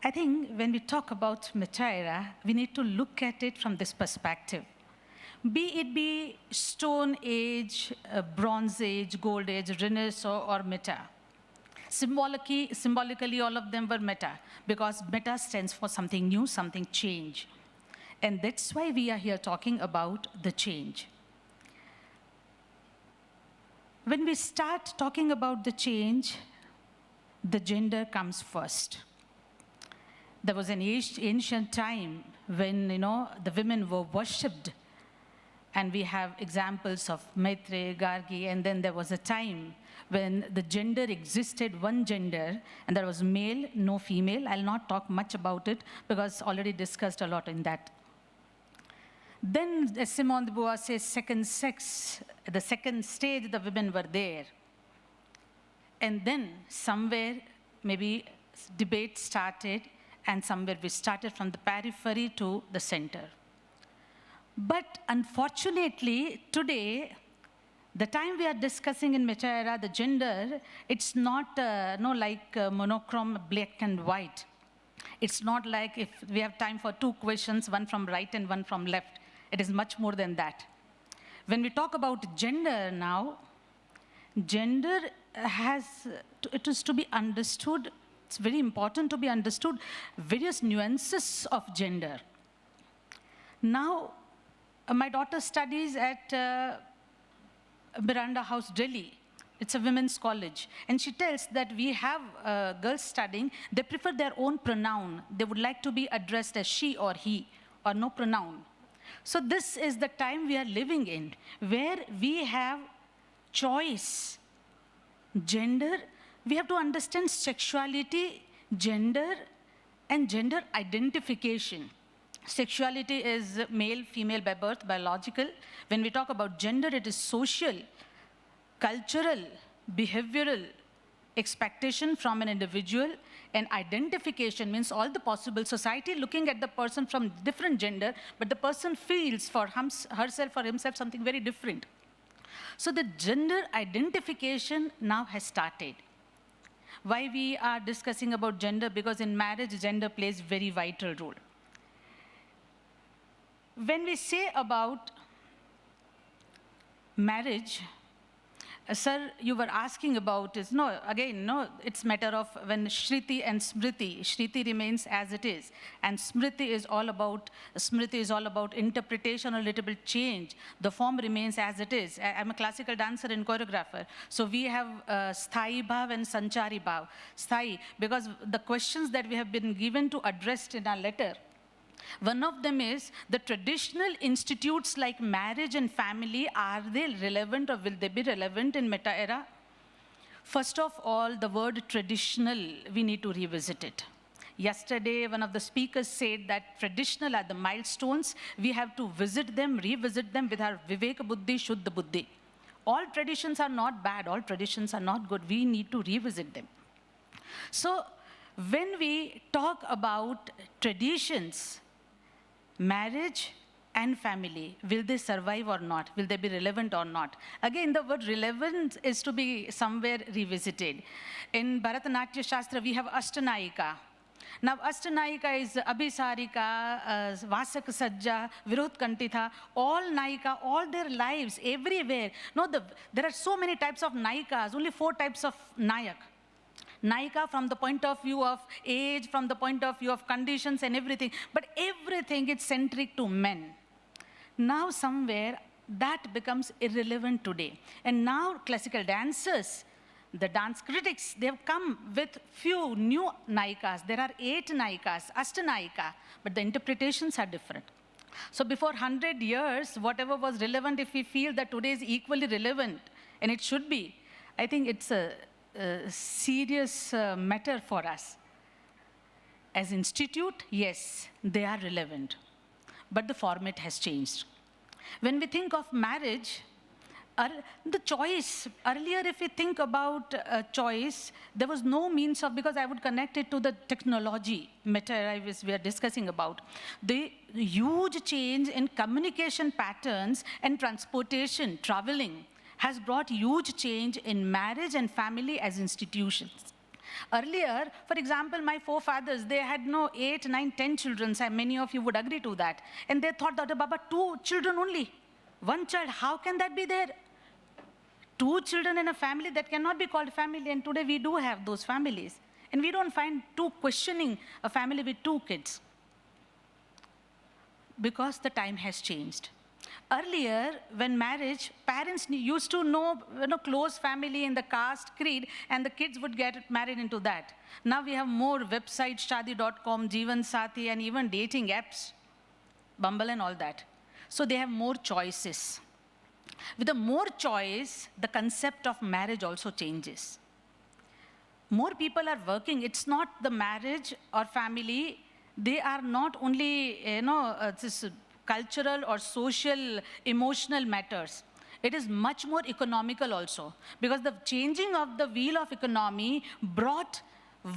I think when we talk about meta era, we need to look at it from this perspective. Be it Stone Age, Bronze Age, Gold Age, Renaissance, or meta. Symbolically, all of them were meta, because meta stands for something new, something change. And that's why we are here talking about the change. When we start talking about the change, the gender comes first. There was an ancient time when, the women were worshipped. And we have examples of Maitreya, Gargi, and then there was a time when the gender existed, one gender, and there was male, no female. I'll not talk much about it because already discussed a lot in that. Then, as Simone de Beauvoir says, second sex, the second stage, the women were there. And then somewhere, maybe debate started, and somewhere we started from the periphery to the center. But unfortunately, today, the time we are discussing in Meta Era, the gender, it's not like monochrome, black and white. It's not like if we have time for two questions, one from right and one from left. It is much more than that. When we talk about gender now, gender it is to be understood. It's very important to be understood various nuances of gender. Now, my daughter studies at Miranda House, Delhi. It's a women's college. And she tells that we have girls studying, they prefer their own pronoun. They would like to be addressed as she or he, or no pronoun. So this is the time we are living in, where we have choice. Gender, we have to understand sexuality, gender, and gender identification. Sexuality is male, female by birth, biological. When we talk about gender, it is social, cultural, behavioral expectation from an individual, and identification means all the possible society looking at the person from different gender, but the person feels for herself or himself something very different. So the gender identification now has started. Why we are discussing about gender? Because in marriage, gender plays very vital role. When we say about marriage, sir, you were asking about is, it's matter of when Shriti and Smriti. Shriti remains as it is, and Smriti is all about interpretation or little bit change. The form remains as it is. I'm a classical dancer and choreographer. So we have Sthai Bhav and Sanchari Bhav. Sthai, because the questions that we have been given to addressed in our letter, one of them is the traditional institutes like marriage and family, are they relevant or will they be relevant in Meta Era? First of all, the word traditional, we need to revisit it. Yesterday, one of the speakers said that traditional are the milestones. We have to visit them, revisit them with our Vivek Buddhi, Shuddha Buddhi. All traditions are not bad, all traditions are not good. We need to revisit them. So when we talk about traditions, marriage and family, will they survive or not? Will they be relevant or not? Again, the word relevant is to be somewhere revisited. In Bharatanatyam Shastra, we have Ashtanayika. Now, Ashtanayika is Abhisarika, Vasak Sajja, Virudh Kantitha, all Nayika, all their lives, everywhere. No, there are so many types of Nayikas, only 4 types of Nayak. Nayika from the point of view of age, from the point of view of conditions and everything. But everything is centric to men. Now somewhere that becomes irrelevant today. And now classical dancers, the dance critics, they have come with few new Nayikas. There are 8 Nayikas, Ashtanayika, but the interpretations are different. So before 100 years, whatever was relevant, if we feel that today is equally relevant, and it should be, I think it's a serious matter for us. As institute, yes, they are relevant, but the format has changed. When we think of marriage, the choice, earlier if we think about choice, there was no means of, because I would connect it to the technology matter we are discussing about. The huge change in communication patterns and transportation, traveling, has brought huge change in marriage and family as institutions. Earlier, for example, my forefathers, they had 8, 9, 10 children, and many of you would agree to that. And they thought that, Baba, 2 children only, 1 child, how can that be there? 2 children in a family, that cannot be called family, and today we do have those families. And we don't find too questioning a family with 2 kids, because the time has changed. Earlier, when marriage, parents used to know, close family in the caste, creed, and the kids would get married into that. Now we have more websites, Shadi.com, Jeevan Sathi, and even dating apps, Bumble and all that. So they have more choices. With the more choice, the concept of marriage also changes. More people are working. It's not the marriage or family. They are not only, this cultural or social, emotional matters. It is much more economical also, because the changing of the wheel of economy brought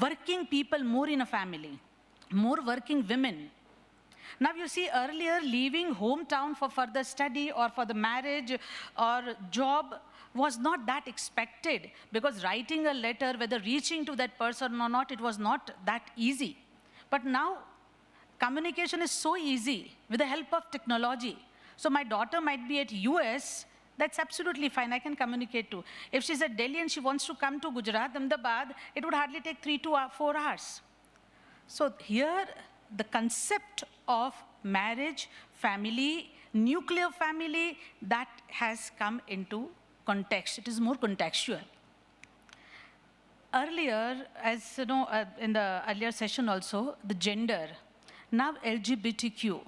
working people more in a family, more working women. Now you see, earlier leaving hometown for further study or for the marriage or job was not that expected, because writing a letter, whether reaching to that person or not, it was not that easy. But now communication is so easy with the help of technology. So my daughter might be at US, that's absolutely fine, I can communicate to. If she's at Delhi and she wants to come to Gujarat, Ahmedabad, it would hardly take 3 to 4 hours. So here, the concept of marriage, family, nuclear family, that has come into context. It is more contextual. Earlier, as you know, in the earlier session also, the gender, now LGBTQ.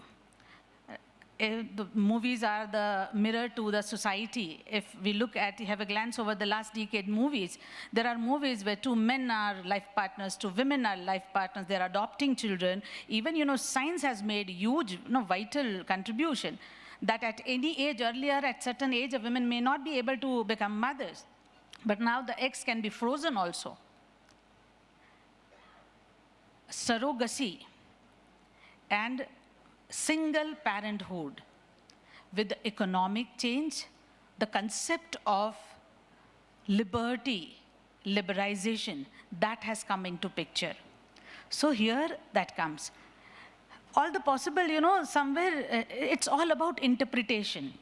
The movies are the mirror to the society. If we look at, have a glance over the last decade movies, there are movies where 2 men are life partners, 2 women are life partners, they're adopting children. Even, science has made huge, vital contribution that at any age, earlier, at certain age, a woman may not be able to become mothers. But now the eggs can be frozen also. Surrogacy and single parenthood. With the economic change, the concept of liberty, liberalization, that has come into picture. So here that comes. All the possible, somewhere it's all about interpretation.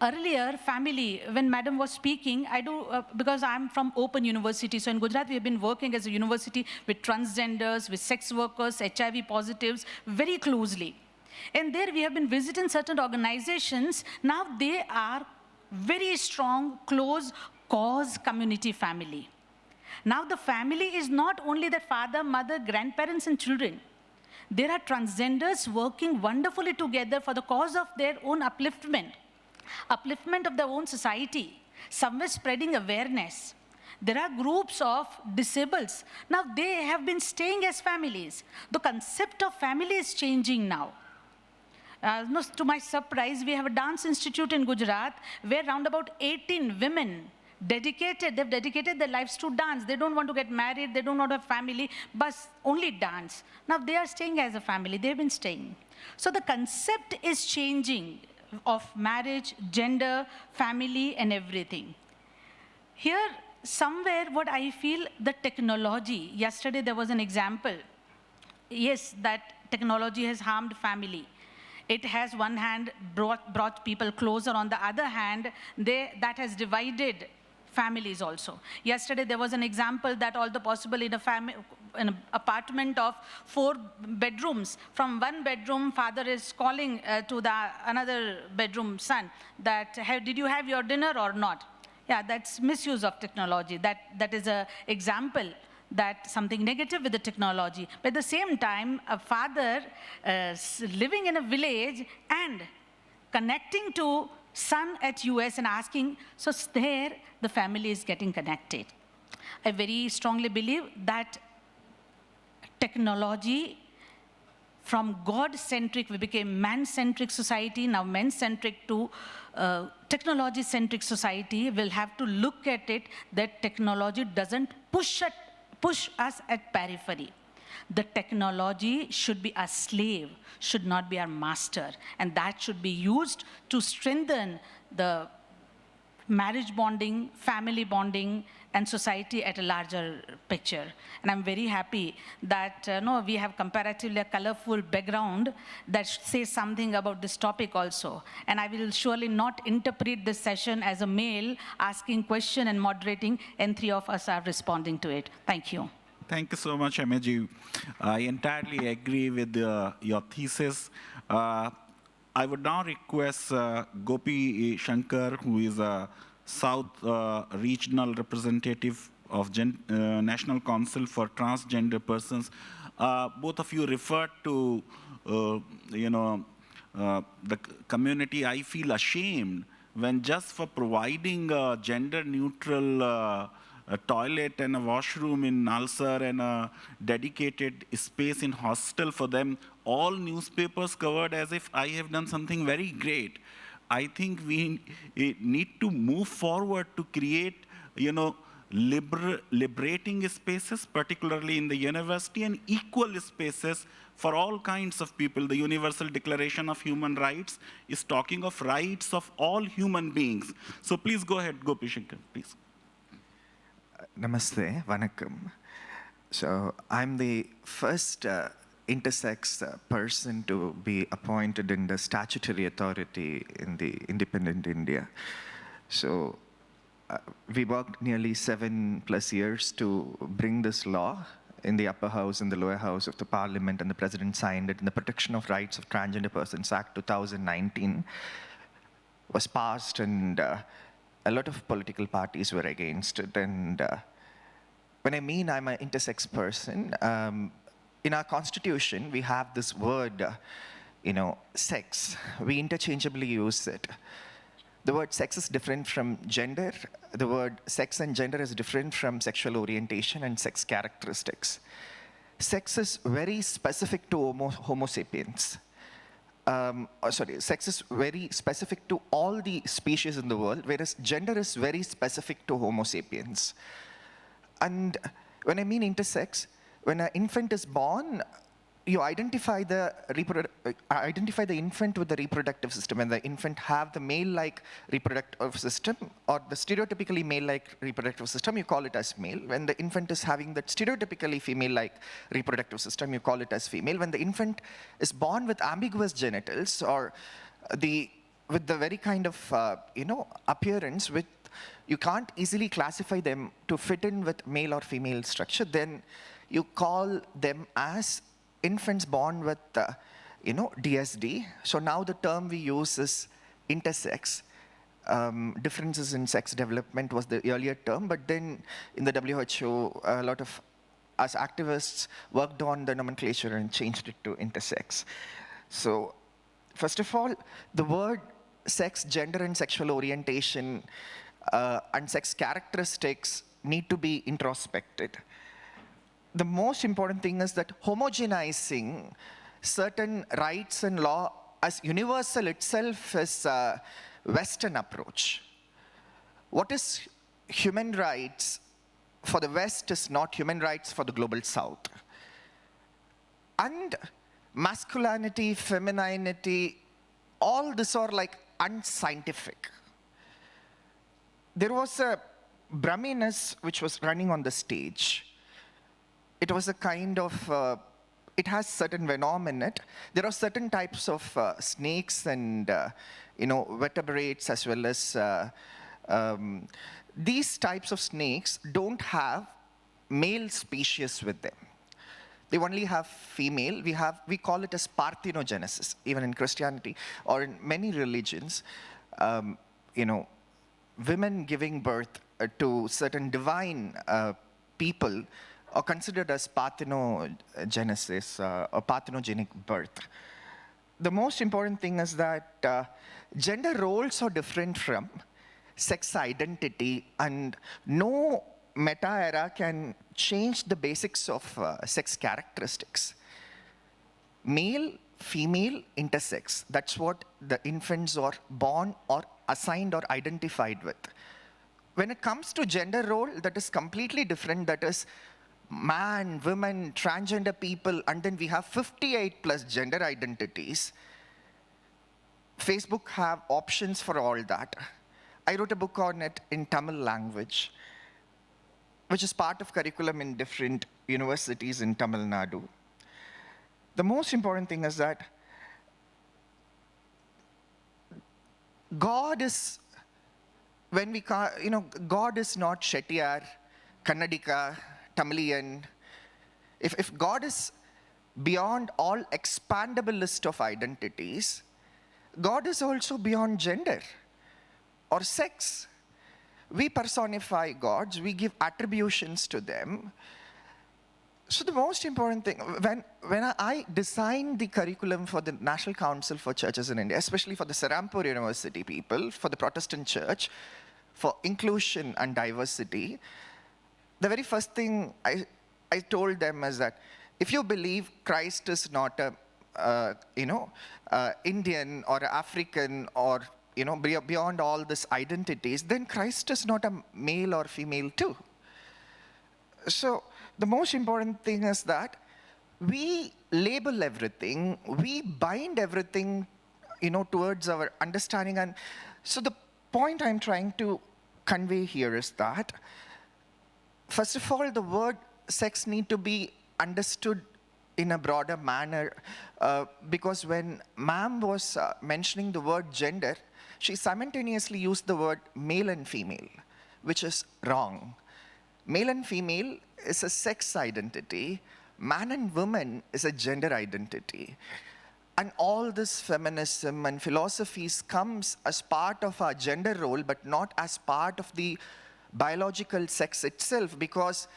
Earlier, family, when Madam was speaking, I do, because I'm from Open University, so in Gujarat we have been working as a university with transgenders, with sex workers, HIV positives, very closely. And there we have been visiting certain organizations. Now they are very strong, close, cause community family. Now the family is not only the father, mother, grandparents, and children. There are transgenders working wonderfully together for the cause of their own upliftment of their own society, somewhere spreading awareness. There are groups of disableds. Now they have been staying as families. The concept of family is changing now. To my surprise, we have a dance institute in Gujarat where around about 18 women they've dedicated their lives to dance. They don't want to get married, they don't want to have family, but only dance. Now they are staying as a family, they've been staying. So the concept is changing of marriage, gender, family, and everything. Here, somewhere what I feel, the technology, yesterday there was an example. Yes, that technology has harmed family. It has, one hand, brought people closer. On the other hand, that has divided families also. Yesterday, there was an example that all the possible in an apartment of 4 bedrooms. From one bedroom, father is calling to the another bedroom son that, did you have your dinner or not? Yeah, that's misuse of technology. That is an example that something negative with the technology. But at the same time, a father living in a village and connecting to son at US and asking, so there the family is getting connected. I very strongly believe that technology, from God-centric, we became man-centric society, now men-centric to technology-centric society. We'll have to look at it that technology doesn't push us at periphery. The technology should be our slave, should not be our master, and that should be used to strengthen the marriage bonding, family bonding, and society at a larger picture. And I'm very happy that no, we have comparatively a colorful background that says something about this topic also. And I will surely not interpret this session as a male asking question and moderating, and three of us are responding to it. Thank you. Thank you so much, Ameji. I entirely agree with your thesis. I would now request Gopi Shankar, who is a South Regional Representative of National Council for Transgender Persons. Both of you referred to, the community. I feel ashamed when just for providing a gender-neutral a toilet and a washroom in Nalsar and a dedicated space in hostel for them, all newspapers covered as if I have done something very great. I think we need to move forward to create, liberating spaces, particularly in the university, and equal spaces for all kinds of people. The Universal Declaration of Human Rights is talking of rights of all human beings. So please go ahead, Gopi Shankar, please. Namaste, Vanakkam. So I'm the first intersex person to be appointed in the statutory authority in the independent India. So we worked nearly 7+ years to bring this law in the upper house and the lower house of the parliament, and the president signed it, and the Protection of Rights of Transgender Persons Act 2019 was passed, and a lot of political parties were against it. And when I mean I'm an intersex person, in our constitution, we have this word, sex. We interchangeably use it. The word sex is different from gender. The word sex and gender is different from sexual orientation and sex characteristics. Sex is very specific to Homo sapiens. Sex is very specific to all the species in the world, whereas gender is very specific to Homo sapiens. And when I mean intersex, when an infant is born, you identify the infant with the reproductive system. When the infant have the male-like reproductive system, or the stereotypically male-like reproductive system, you call it as male. When the infant is having that stereotypically female-like reproductive system, you call it as female. When the infant is born with ambiguous genitals, or with the very kind of appearance with you can't easily classify them to fit in with male or female structure, then you call them as infants born with, DSD. So now the term we use is intersex. Differences in sex development was the earlier term, but then in the WHO, a lot of us activists worked on the nomenclature and changed it to intersex. So first of all, the word sex, gender, and sexual orientation and sex characteristics need to be introspected. The most important thing is that homogenizing certain rights and law as universal itself is a Western approach. What is human rights for the West is not human rights for the global South. And masculinity, femininity, all this are like unscientific. There was a Brahminess which was running on the stage. It was a kind of, it has certain venom in it. There are certain types of snakes and, vertebrates, as well as these types of snakes don't have male species with them. They only have female. We call it as parthenogenesis, even in Christianity or in many religions. Women giving birth to certain divine people are considered as parthenogenesis or parthenogenic birth. The most important thing is that gender roles are different from sex identity, and no meta-era can change the basics of sex characteristics. Male, female, intersex, that's what the infants are born or assigned or identified with. When it comes to gender role, that is completely different. That is man, women, transgender people, and then we have 58+ gender identities. Facebook have options for all that. I wrote a book on it in Tamil language. which is part of curriculum in different universities in Tamil Nadu. The most important thing is that God is, when we, God is not Shettiar, Kannadika, Tamilian. If God is beyond all expandable list of identities, God is also beyond gender or sex. We personify gods, we give attributions to them. So the most important thing, when I designed the curriculum for the National Council for Churches in India, especially for the Serampore University people, for the Protestant Church, for inclusion and diversity, the very first thing I told them is that if you believe Christ is not a, Indian or African or, beyond all these identities, then Christ is not a male or female too. So the most important thing is that we label everything, we bind everything, towards our understanding. And so the point I'm trying to convey here is that, first of all, the word sex need to be understood in a broader manner, because when ma'am was mentioning the word gender, she simultaneously used the word male and female, which is wrong. Male and female is a sex identity. Man and woman is a gender identity. And all this feminism and philosophies comes as part of our gender role, but not as part of the biological sex itself, because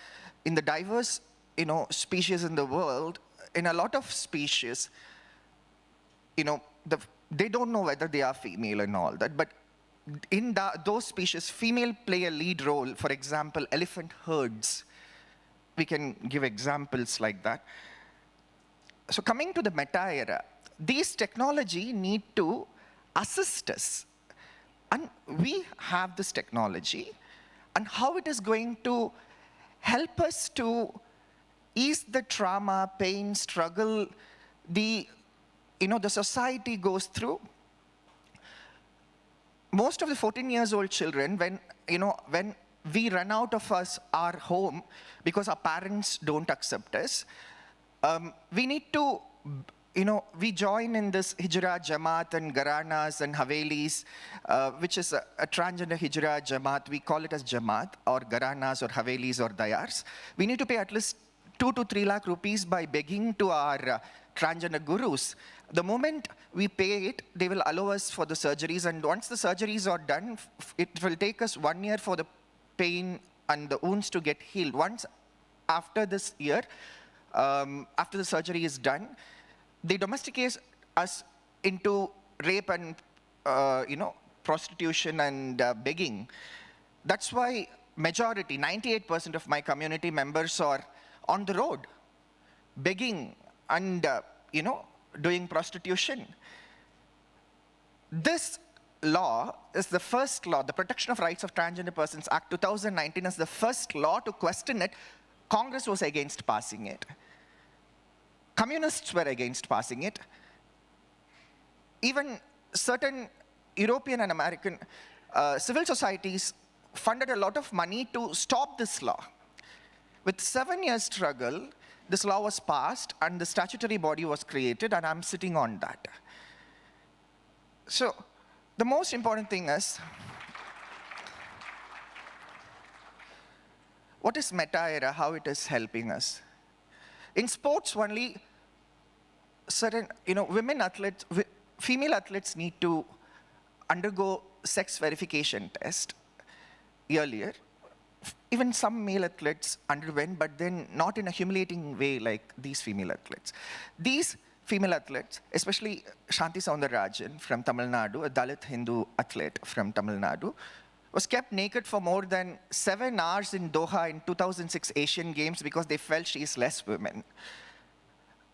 in the diverse, species in the world, in a lot of species, they don't know whether they are female and all that, but in those species, female play a lead role. For example, elephant herds. We can give examples like that. So coming to the meta-era, these technology need to assist us. And we have this technology, and how it is going to help us to ease the trauma, pain, struggle, the society goes through. Most of the 14-year-old children, when we run out of our home because our parents don't accept us, we need to, we join in this Hijra Jamaat and Gharanas and Havelis, which is a transgender Hijra Jamaat. We call it as Jamaat or Gharanas or Havelis or Dayars. We need to pay at least 2 to 3 lakh rupees by begging to our transgender gurus. The moment we pay it, they will allow us for the surgeries, and once the surgeries are done, it will take us 1 year for the pain and the wounds to get healed. Once after this year, after the surgery is done, they domesticate us into rape and prostitution and begging. That's why majority, 98% of my community members are on the road, begging and doing prostitution. This law is the first law, the Protection of Rights of Transgender Persons Act 2019 is the first law to question it. Congress was against passing it. Communists were against passing it. Even certain European and American civil societies funded a lot of money to stop this law. With 7 years struggle, this law was passed and the statutory body was created, and I'm sitting on that. So the most important thing is, what is meta-era, how it is helping us? In sports only, certain, women athletes, female athletes need to undergo sex verification test earlier. Even some male athletes underwent, but then not in a humiliating way like these female athletes. These female athletes, especially Shanti Soundararajan from Tamil Nadu, a Dalit Hindu athlete from Tamil Nadu, was kept naked for more than 7 hours in Doha in 2006 Asian Games because they felt she is less women.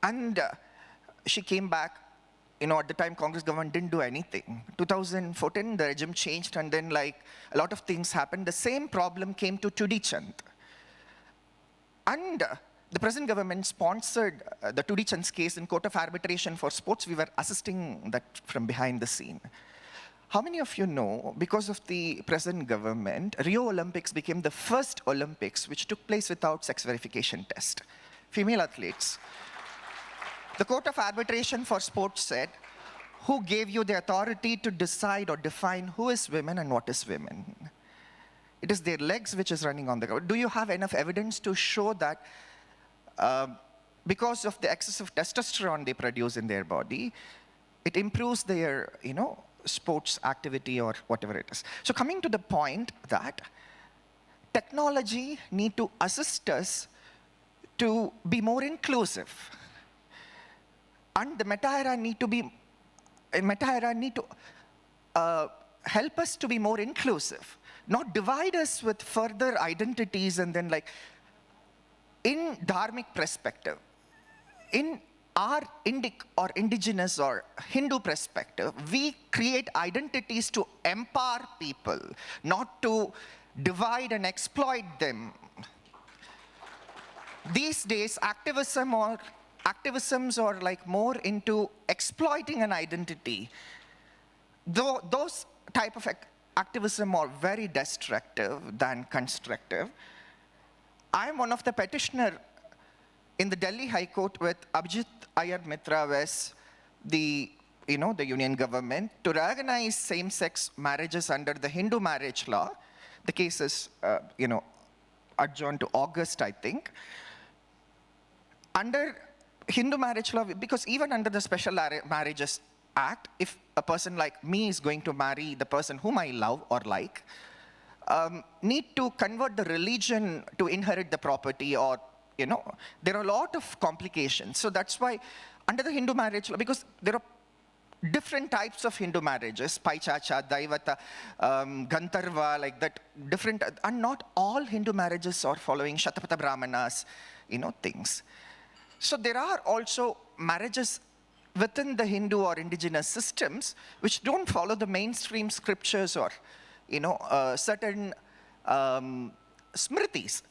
And she came back. At the time, Congress government didn't do anything. 2014, the regime changed, and then a lot of things happened. The same problem came to Tudi Chand. And the present government sponsored the Tudi Chand's case in Court of Arbitration for Sports. We were assisting that from behind the scene. how many of you know, because of the present government, Rio Olympics became the first Olympics which took place without sex verification test? Female athletes. The Court of Arbitration for Sports said, who gave you the authority to decide or define who is women and what is women? It is their legs which is running on the ground. Do you have enough evidence to show that because of the excessive testosterone they produce in their body, it improves their, sports activity or whatever it is? So coming to the point that technology need to assist us to be more inclusive. And the meta-era need to help us to be more inclusive, not divide us with further identities and then in dharmic perspective, in our Indic or indigenous or Hindu perspective, we create identities to empower people, not to divide and exploit them. These days, activisms are more into exploiting an identity. Though those type of activism are very destructive than constructive. I am one of the petitioner in the Delhi High Court with Abhijit Iyer Mitra was the union government to recognize same-sex marriages under the Hindu marriage law. The case is, adjourned to August, I think. Under Hindu marriage law, because even under the Special Marriages Act, if a person like me is going to marry the person whom I love or like, need to convert the religion to inherit the property or, there are a lot of complications. So that's why under the Hindu marriage law, because there are different types of Hindu marriages, Paichacha, Daivata, Gantharva, like that, different, and not all Hindu marriages are following Shatapatha Brahmanas, things. So there are also marriages within the Hindu or indigenous systems which don't follow the mainstream scriptures or, certain smritis.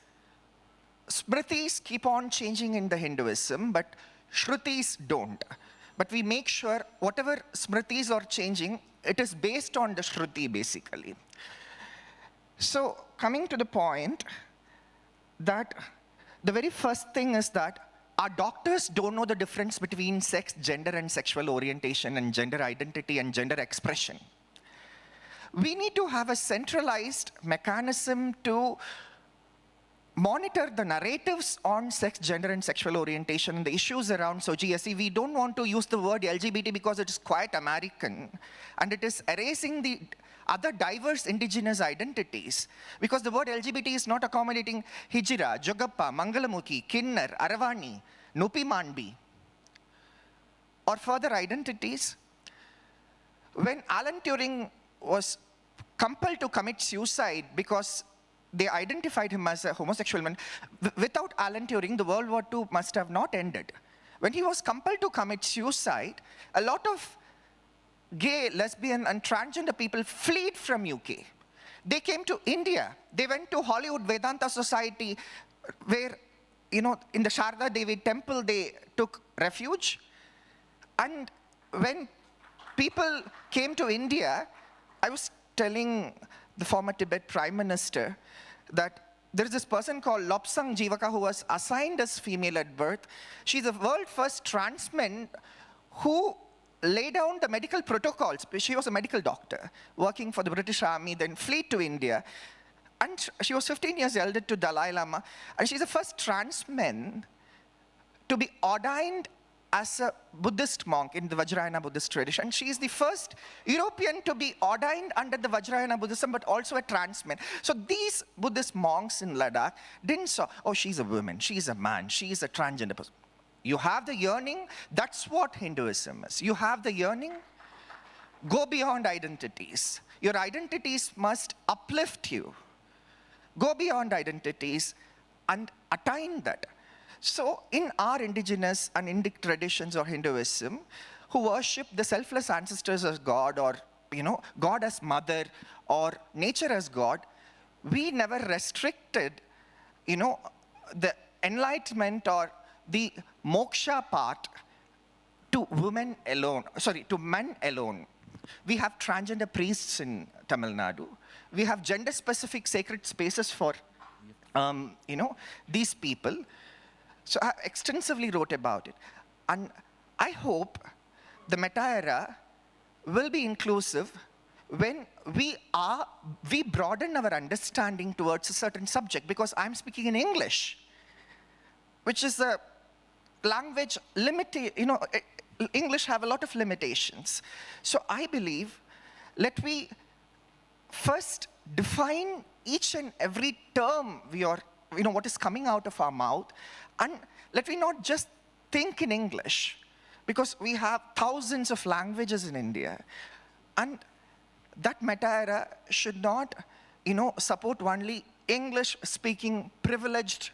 Smritis keep on changing in the Hinduism, but Shrutis don't. But we make sure whatever smritis are changing, it is based on the Shruti, basically. So coming to the point that the very first thing is that our doctors don't know the difference between sex, gender, and sexual orientation, and gender identity, and gender expression. We need to have a centralized mechanism to monitor the narratives on sex, gender, and sexual orientation, and the issues around SOGSE. We don't want to use the word LGBT because it is quite American, and it is erasing the other diverse indigenous identities, because the word LGBT is not accommodating Hijira, Jogappa, Mangalamukhi, Kinnar, Aravani, Nupi Manbi, or further identities. When Alan Turing was compelled to commit suicide because they identified him as a homosexual man, without Alan Turing, the World War II must have not ended. When he was compelled to commit suicide, a lot of gay, lesbian, and transgender people fled from UK. They came to India. They went to Hollywood Vedanta Society, where, in the Sharda Devi temple, they took refuge. And when people came to India, I was telling the former Tibet Prime Minister that there is this person called Lobsang Jivaka who was assigned as female at birth. She's the world first trans man who laid down the medical protocols. She was a medical doctor working for the British Army, then fled to India. And she was 15 years elder to Dalai Lama. And she's the first trans man to be ordained as a Buddhist monk in the Vajrayana Buddhist tradition. She is the first European to be ordained under the Vajrayana Buddhism, but also a trans man. So these Buddhist monks in Ladakh didn't say, oh, she's a woman, she's a man, she's a transgender person. You have the yearning, that's what Hinduism is. You have the yearning, go beyond identities. Your identities must uplift you. Go beyond identities and attain that. So in our indigenous and Indic traditions or Hinduism, who worship the selfless ancestors as God, or God as mother, or nature as God, we never restricted the enlightenment or the moksha part to women alone, to men alone. We have transgender priests in Tamil Nadu. We have gender-specific sacred spaces for, these people. So I extensively wrote about it. And I hope the meta-era will be inclusive when we broaden our understanding towards a certain subject, because I'm speaking in English, which is a language English have a lot of limitations. So I believe, let we first define each and every term what is coming out of our mouth, and let we not just think in English, because we have thousands of languages in India, and that meta-era should not, support only English-speaking privileged,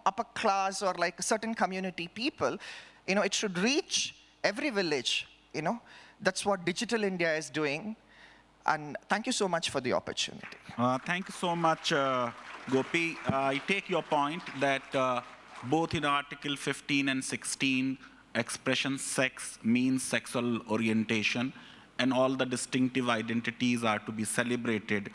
upper class or like certain community people. It should reach every village. That's what Digital India is doing. And thank you so much for the opportunity. Thank you so much, Gopi. I take your point that both in Article 15 and 16, expression sex means sexual orientation, and all the distinctive identities are to be celebrated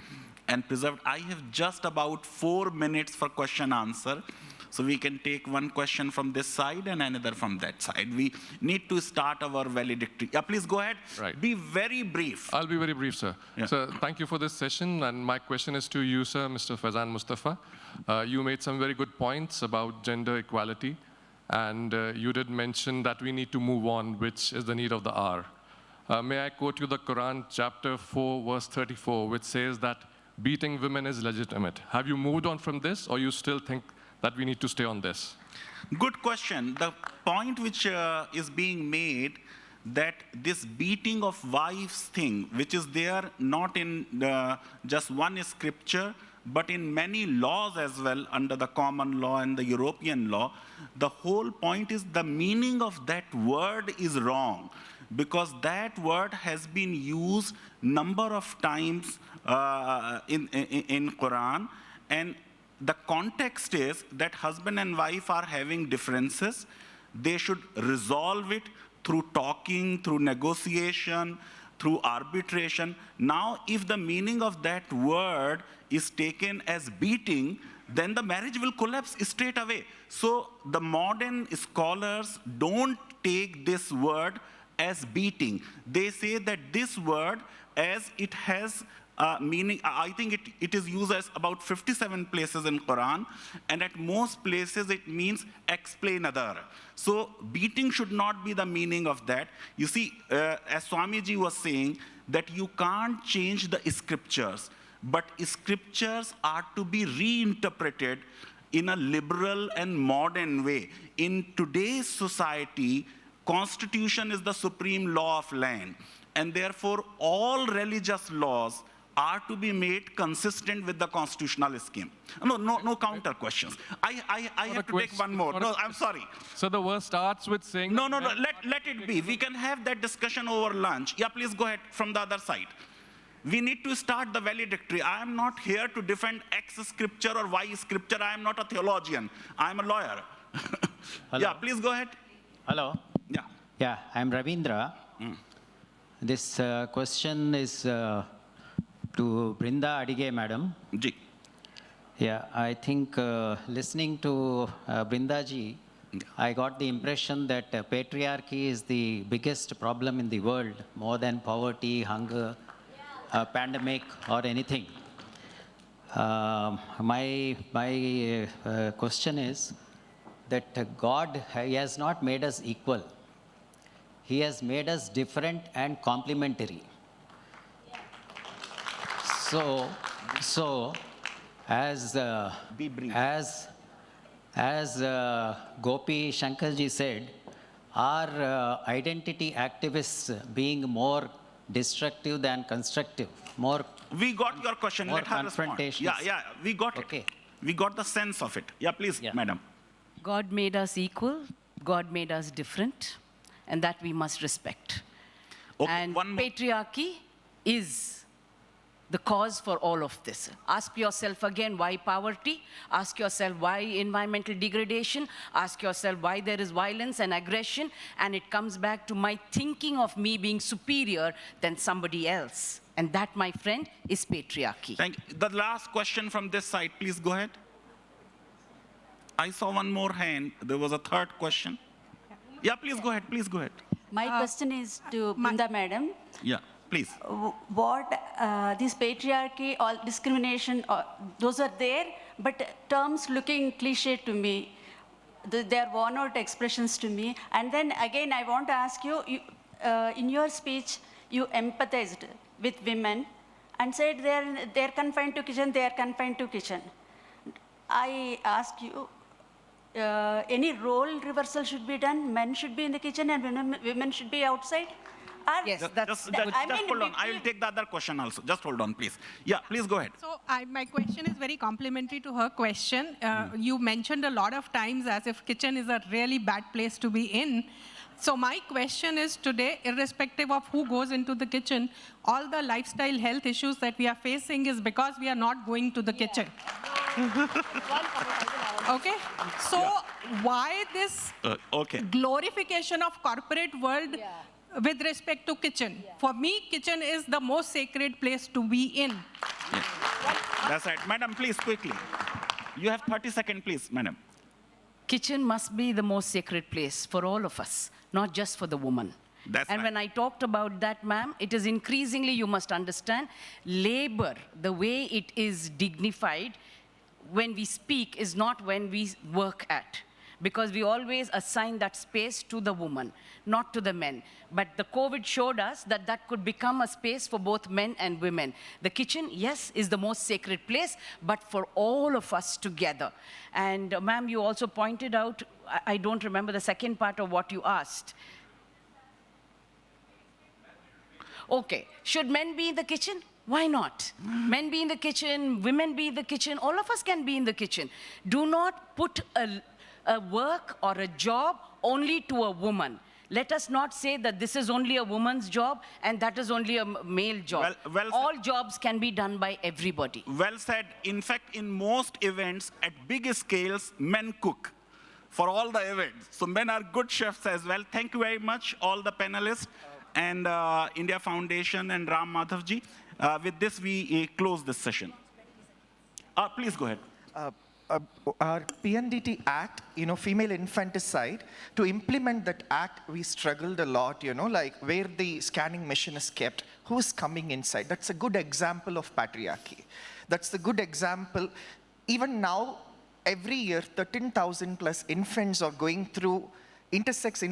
and preserved. I have just about 4 minutes for question-answer. So we can take one question from this side and another from that side. We need to start our valedictory. Yeah, please go ahead. Right. Be very brief. I'll be very brief, sir. Yeah. So thank you for this session. And my question is to you, sir, Mr. Faizan Mustafa. You made some very good points about gender equality. And you did mention that we need to move on, which is the need of the hour. May I quote you the Quran, chapter 4, verse 34, which says that beating women is legitimate. Have you moved on from this, or you still think that we need to stay on this? Good question. The point which is being made, that this beating of wives thing, which is there not in just one scripture, but in many laws as well, under the common law and the European law, the whole point is the meaning of that word is wrong, because that word has been used number of times in Quran, and the context is that husband and wife are having differences. They should resolve it through talking, through negotiation, through arbitration. Now, if the meaning of that word is taken as beating, then the marriage will collapse straight away. So the modern scholars don't take this word as beating. They say that this word, as it has meaning, I think it is used as about 57 places in Quran, and at most places it means explain other. So beating should not be the meaning of that. You see, as Swamiji was saying, that you can't change the scriptures, but scriptures are to be reinterpreted in a liberal and modern way. In today's society, Constitution is the supreme law of land, and therefore all religious laws are to be made consistent with the constitutional scheme. No counter questions. I have to take one more. No, I'm sorry. So the verse starts with saying... No, let it be. We can have that discussion over lunch. Yeah, please go ahead from the other side. We need to start the valedictory. I am not here to defend X scripture or Y scripture. I am not a theologian. I am a lawyer. Yeah, please go ahead. Hello. Yeah. Yeah, I'm Ravindra. This question is to Brinda Adige, madam. Ji. Yeah, I think listening to Brinda ji, I got the impression that patriarchy is the biggest problem in the world, more than poverty, hunger, pandemic, or anything. My question is that God, He has not made us equal. He has made us different and complementary. So as Gopi Shankarji said, are identity activists being more destructive than constructive? We got your question. Let her respond. Yeah, we got it. Okay. We got the sense of it. Yeah, please, madam. God made us equal. God made us different. And that we must respect. Okay, and patriarchy is the cause for all of this. Ask yourself again, why poverty? Ask yourself why environmental degradation? Ask yourself why there is violence and aggression? And it comes back to my thinking of me being superior than somebody else. And that, my friend, is patriarchy. Thank you. The last question from this side, please go ahead. I saw one more hand. There was a third question. Yeah, please go ahead. Please go ahead. My question is to Brinda madam. Yeah, please. What this patriarchy or discrimination, those are there, but terms looking cliche to me. They are worn-out expressions to me. And then again, I want to ask you, in your speech, you empathized with women and said they're confined to kitchen, they are confined to kitchen. I ask you, any role reversal should be done? Men should be in the kitchen and women should be outside? Yes, just hold on. I will take the other question also. Just hold on, please. Yeah, please go ahead. So my question is very complementary to her question. You mentioned a lot of times as if kitchen is a really bad place to be in. So my question is today, irrespective of who goes into the kitchen, all the lifestyle health issues that we are facing is because we are not going to the kitchen. Okay? So why this glorification of corporate world with respect to kitchen? For me, kitchen is the most sacred place to be in. That's right. Madam, please, quickly. You have 30 seconds, please, madam. Kitchen must be the most sacred place for all of us, not just for the woman. And when I talked about that, ma'am, it is increasingly, you must understand, labor, the way it is dignified when we speak is not when we work at. Because we always assign that space to the woman, not to the men. But the COVID showed us that that could become a space for both men and women. The kitchen, yes, is the most sacred place, but for all of us together. And ma'am, you also pointed out, I don't remember the second part of what you asked. Okay, should men be in the kitchen? Why not? Men be in the kitchen, women be in the kitchen, all of us can be in the kitchen. Do not put a work or a job only to a woman. Let us not say that this is only a woman's job and that is only a male job. All jobs can be done by everybody. Well said. In fact, in most events, at big scales, men cook for all the events. So men are good chefs as well. Thank you very much, all the panelists and India Foundation and Ram Madhavji. With this, we close this session. Please go ahead. Our PNDT Act, female infanticide, to implement that act, we struggled a lot, like where the scanning machine is kept, who's coming inside. That's a good example of patriarchy. That's a good example. Even now, every year, 13,000 plus infants are going through intersex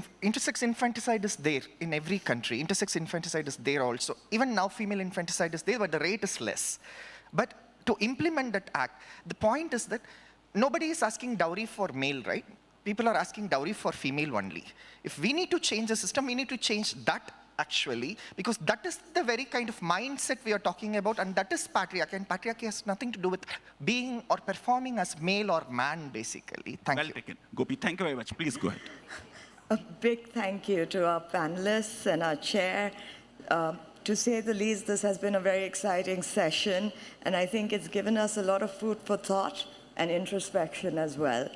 infanticide is there in every country. Intersex infanticide is there also. Even now, female infanticide is there, but the rate is less. But to implement that act, the point is that nobody is asking dowry for male, right? People are asking dowry for female only. If we need to change the system, we need to change that actually, because that is the very kind of mindset we are talking about, and that is patriarchy. And patriarchy has nothing to do with being or performing as male or man, basically. Thank you. Well taken. Gopi, thank you very much. Please go ahead. A big thank you to our panelists and our chair. To say the least, this has been a very exciting session, and I think it's given us a lot of food for thought and introspection as well.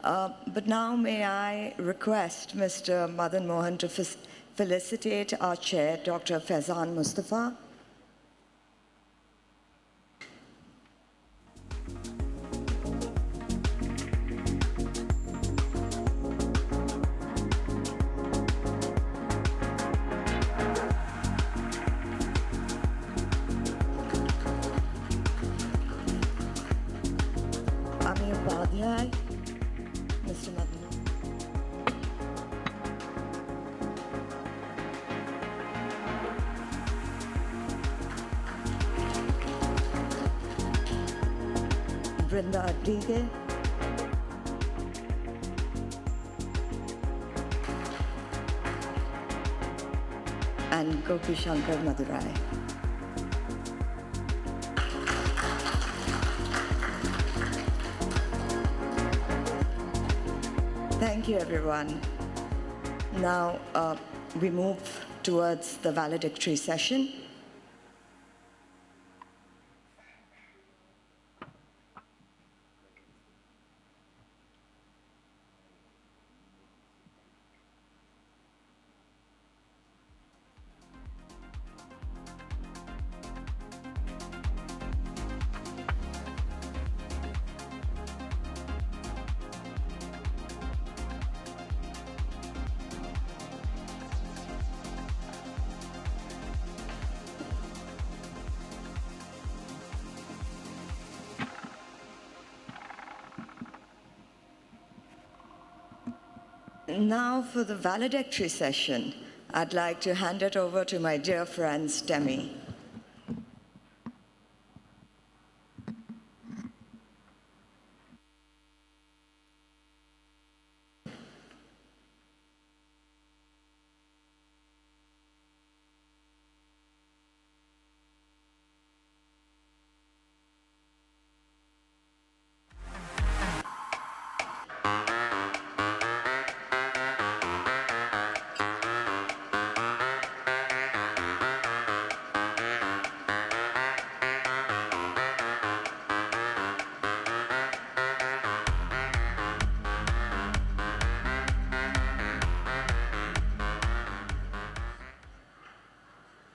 But now may I request Mr. Madan Mohan to felicitate our chair, Dr. Faizan Mustafa. Mr. Madan. Brinda Adige. And Gopi Shankar Madurai. Thank you, everyone. Now we move towards the valedictory session. Now for the valedictory session, I'd like to hand it over to my dear friend, Stemi.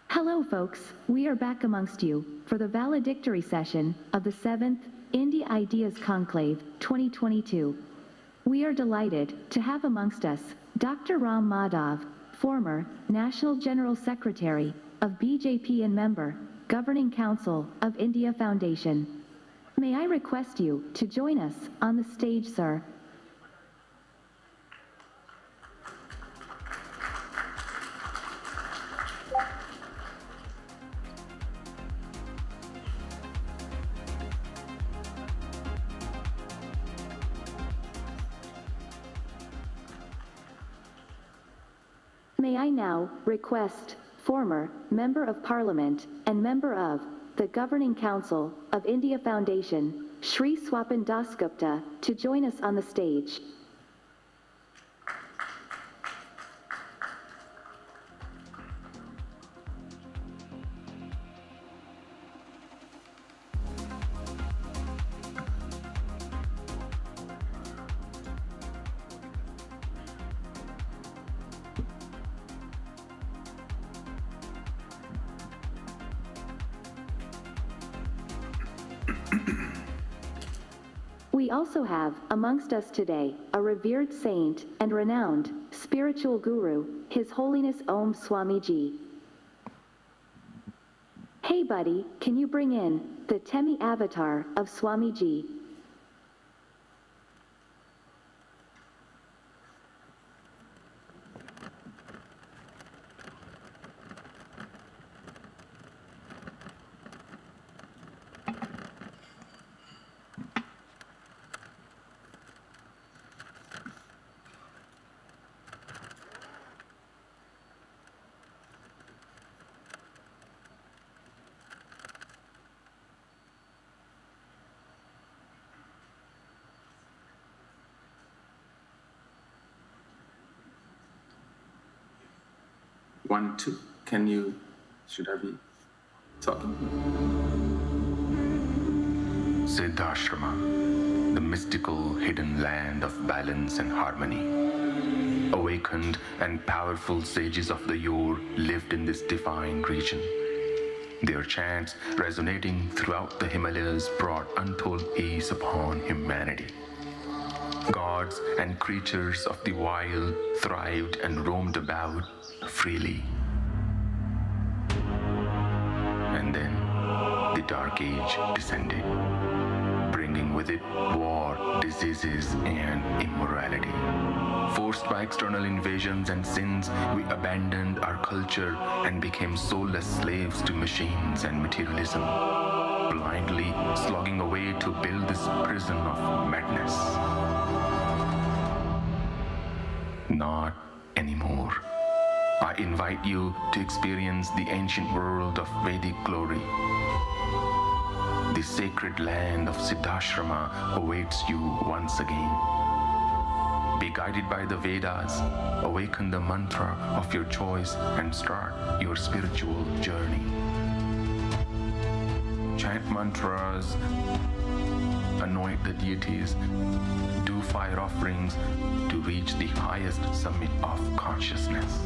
Hello folks, we are back amongst you for the valedictory session of the 7th India Ideas Conclave 2022. We are delighted to have amongst us Dr. Ram Madhav, former National General Secretary of BJP and member, Governing Council of India Foundation. May I request you to join us on the stage, sir? May I now request former Member of Parliament and member of the Governing Council of India Foundation, Shri Swapan Dasgupta, to join us on the stage. We also have amongst us today a revered saint and renowned spiritual guru, His Holiness Om Swamiji. Hey buddy, can you bring in the Temi avatar of Swamiji? One, two. Should I be talking? Siddhashrama, the mystical hidden land of balance and harmony. Awakened and powerful sages of the yore lived in this divine region. Their chants resonating throughout the Himalayas brought untold peace upon humanity. Gods and creatures of the wild thrived and roamed about freely. And then the Dark Age descended, bringing with it war, diseases, and immorality. Forced by external invasions and sins, we abandoned our culture and became soulless slaves to machines and materialism, blindly slogging away to build this prison of madness. Not anymore. I invite you to experience the ancient world of Vedic glory. The sacred land of Siddhashrama awaits you once again. Be guided by the Vedas, awaken the mantra of your choice, and start your spiritual journey. Chant mantras, anoint the deities, do fire offerings to reach the highest summit of consciousness.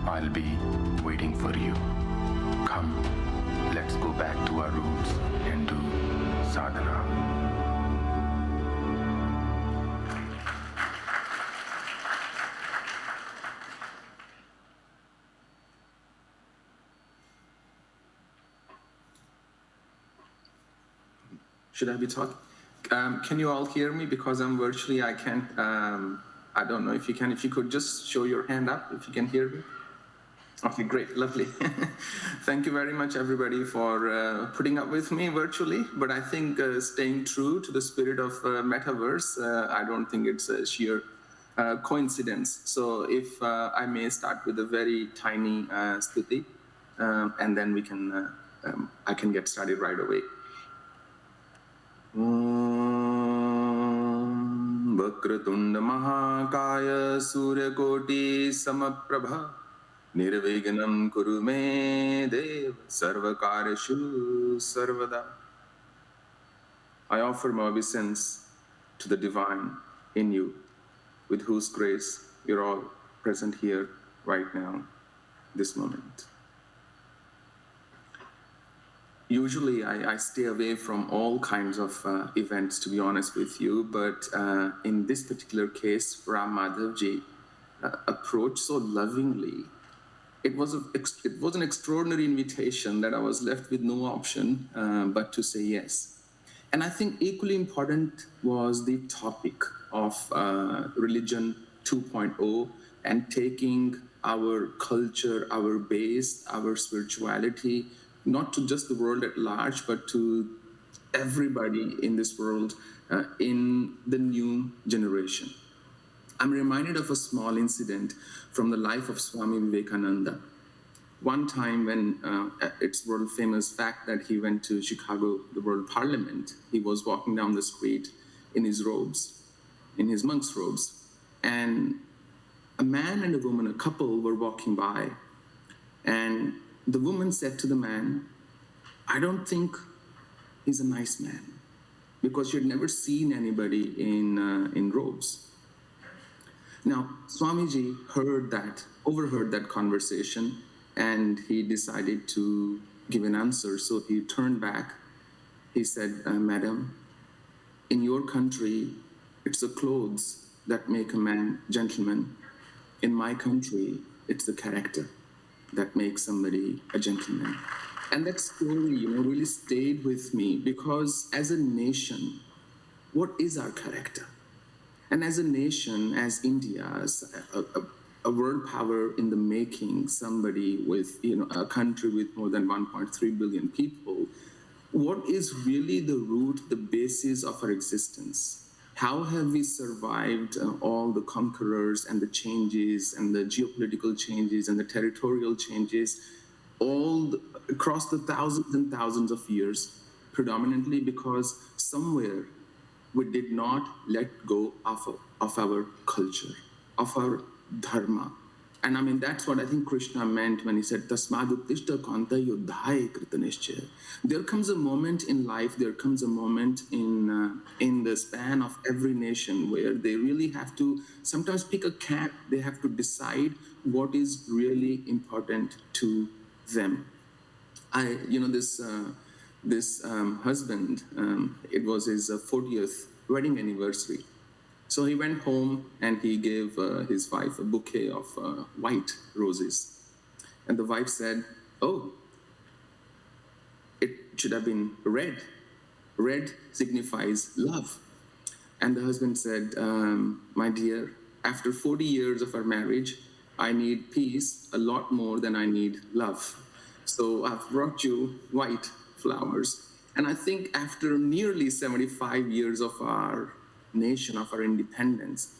I'll be waiting for you. Come, let's go back to our roots and do sadhana. Should I be talking? Can you all hear me? Because I'm virtually, I can't, I don't know if you can. If you could just show your hand up, if you can hear me. Okay, great, lovely. Thank you very much, everybody, for putting up with me virtually. But I think staying true to the spirit of metaverse, I don't think it's a sheer coincidence. So if I may start with a very tiny stuti, and then we can, I can get started right away. Vakratunda Mahakaya Suryakoti Samaprabha Nirvignam Kurume Dev Sarvakareshu Sarvada. I offer my obeisance to the divine in you, with whose grace you're all present here right now, this moment. Usually I stay away from all kinds of events, to be honest with you, but in this particular case, Ram Madhavji approached so lovingly. It was an extraordinary invitation that I was left with no option but to say yes. And I think equally important was the topic of religion 2.0 and taking our culture, our base, our spirituality, not to just the world at large, but to everybody in this world in the new generation. I'm reminded of a small incident from the life of Swami Vivekananda. One time when it's world famous fact that he went to Chicago, the World Parliament, he was walking down the street in his robes, in his monk's robes, and a man and a woman, a couple, were walking by, and the woman said to the man, I don't think he's a nice man, because she had never seen anybody in robes. Now, Swamiji overheard that conversation, and he decided to give an answer. So he turned back. He said, Madam, in your country, it's the clothes that make a man gentleman. In my country, it's the character that makes somebody a gentleman. And that story, really stayed with me, because as a nation, what is our character? And as a nation, as India, as a world power in the making, somebody with, a country with more than 1.3 billion people, what is really the root, the basis of our existence? How have we survived all the conquerors and the changes and the geopolitical changes and the territorial changes across the thousands and thousands of years, predominantly because somewhere we did not let go of our culture, of our dharma. And I mean, that's what I think Krishna meant when he said, Tasmaduttishta kanta yuddhaya kritanishcha. There comes a moment in life, there comes a moment in the span of every nation where they really have to sometimes pick a camp. They have to decide what is really important to them. This husband, it was his 40th wedding anniversary. So he went home and he gave his wife a bouquet of white roses. And the wife said, oh, it should have been red. Red signifies love. And the husband said, my dear, after 40 years of our marriage, I need peace a lot more than I need love. So I've brought you white flowers. And I think after nearly 75 years of our nation, of our independence,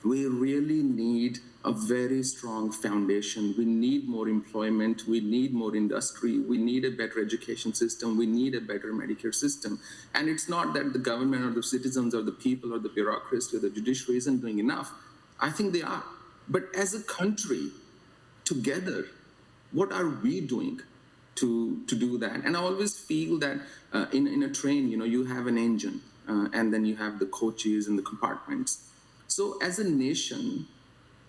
we really need a very strong foundation. We need more employment. We need more industry. We need a better education system. We need a better Medicare system. And it's not that the government or the citizens or the people or the bureaucracy or the judiciary isn't doing enough. I think they are. But as a country, together, what are we doing to do that? And I always feel that in a train, you have an engine, and then you have the coaches and the compartments. So as a nation,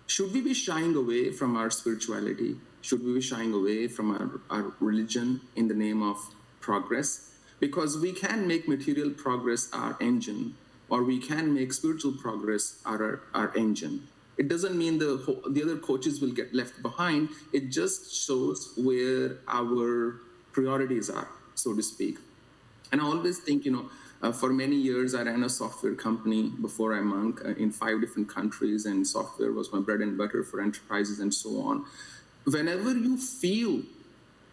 should we be shying away from our spirituality? Should we be shying away from our religion in the name of progress? Because we can make material progress our engine, or we can make spiritual progress our engine. It doesn't mean the other coaches will get left behind. It just shows where our priorities are, so to speak. And I always think, For many years, I ran a software company before I monk in 5 different countries, and software was my bread and butter for enterprises and so on. Whenever you feel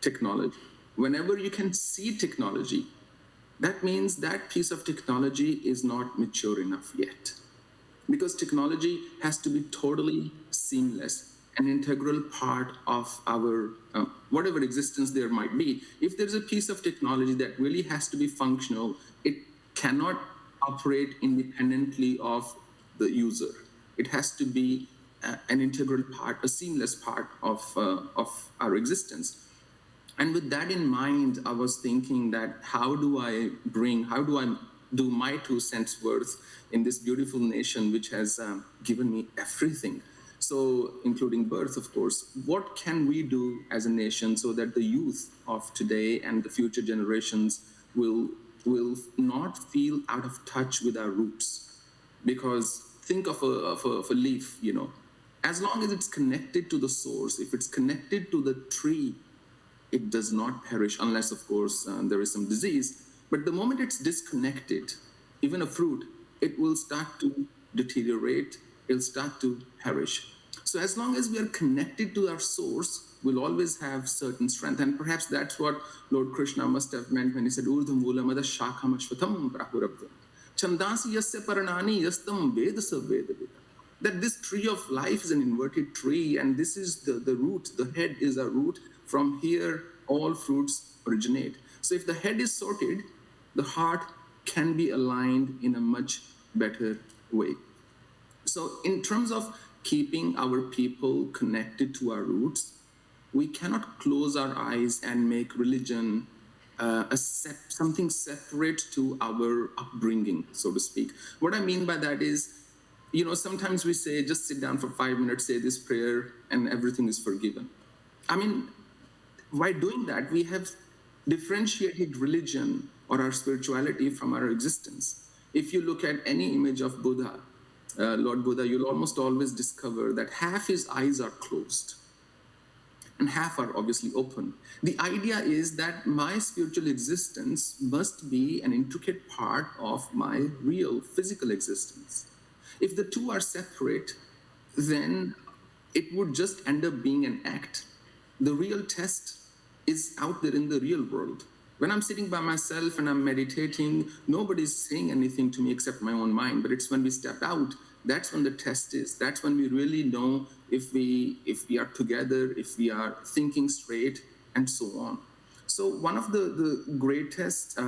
technology, whenever you can see technology, that means that piece of technology is not mature enough yet. Because technology has to be totally seamless, an integral part of our whatever existence there might be. If there's a piece of technology that really has to be functional, it cannot operate independently of the user. It has to be an integral part, a seamless part of our existence. And with that in mind, I was thinking that how do I do my 2 cents worth in this beautiful nation which has given me everything, so including birth, of course. What can we do as a nation so that the youth of today and the future generations will not feel out of touch with our roots? Because think of a leaf, you know, as long as it's connected to the source, if it's connected to the tree, it does not perish, unless, of course, there is some disease. But the moment it's disconnected, even a fruit, it will start to deteriorate, it'll start to perish. So as long as we are connected to our source, we'll always have certain strength. And perhaps that's what Lord Krishna must have meant when he said, Urdhvam Mulamada Shakham Ashvatam Prahurabdham. Chandasi Yasya Paranani Yastam Vedasa Vedavita. That this tree of life is an inverted tree, and this is the root, the head is a root. From here, all fruits originate. So if the head is sorted, the heart can be aligned in a much better way. So in terms of keeping our people connected to our roots, we cannot close our eyes and make religion something separate to our upbringing, so to speak. What I mean by that is, you know, sometimes we say, just sit down for 5 minutes, say this prayer, and everything is forgiven. I mean, by doing that, we have differentiated religion or our spirituality from our existence. If you look at any image of Buddha, Lord Buddha, you'll almost always discover that half his eyes are closed and half are obviously open. The idea is that my spiritual existence must be an intricate part of my real physical existence. If the two are separate, then it would just end up being an act. The real test is out there in the real world. When I'm sitting by myself and I'm meditating, nobody's saying anything to me except my own mind. But it's when we step out, that's when the test is. That's when we really know if we are together, if we are thinking straight, and so on. So one of the greatest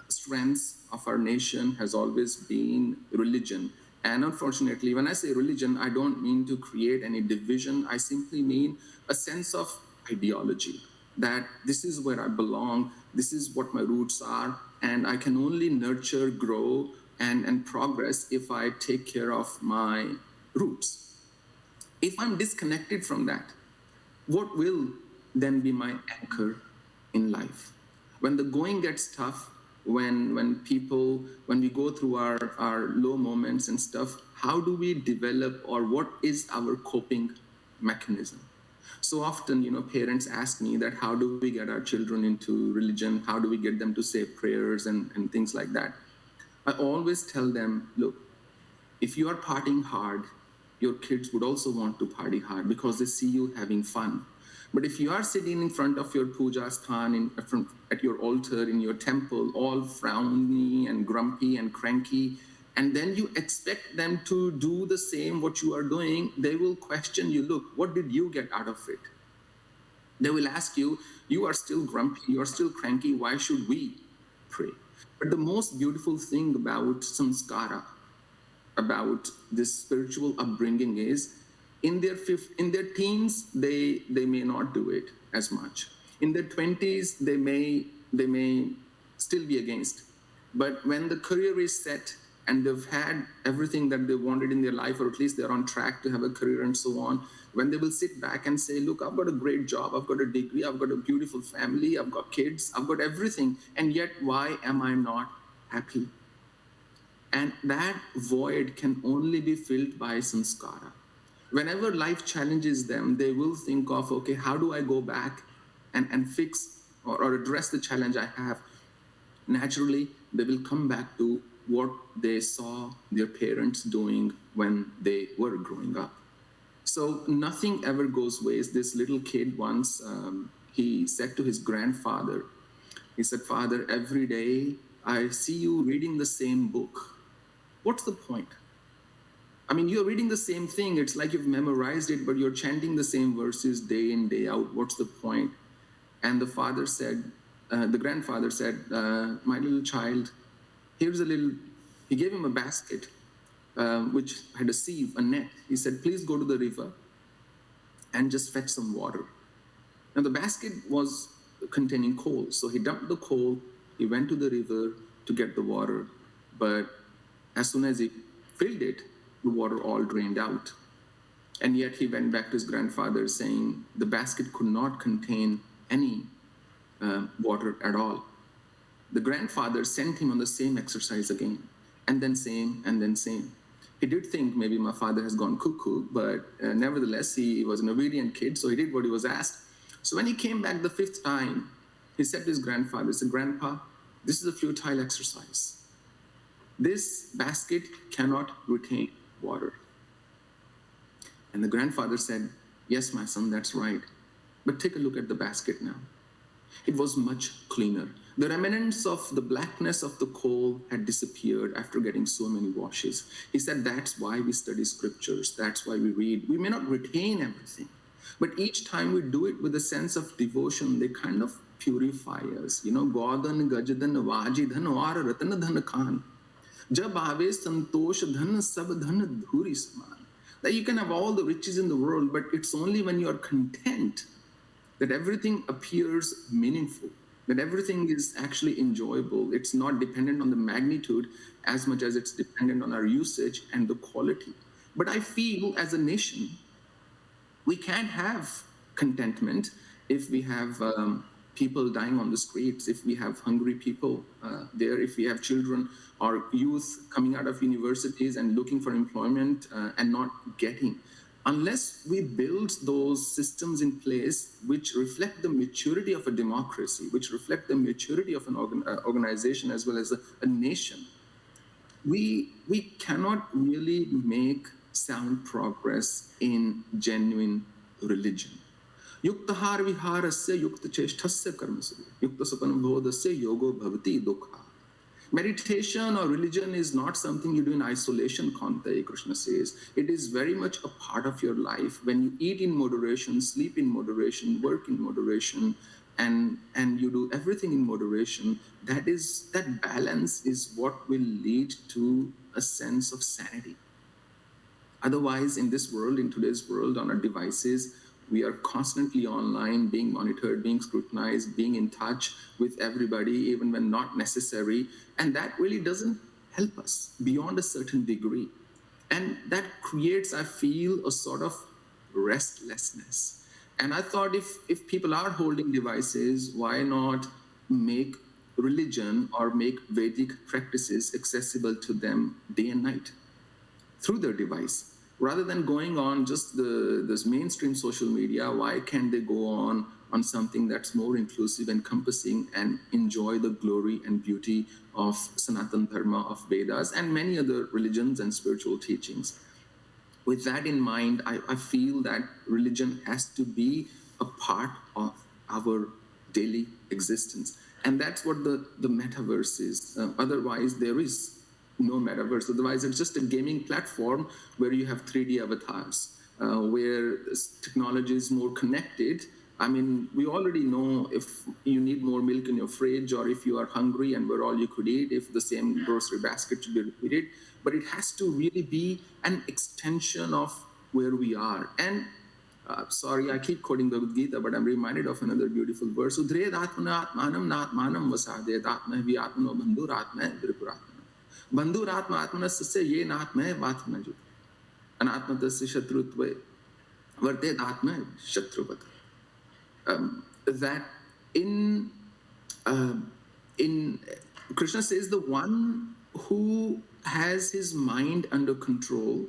strengths of our nation has always been religion. And unfortunately, when I say religion, I don't mean to create any division. I simply mean a sense of ideology, that this is where I belong, this is what my roots are, and I can only nurture, grow, and progress if I take care of my roots. If I'm disconnected from that, what will then be my anchor in life? When the going gets tough, when we go through our low moments and stuff, how do we develop, or what is our coping mechanism? So often, you know, parents ask me that, how do we get our children into religion? How do we get them to say prayers and things like that? I always tell them, look, if you are partying hard, your kids would also want to party hard because they see you having fun. But if you are sitting in front of your puja sthan, at your altar, in your temple, all frowny and grumpy and cranky, and then you expect them to do the same what you are doing, they will question you, look, what did you get out of it? They will ask you, you are still grumpy, you are still cranky, why should we pray? But the most beautiful thing about samskara, about this spiritual upbringing is, in their teens, they may not do it as much. In their 20s, they may still be against. But when the career is set and they've had everything that they wanted in their life, or at least they're on track to have a career and so on, when they will sit back and say, look, I've got a great job, I've got a degree, I've got a beautiful family, I've got kids, I've got everything, and yet why am I not happy? And that void can only be filled by samskara. Whenever life challenges them, they will think of, okay, how do I go back and fix or address the challenge I have? naturally they will come back to what they saw their parents doing when they were growing up. So nothing ever goes waste. This little kid once, he said to his grandfather, he said, "Father, every day I see you reading the same book. What's the point? I mean, you're reading the same thing. It's like you've memorized it, but you're chanting the same verses day in, day out. What's the point?" And the father said, the grandfather said, "My little child, here's a little," he gave him a basket, which had a sieve, a net. He said, "Please go to the river and just fetch some water." Now the basket was containing coal. So he dumped the coal, he went to the river to get the water. But as soon as he filled it, the water all drained out. And yet he went back to his grandfather saying the basket could not contain any water at all. The grandfather sent him on the same exercise again, and then same, and then same. He did think maybe my father has gone cuckoo, but nevertheless, he was an obedient kid, so he did what he was asked. So when he came back the 5th time, he said to his grandfather, he said, "Grandpa, this is a futile exercise. This basket cannot retain water." And the grandfather said, "Yes, my son, that's right. But take a look at the basket now." It was much cleaner. The remnants of the blackness of the coal had disappeared after getting so many washes. He said, "That's why we study scriptures. That's why we read. We may not retain everything, but each time we do it with a sense of devotion, they kind of purify us. You know, Gaudan, Gajadan, Vajidhan, Aur Ratan Dhan Khan. Jab aave santosh dhan sab dhan dhuri saman." That you can have all the riches in the world, but it's only when you are content that everything appears meaningful, that everything is actually enjoyable. It's not dependent on the magnitude as much as it's dependent on our usage and the quality. But I feel as a nation, we can't have contentment if we have people dying on the streets, if we have hungry people there, if we have children or youth coming out of universities and looking for employment and not getting. Unless we build those systems in place which reflect the maturity of a democracy, which reflect the maturity of an organization as well as a nation, we cannot really make sound progress in genuine religion. Yuktahar viharasya yukta cheshtasya karmasya yukta sapanabhodasya yogo bhavati dukha. Meditation or religion is not something you do in isolation, Kante, Krishna says. It is very much a part of your life. When you eat in moderation, sleep in moderation, work in moderation, and you do everything in moderation, that balance is what will lead to a sense of sanity. Otherwise, in this world, in today's world, on our devices, we are constantly online, being monitored, being scrutinized, being in touch with everybody, even when not necessary. And that really doesn't help us beyond a certain degree. And that creates, I feel, a sort of restlessness. And I thought if people are holding devices, why not make religion or make Vedic practices accessible to them day and night through their device? Rather than going on just this mainstream social media, why can't they go on something that's more inclusive, encompassing, and enjoy the glory and beauty of Sanatan Dharma, of Vedas, and many other religions and spiritual teachings? With that in mind, I feel that religion has to be a part of our daily existence. And that's what the metaverse is. Otherwise, there is no metaverse. Otherwise, it's just a gaming platform where you have 3D avatars, where technology is more connected. I mean, we already know if you need more milk in your fridge, or if you are hungry and we're all you could eat, if the same grocery basket should be repeated. But it has to really be an extension of where we are. And sorry, I keep quoting Bhagavad Gita, but I'm reminded of another beautiful verse. Udre atmana atmanam natmanam vasade atma vyatmano bandhur atma vripuratma. Bandhur atma atmana sasya ye natma vatmana jut. Anatma tasya shatrutve varte atma shatruvat. That in Krishna says the one who has his mind under control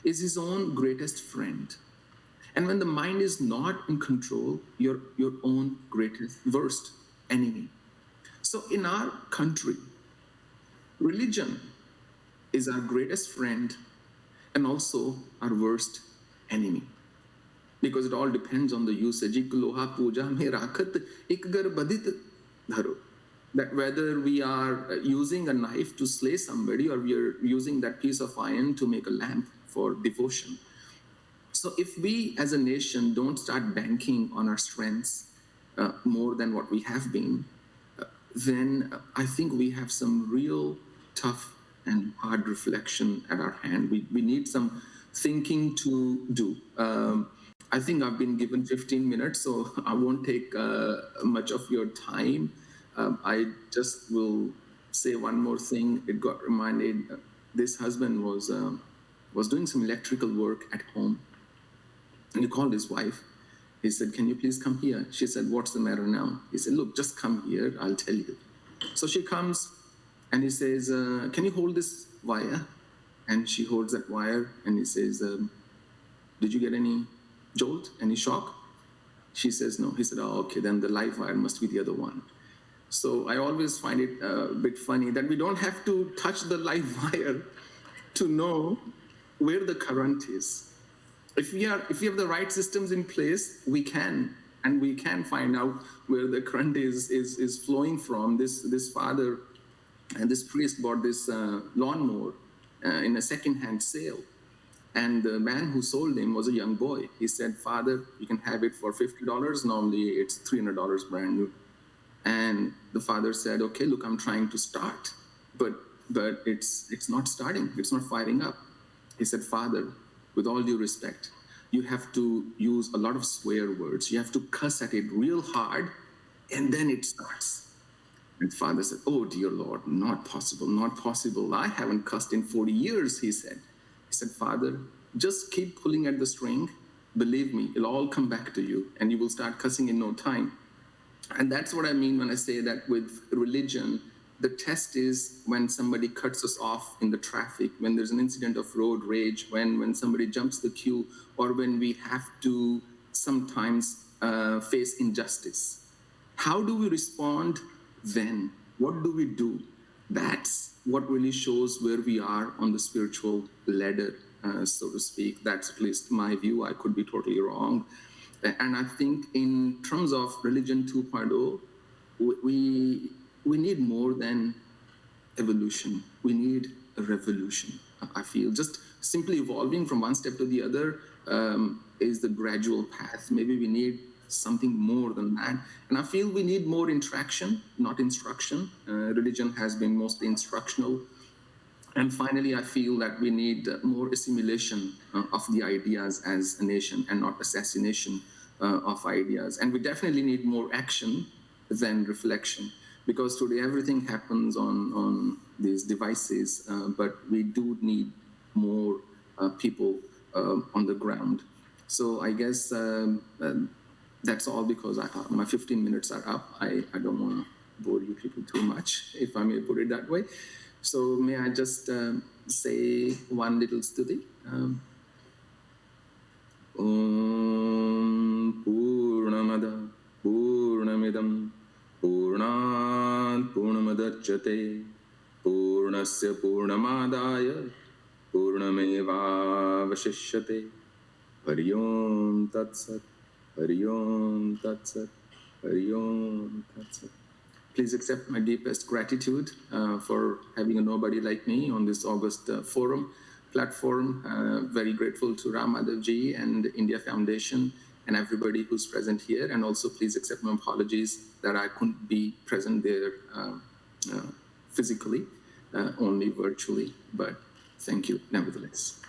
is his own greatest friend. And when the mind is not in control, your own greatest, worst enemy. So So in our country, religion is our greatest friend and also our worst enemy. Because it all depends on the usage. Ik loha puja mein rakhat, ik gar badit dharo. That whether we are using a knife to slay somebody or we are using that piece of iron to make a lamp for devotion. So if we as a nation don't start banking on our strengths more than what we have been, then I think we have some real tough and hard reflection at our hand. We need some thinking to do. I think I've been given 15 minutes, so I won't take much of your time. I just will say one more thing. It got reminded, this husband was doing some electrical work at home. And he called his wife. He said, can you please come here? She said, what's the matter now? He said, look, just come here, I'll tell you. So she comes and he says, can you hold this wire? And she holds that wire and he says, did you get any jolt, any shock? She says, no. He said, oh, okay, then the live wire must be the other one. So I always find it a bit funny that we don't have to touch the live wire to know where the current is. If we have the right systems in place, we can find out where the current is flowing from. This father and this priest bought this lawnmower in a second-hand sale. And the man who sold him was a young boy. He said, Father, you can have it for $50. Normally it's $300 brand new. And the father said, okay, look, I'm trying to start, but it's not starting. It's not firing up. He said, Father, with all due respect, you have to use a lot of swear words. You have to cuss at it real hard, and then it starts. And father said, oh, dear Lord, not possible, not possible. I haven't cussed in 40 years, he said. He said, Father, just keep pulling at the string. Believe me, it'll all come back to you, and you will start cussing in no time. And that's what I mean when I say that with religion, the test is when somebody cuts us off in the traffic, when there's an incident of road rage, when somebody jumps the queue, or when we have to sometimes face injustice. How do we respond then? What do we do? That's what really shows where we are on the spiritual ladder, so to speak. That's at least my view. I could be totally wrong. And I think in terms of religion 2.0, we need more than evolution. We need a revolution, I feel. Just simply evolving from one step to the other is the gradual path. Maybe we need something more than that. And I feel we need more interaction, not instruction. Religion has been mostly instructional. And finally, I feel that we need more assimilation of the ideas as a nation and not assassination of ideas. And we definitely need more action than reflection, because today everything happens on these devices, but we do need more people on the ground. So I guess that's all, because my 15 minutes are up. I don't want to bore you people too much, if I may put it that way. So may I just say one little stuti? Om Purnamada Purnamidam Purnat Purnamadachyate Purnasya Purnamadaya Purnameva Vashishyate Hari Om Tat Sat Hari Om Tat Sat Hari Om Tat Sat. Please accept my deepest gratitude for having a nobody like me on this August platform. Very grateful to Ram Madhav Ji and India Foundation and everybody who's present here. And also please accept my apologies that I couldn't be present there physically, only virtually, but thank you nevertheless.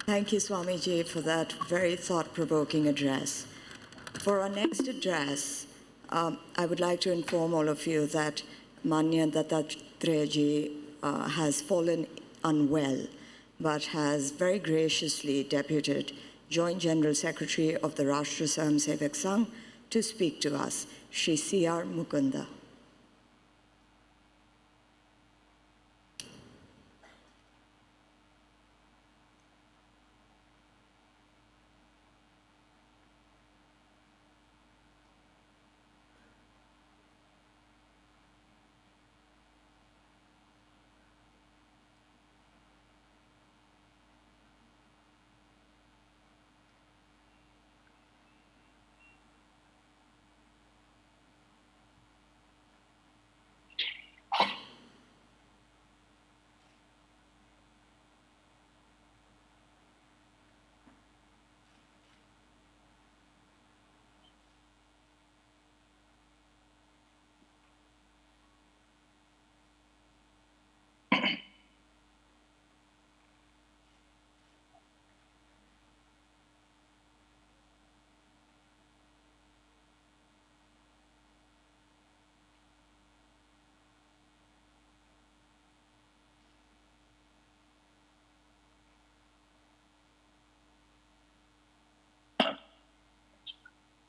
Thank you, Swamiji, for that very thought-provoking address. For our next address, I would like to inform all of you that Manya Dattatreyaji has fallen unwell, but has very graciously deputed Joint General Secretary of the Rashtra Swayamsevak Sangh to speak to us, Shri C.R. Mukunda.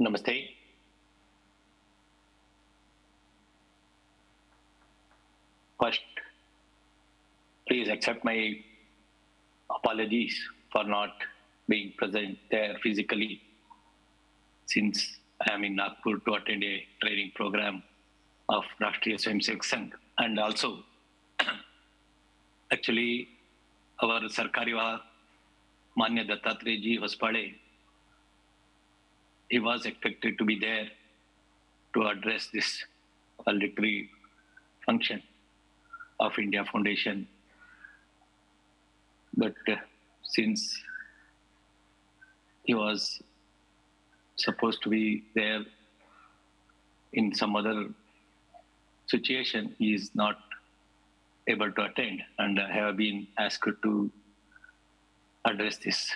Namaste. First, please accept my apologies for not being present there physically, since I am in Nagpur to attend a training program of Rashtriya Swayamsevak Sangh. And also, actually, our Sarkari Manya Dattatreya Ji Hospale, he was expected to be there to address this valedictory function of India Foundation. But since he was supposed to be there in some other situation, he is not able to attend, and I have been asked to address this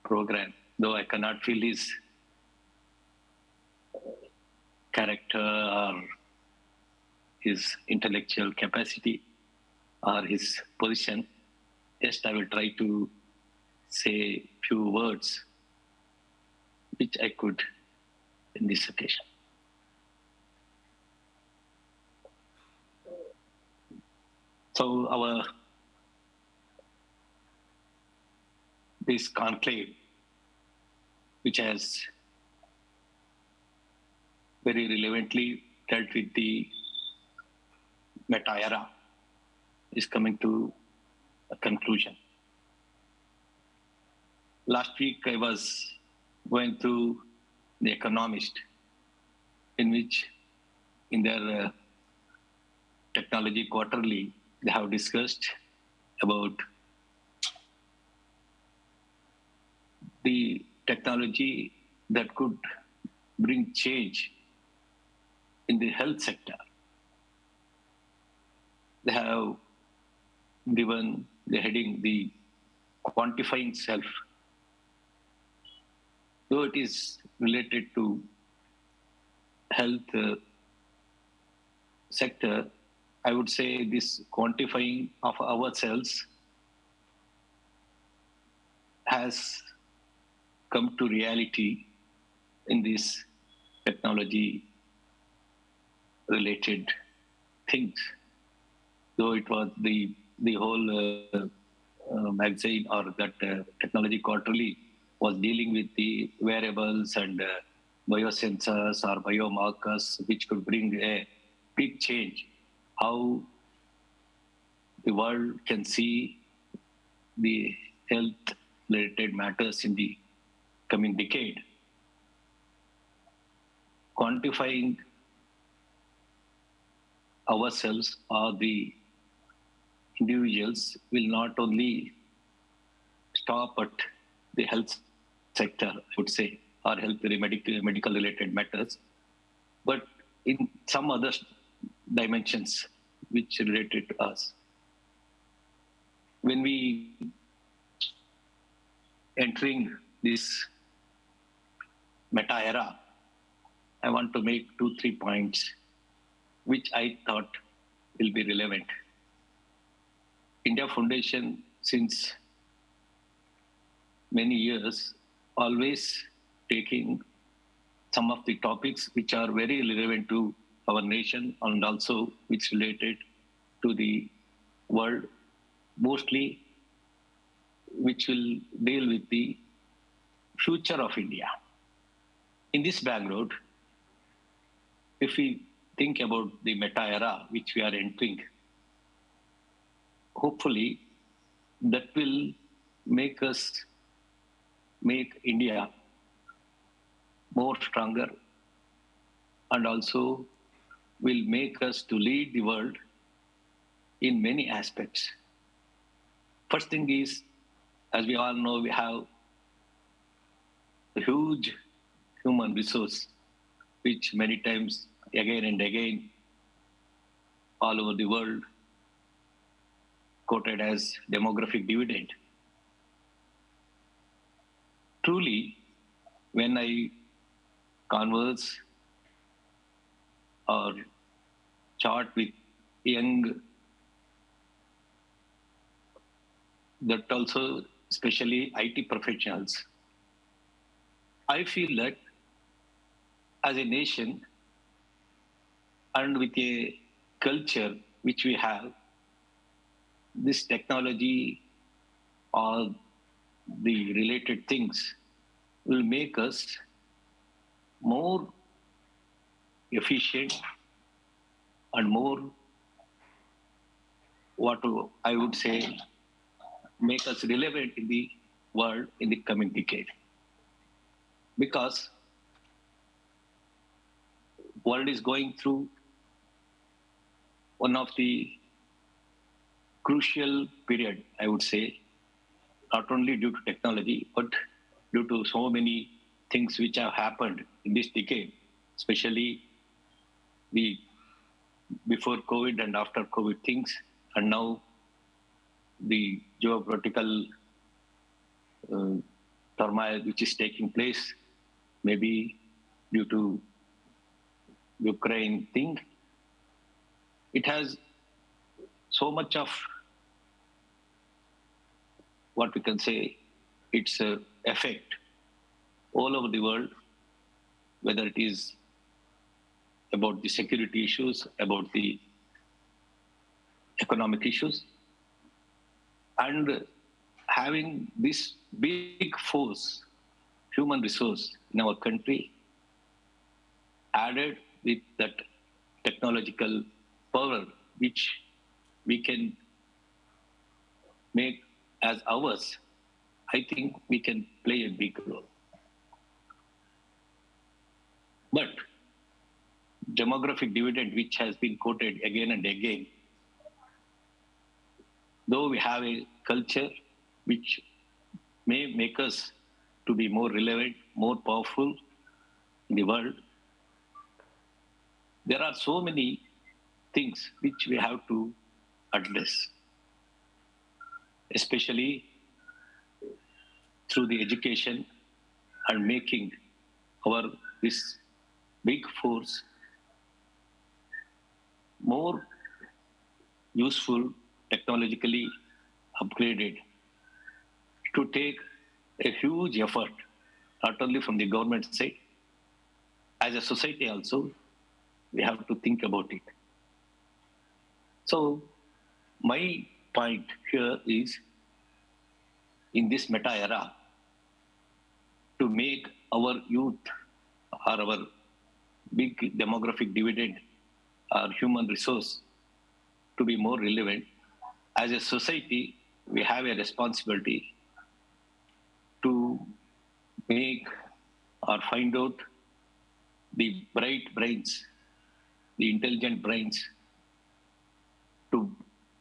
program, though I cannot feel his character or his intellectual capacity or his position. Just I will try to say few words which I could in this occasion. So this conclave, which has very relevantly dealt with the meta-era, is coming to a conclusion. Last week I was going through The Economist, in which in their technology quarterly, they have discussed about the technology that could bring change in the health sector. They have given the heading, the quantifying self. Though it is related to health sector, I would say this quantifying of ourselves has come to reality in this technology related things. Though it was the whole magazine or that technology quarterly was dealing with the wearables and biosensors or biomarkers, which could bring a big change. How the world can see the health-related matters in the coming decade. Quantifying ourselves or the individuals will not only stop at the health sector, I would say, or health medical related matters, but in some other dimensions which related to us. When we entering this meta-era, I want to make 2-3 points which I thought will be relevant. India Foundation, since many years, always taking some of the topics which are very relevant to our nation and also which related to the world, mostly which will deal with the future of India. In this background, if we think about the meta era which we are entering, hopefully that will make India more stronger and also will make us to lead the world in many aspects. First thing is, as we all know, we have a huge human resource, which many times, again and again, all over the world, quoted as demographic dividend. Truly, when I converse or chat with young, that also especially IT professionals, I feel that as a nation and with a culture which we have, this technology or the related things will make us more efficient and more, I would say, make us relevant in the world in the coming decade. Because world is going through one of the crucial period, I would say, not only due to technology, but due to so many things which have happened in this decade, especially the before COVID and after COVID things, and now the geopolitical turmoil which is taking place, maybe due to Ukraine thing. It has so much of what we can say, its effect all over the world, whether it is about the security issues, about the economic issues, and having this big force, human resource in our country, added with that technological power which we can make as ours, I think we can play a big role. But demographic dividend, which has been quoted again and again, though we have a culture which may make us to be more relevant, more powerful in the world, there are so many things which we have to address, especially through the education and making this big force more useful, technologically upgraded, to take a huge effort, not only from the government side, as a society also, we have to think about it. So my point here is, in this meta era, to make our youth or our big demographic dividend, our human resource, to be more relevant, as a society, we have a responsibility to make or find out the bright brains, the intelligent brains, to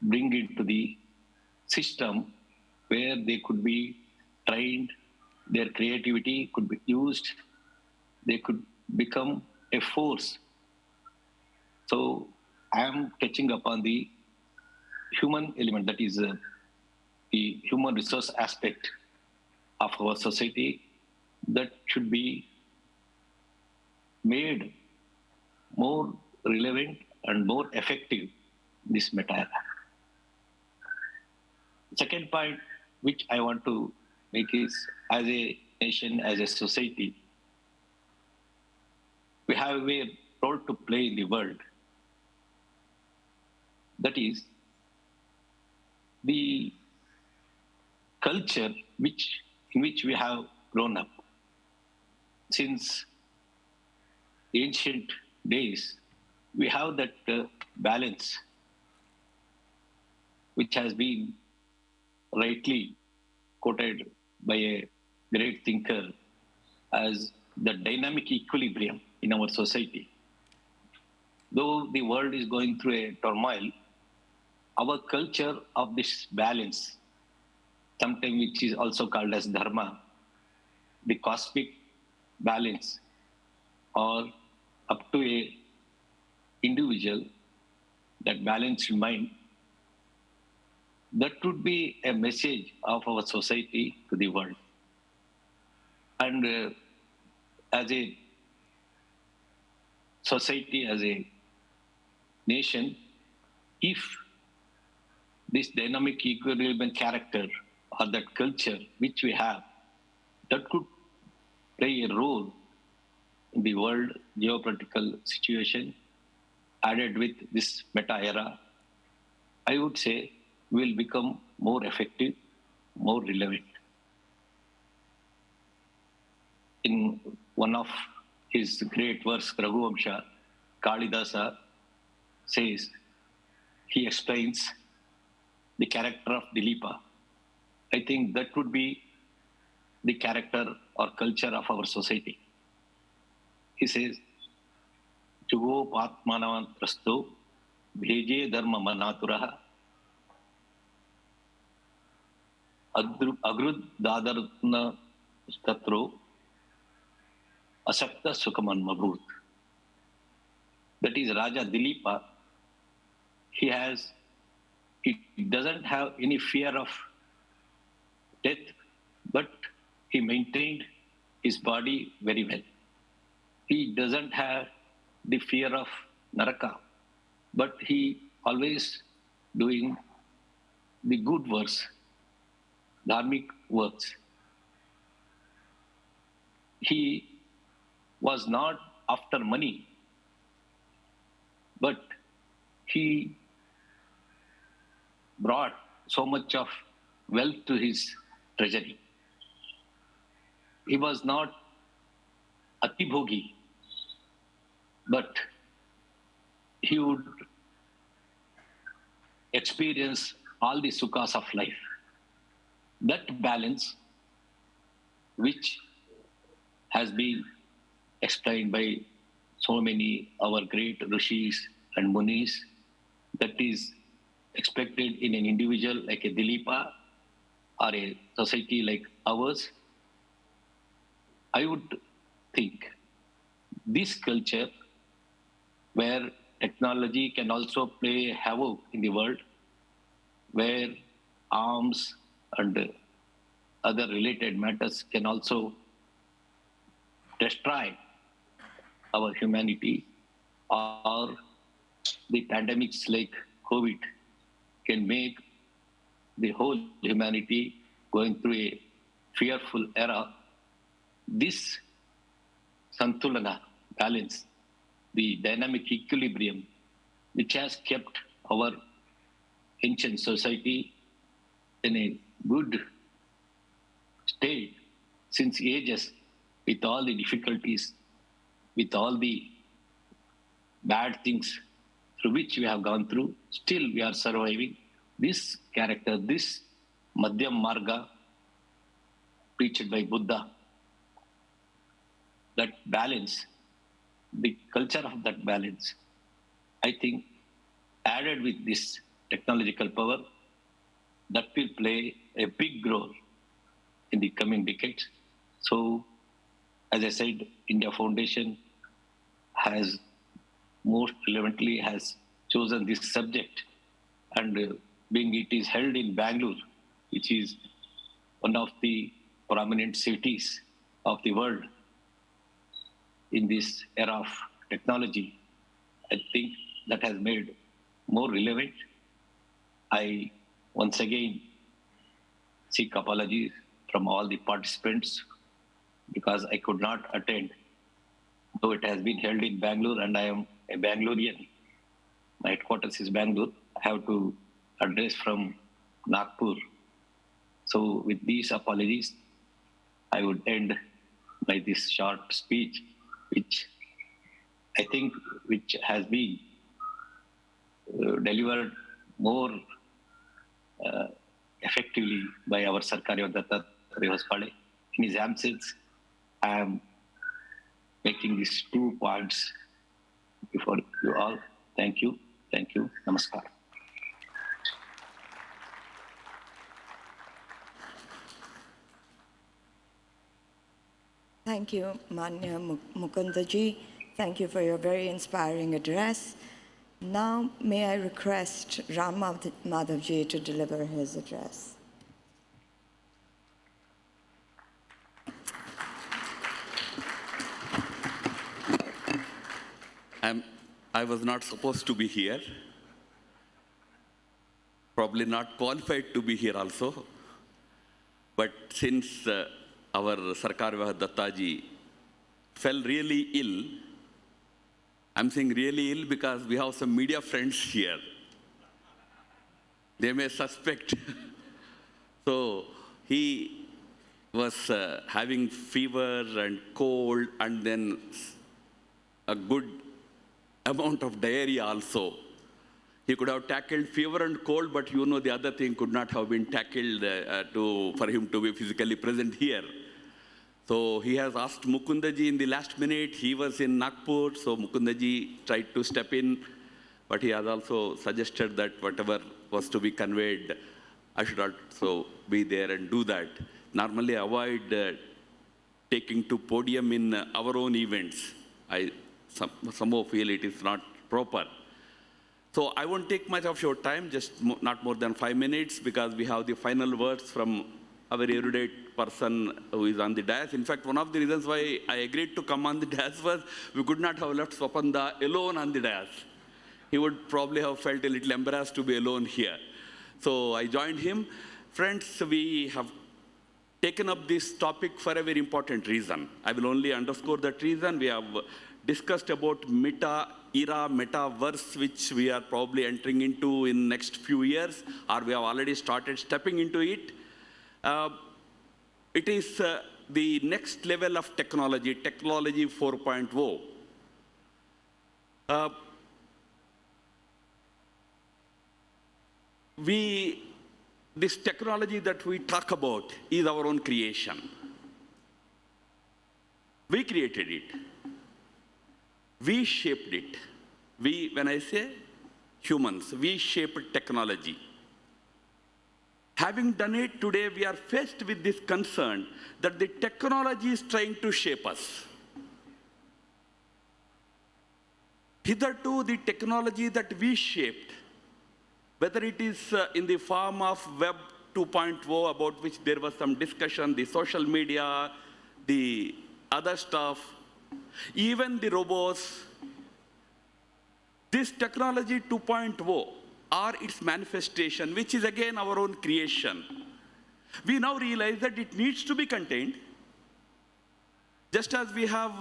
bring into the system where they could be trained, their creativity could be used, they could become a force. So I am touching upon the human element, that is the human resource aspect of our society, that should be made more relevant and more effective in this meta era. Second point which I want to make is, as a nation, as a society, we have a role to play in the world. That is the culture in which we have grown up. Since ancient days, we have that balance, which has been rightly quoted by a great thinker as the dynamic equilibrium in our society. Though the world is going through a turmoil, our culture of this balance, sometimes which is also called as dharma, the cosmic balance, or up to a individual, that balanced mind, that would be a message of our society to the world. And as a society, as a nation, if this dynamic equilibrium character or that culture which we have, that could play a role in the world geopolitical situation, added with this meta era, I would say will become more effective, more relevant. In one of his great works, Raghuvamsha, Kalidasa says, he explains the character of Dilipa. I think that would be the character or culture of our society. He says, Jugo Patmanavan Trasto, Bheje Dharma Manaturaha, Agrud Dadarna Statro, Asakta Sukaman Mabhut. That is Raja Dilipa. He doesn't have any fear of death, but he maintained his body very well. He doesn't have the fear of Naraka, but he always doing the good works, dharmic works. He was not after money, but he brought so much of wealth to his treasury. He was not Atibhogi, but he would experience all the sukhas of life. That balance, which has been explained by so many our great rishis and munis, that is expected in an individual like a Dilipa or a society like ours, I would think this culture where technology can also play havoc in the world, where arms and other related matters can also destroy our humanity, or the pandemics like COVID can make the whole humanity going through a fearful era. This Santulana, balance, the dynamic equilibrium, which has kept our ancient society in a good state since ages, with all the difficulties, with all the bad things through which we have gone through, still we are surviving. This character, this Madhyam Marga, preached by Buddha, that balance, the culture of that balance, I think added with this technological power, that will play a big role in the coming decades. So, as I said, India Foundation has most relevantly has chosen this subject, and being it is held in Bangalore, which is one of the prominent cities of the world in this era of technology, I think that has made more relevant. I once again seek apologies from all the participants because I could not attend though it has been held in Bangalore and I am a Bangalorean. My headquarters is Bangalore. I have to address from Nagpur. So with these apologies, I would end by this short speech, which I think has been delivered more effectively by our Sarkari Dattatreya Hospale. In his absence, I am making these 2 points before you all. Thank you. Thank you. Namaskar. Thank you, Manya Mukundaji. Thank you for your very inspiring address. Now, may I request Ram Madhavji to deliver his address. I was not supposed to be here, probably not qualified to be here also. But since our Sarkar Dattaji fell really ill, I'm saying really ill because we have some media friends here. They may suspect. So he was having fever and cold and then a good amount of diarrhea also. He could have tackled fever and cold, but you know the other thing could not have been tackled for him to be physically present here. So he has asked Mukundaji in the last minute. He was in Nagpur, so Mukundaji tried to step in, but he has also suggested that whatever was to be conveyed, I should also be there and do that. Normally avoid taking to podium in our own events. I somehow feel it is not proper. So I won't take much of your time, just not more than 5 minutes, because we have the final words from a very erudite person who is on the dais. In fact, one of the reasons why I agreed to come on the dais was we could not have left Swapanda alone on the dais. He would probably have felt a little embarrassed to be alone here. So I joined him. Friends, we have taken up this topic for a very important reason. I will only underscore that reason. We have discussed about meta-era, metaverse, which we are probably entering into in next few years, or we have already started stepping into it. It is the next level of technology, technology 4.0. This technology that we talk about is our own creation. We created it. We shaped it. We, when I say humans, we shaped technology. Having done it, today we are faced with this concern that the technology is trying to shape us. Hitherto, the technology that we shaped, whether it is in the form of Web 2.0, about which there was some discussion, the social media, the other stuff, even the robots, this technology 2.0 or its manifestation, which is again our own creation, we now realize that it needs to be contained. Just as we have,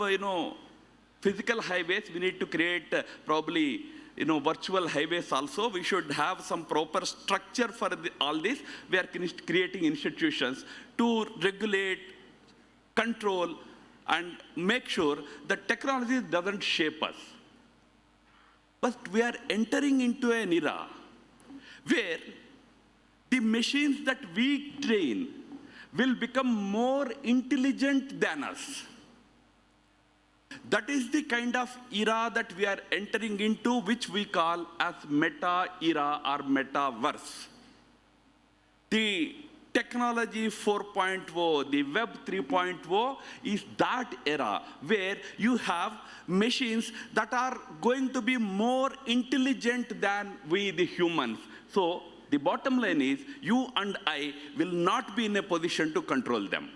physical highways, we need to create probably, virtual highways also. We should have some proper structure for all this. We are creating institutions to regulate, control, and make sure that technology doesn't shape us. But we are entering into an era where the machines that we train will become more intelligent than us. That is the kind of era that we are entering into, which we call as meta-era or metaverse. The technology 4.0, the Web 3.0 is that era where you have machines that are going to be more intelligent than we, the humans. So the bottom line is you and I will not be in a position to control them.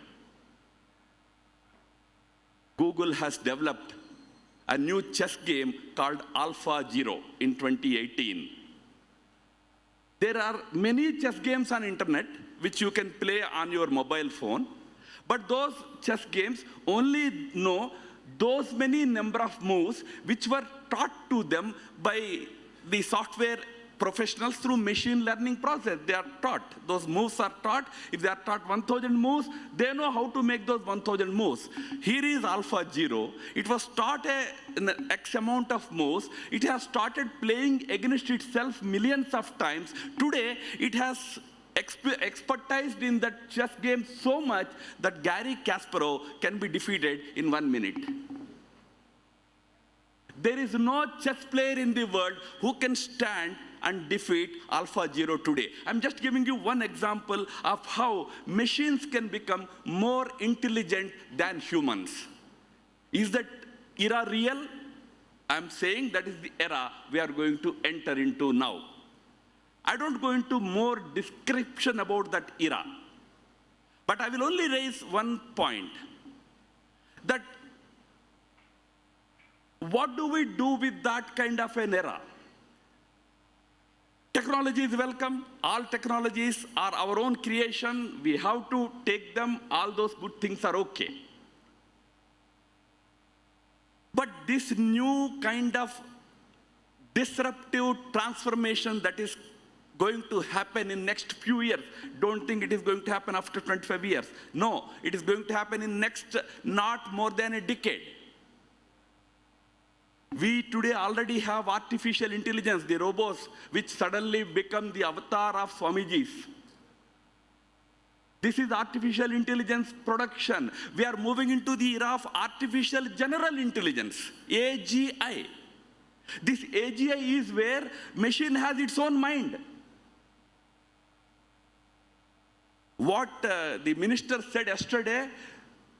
Google has developed a new chess game called AlphaZero in 2018. There are many chess games on internet which you can play on your mobile phone, but those chess games only know those many number of moves which were taught to them by the software professionals through machine learning process. They are taught. Those moves are taught. If they are taught 1,000 moves, they know how to make those 1,000 moves. Here is AlphaZero. It was taught an X amount of moves. It has started playing against itself millions of times. Today, it has expertised in that chess game so much that Garry Kasparov can be defeated in 1 minute. There is no chess player in the world who can stand and defeat AlphaZero today. I'm just giving you one example of how machines can become more intelligent than humans. Is that era real? I'm saying that is the era we are going to enter into now. I don't go into more description about that era, but I will only raise one point, that what do we do with that kind of an era? Technology is welcome. All technologies are our own creation. We have to take them. All those good things are okay. But this new kind of disruptive transformation that is going to happen in next few years, don't think it is going to happen after 25 years. No, it is going to happen in next not more than a decade. We today already have artificial intelligence, the robots, which suddenly become the avatar of Swamijis. This is artificial intelligence production. We are moving into the era of artificial general intelligence, AGI. This AGI is where machine has its own mind. What the minister said yesterday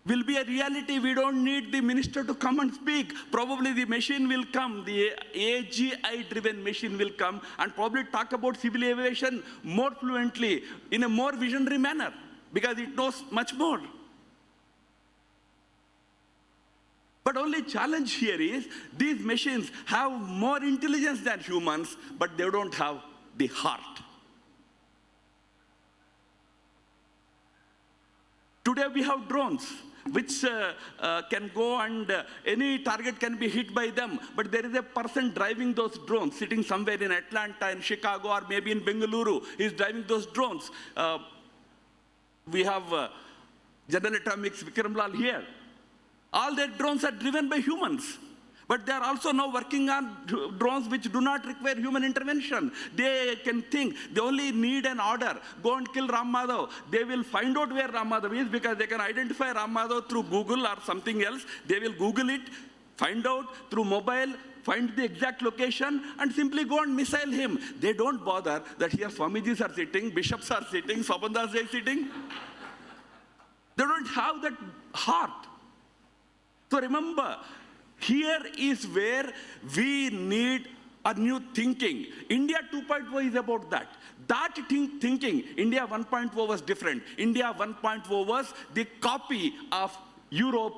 will be a reality. We don't need the minister to come and speak. Probably the machine will come, the AGI-driven machine will come and probably talk about civil aviation more fluently, in a more visionary manner, because it knows much more. But only challenge here is, these machines have more intelligence than humans, but they don't have the heart. Today we have drones, which can go and any target can be hit by them. But there is a person driving those drones, sitting somewhere in Atlanta, in Chicago, or maybe in Bengaluru. He's driving those drones. We have General Atomics Vikram Lal here. All their drones are driven by humans. But they are also now working on drones which do not require human intervention. They can think, they only need an order, go and kill Ram Madhav. They will find out where Ram Madhav is, because they can identify Ram Madhav through Google or something else. They will Google it, find out through mobile, find the exact location, and simply go and missile him. They don't bother that here Swamijis are sitting, bishops are sitting, Swabandas is sitting. They don't have that heart. So remember, here is where we need a new thinking. India 2.0 is about that. That thinking, India 1.0 was different. India 1.0 was the copy of Europe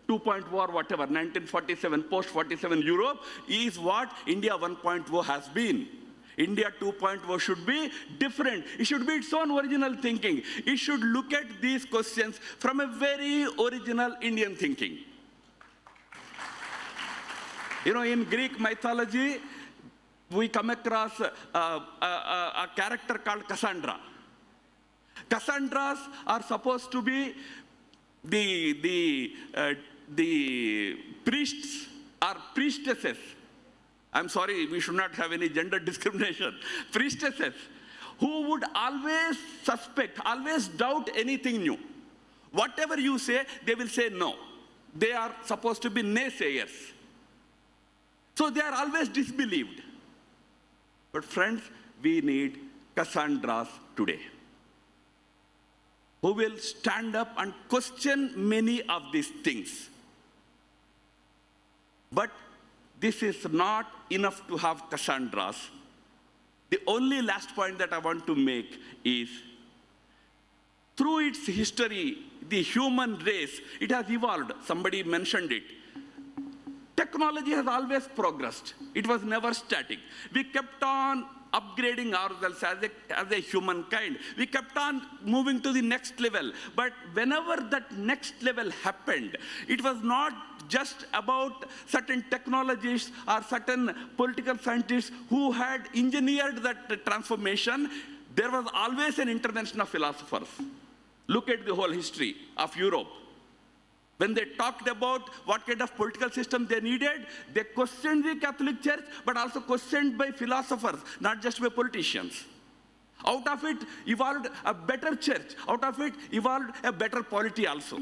2.0 or whatever, 1947, post-47 Europe is what India 1.0 has been. India 2.0 should be different. It should be its own original thinking. It should look at these questions from a very original Indian thinking. You know, in Greek mythology, we come across a character called Cassandra. Cassandras are supposed to be the priests or priestesses. I'm sorry, we should not have any gender discrimination. Priestesses who would always suspect, always doubt anything new. Whatever you say, they will say no. They are supposed to be naysayers. So they are always disbelieved. But friends, we need Cassandras today, who will stand up and question many of these things. But this is not enough to have Cassandras. The only last point that I want to make is, through its history, the human race, it has evolved. Somebody mentioned it. Technology has always progressed. It was never static. We kept on upgrading ourselves as a humankind. We kept on moving to the next level. But whenever that next level happened, it was not just about certain technologists or certain political scientists who had engineered that transformation. There was always an intervention of philosophers. Look at the whole history of Europe. When they talked about what kind of political system they needed, they questioned the Catholic Church, but also questioned by philosophers, not just by politicians. Out of it evolved a better church. Out of it evolved a better polity also.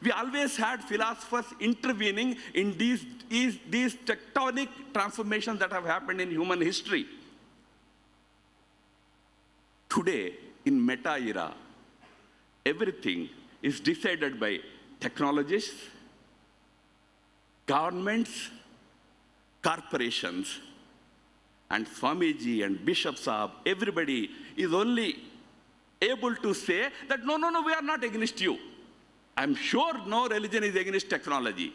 We always had philosophers intervening in these tectonic transformations that have happened in human history. Today, in meta era, everything is decided by technologists, governments, corporations, and Swamiji and Bishop Saab, everybody is only able to say that no, we are not against you. I'm sure no religion is against technology.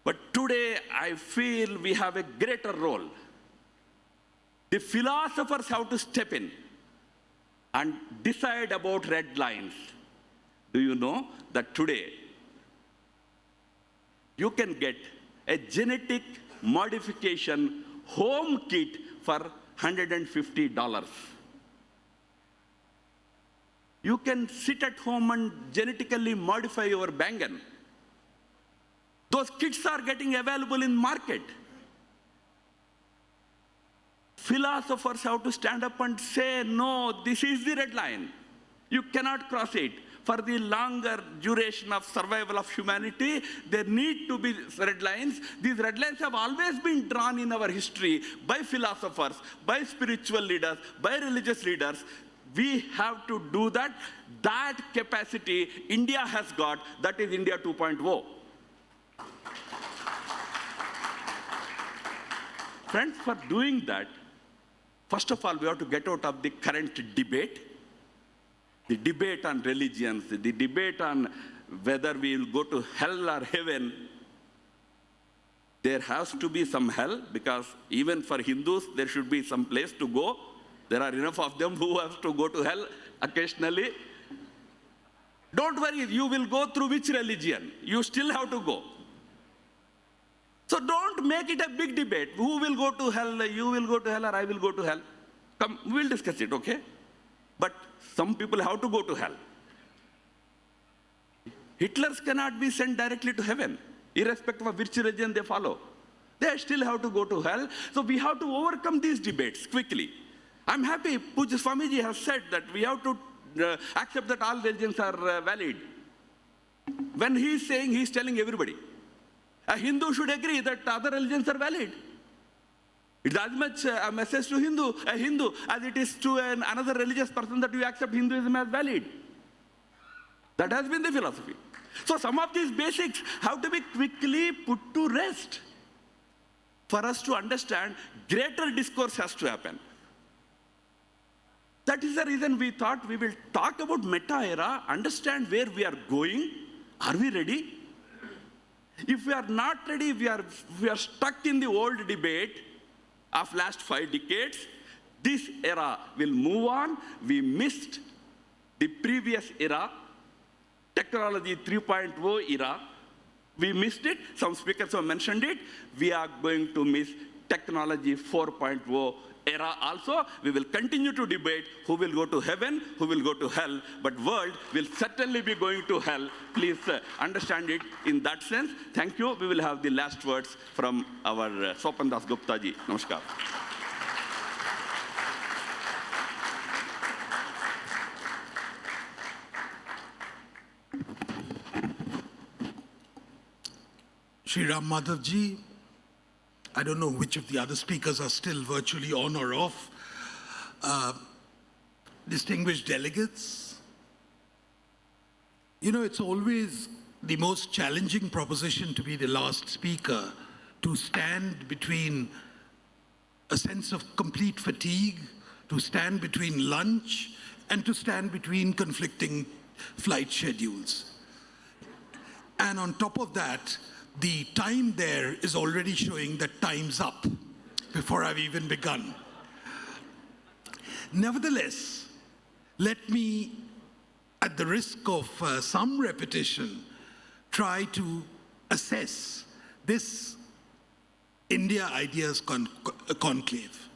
But today, I feel we have a greater role. The philosophers have to step in and decide about red lines. Do you know that today you can get a genetic modification home kit for $150? You can sit at home and genetically modify your bangan. Those kits are getting available in market. Philosophers have to stand up and say, no, this is the red line. You cannot cross it. For the longer duration of survival of humanity, there need to be red lines. These red lines have always been drawn in our history by philosophers, by spiritual leaders, by religious leaders. We have to do that. That capacity India has got, that is India 2.0. Friends, for doing that, first of all, we have to get out of the current debate. The debate on religions, the debate on whether we will go to hell or heaven. There has to be some hell, because even for Hindus, there should be some place to go. There are enough of them who have to go to hell occasionally. Don't worry, you will go through which religion. You still have to go. So don't make it a big debate. Who will go to hell? You will go to hell or I will go to hell? Come, we'll discuss it, okay? But some people have to go to hell. Hitlers cannot be sent directly to heaven, irrespective of which religion they follow. They still have to go to hell. So we have to overcome these debates quickly. I'm happy Pujya Swamiji has said that we have to accept that all religions are valid. When he's saying, he's telling everybody. A Hindu should agree that other religions are valid. It's as much a message to a Hindu, as it is to another religious person that you accept Hinduism as valid. That has been the philosophy. So some of these basics have to be quickly put to rest. For us to understand, greater discourse has to happen. That is the reason we thought we will talk about meta-era, understand where we are going. Are we ready? If we are not ready, we are stuck in the old debate of last 5 decades. This era will move on. We missed the previous era, technology 3.0 era. We missed it. Some speakers have mentioned it. We are going to miss technology 4.0 era also. We will continue to debate who will go to heaven, who will go to hell, but world will certainly be going to hell. Please understand it in that sense. Thank you. We will have the last words from our Sopan Das Gupta ji. Namaskar. Shri Ram Madhav ji, I don't know which of the other speakers are still virtually on or off. Distinguished delegates, you know, it's always the most challenging proposition to be the last speaker, to stand between a sense of complete fatigue, to stand between lunch, and to stand between conflicting flight schedules. And on top of that, the time there is already showing that time's up before I've even begun. Nevertheless, let me, at the risk of some repetition, try to assess this India Ideas Conclave.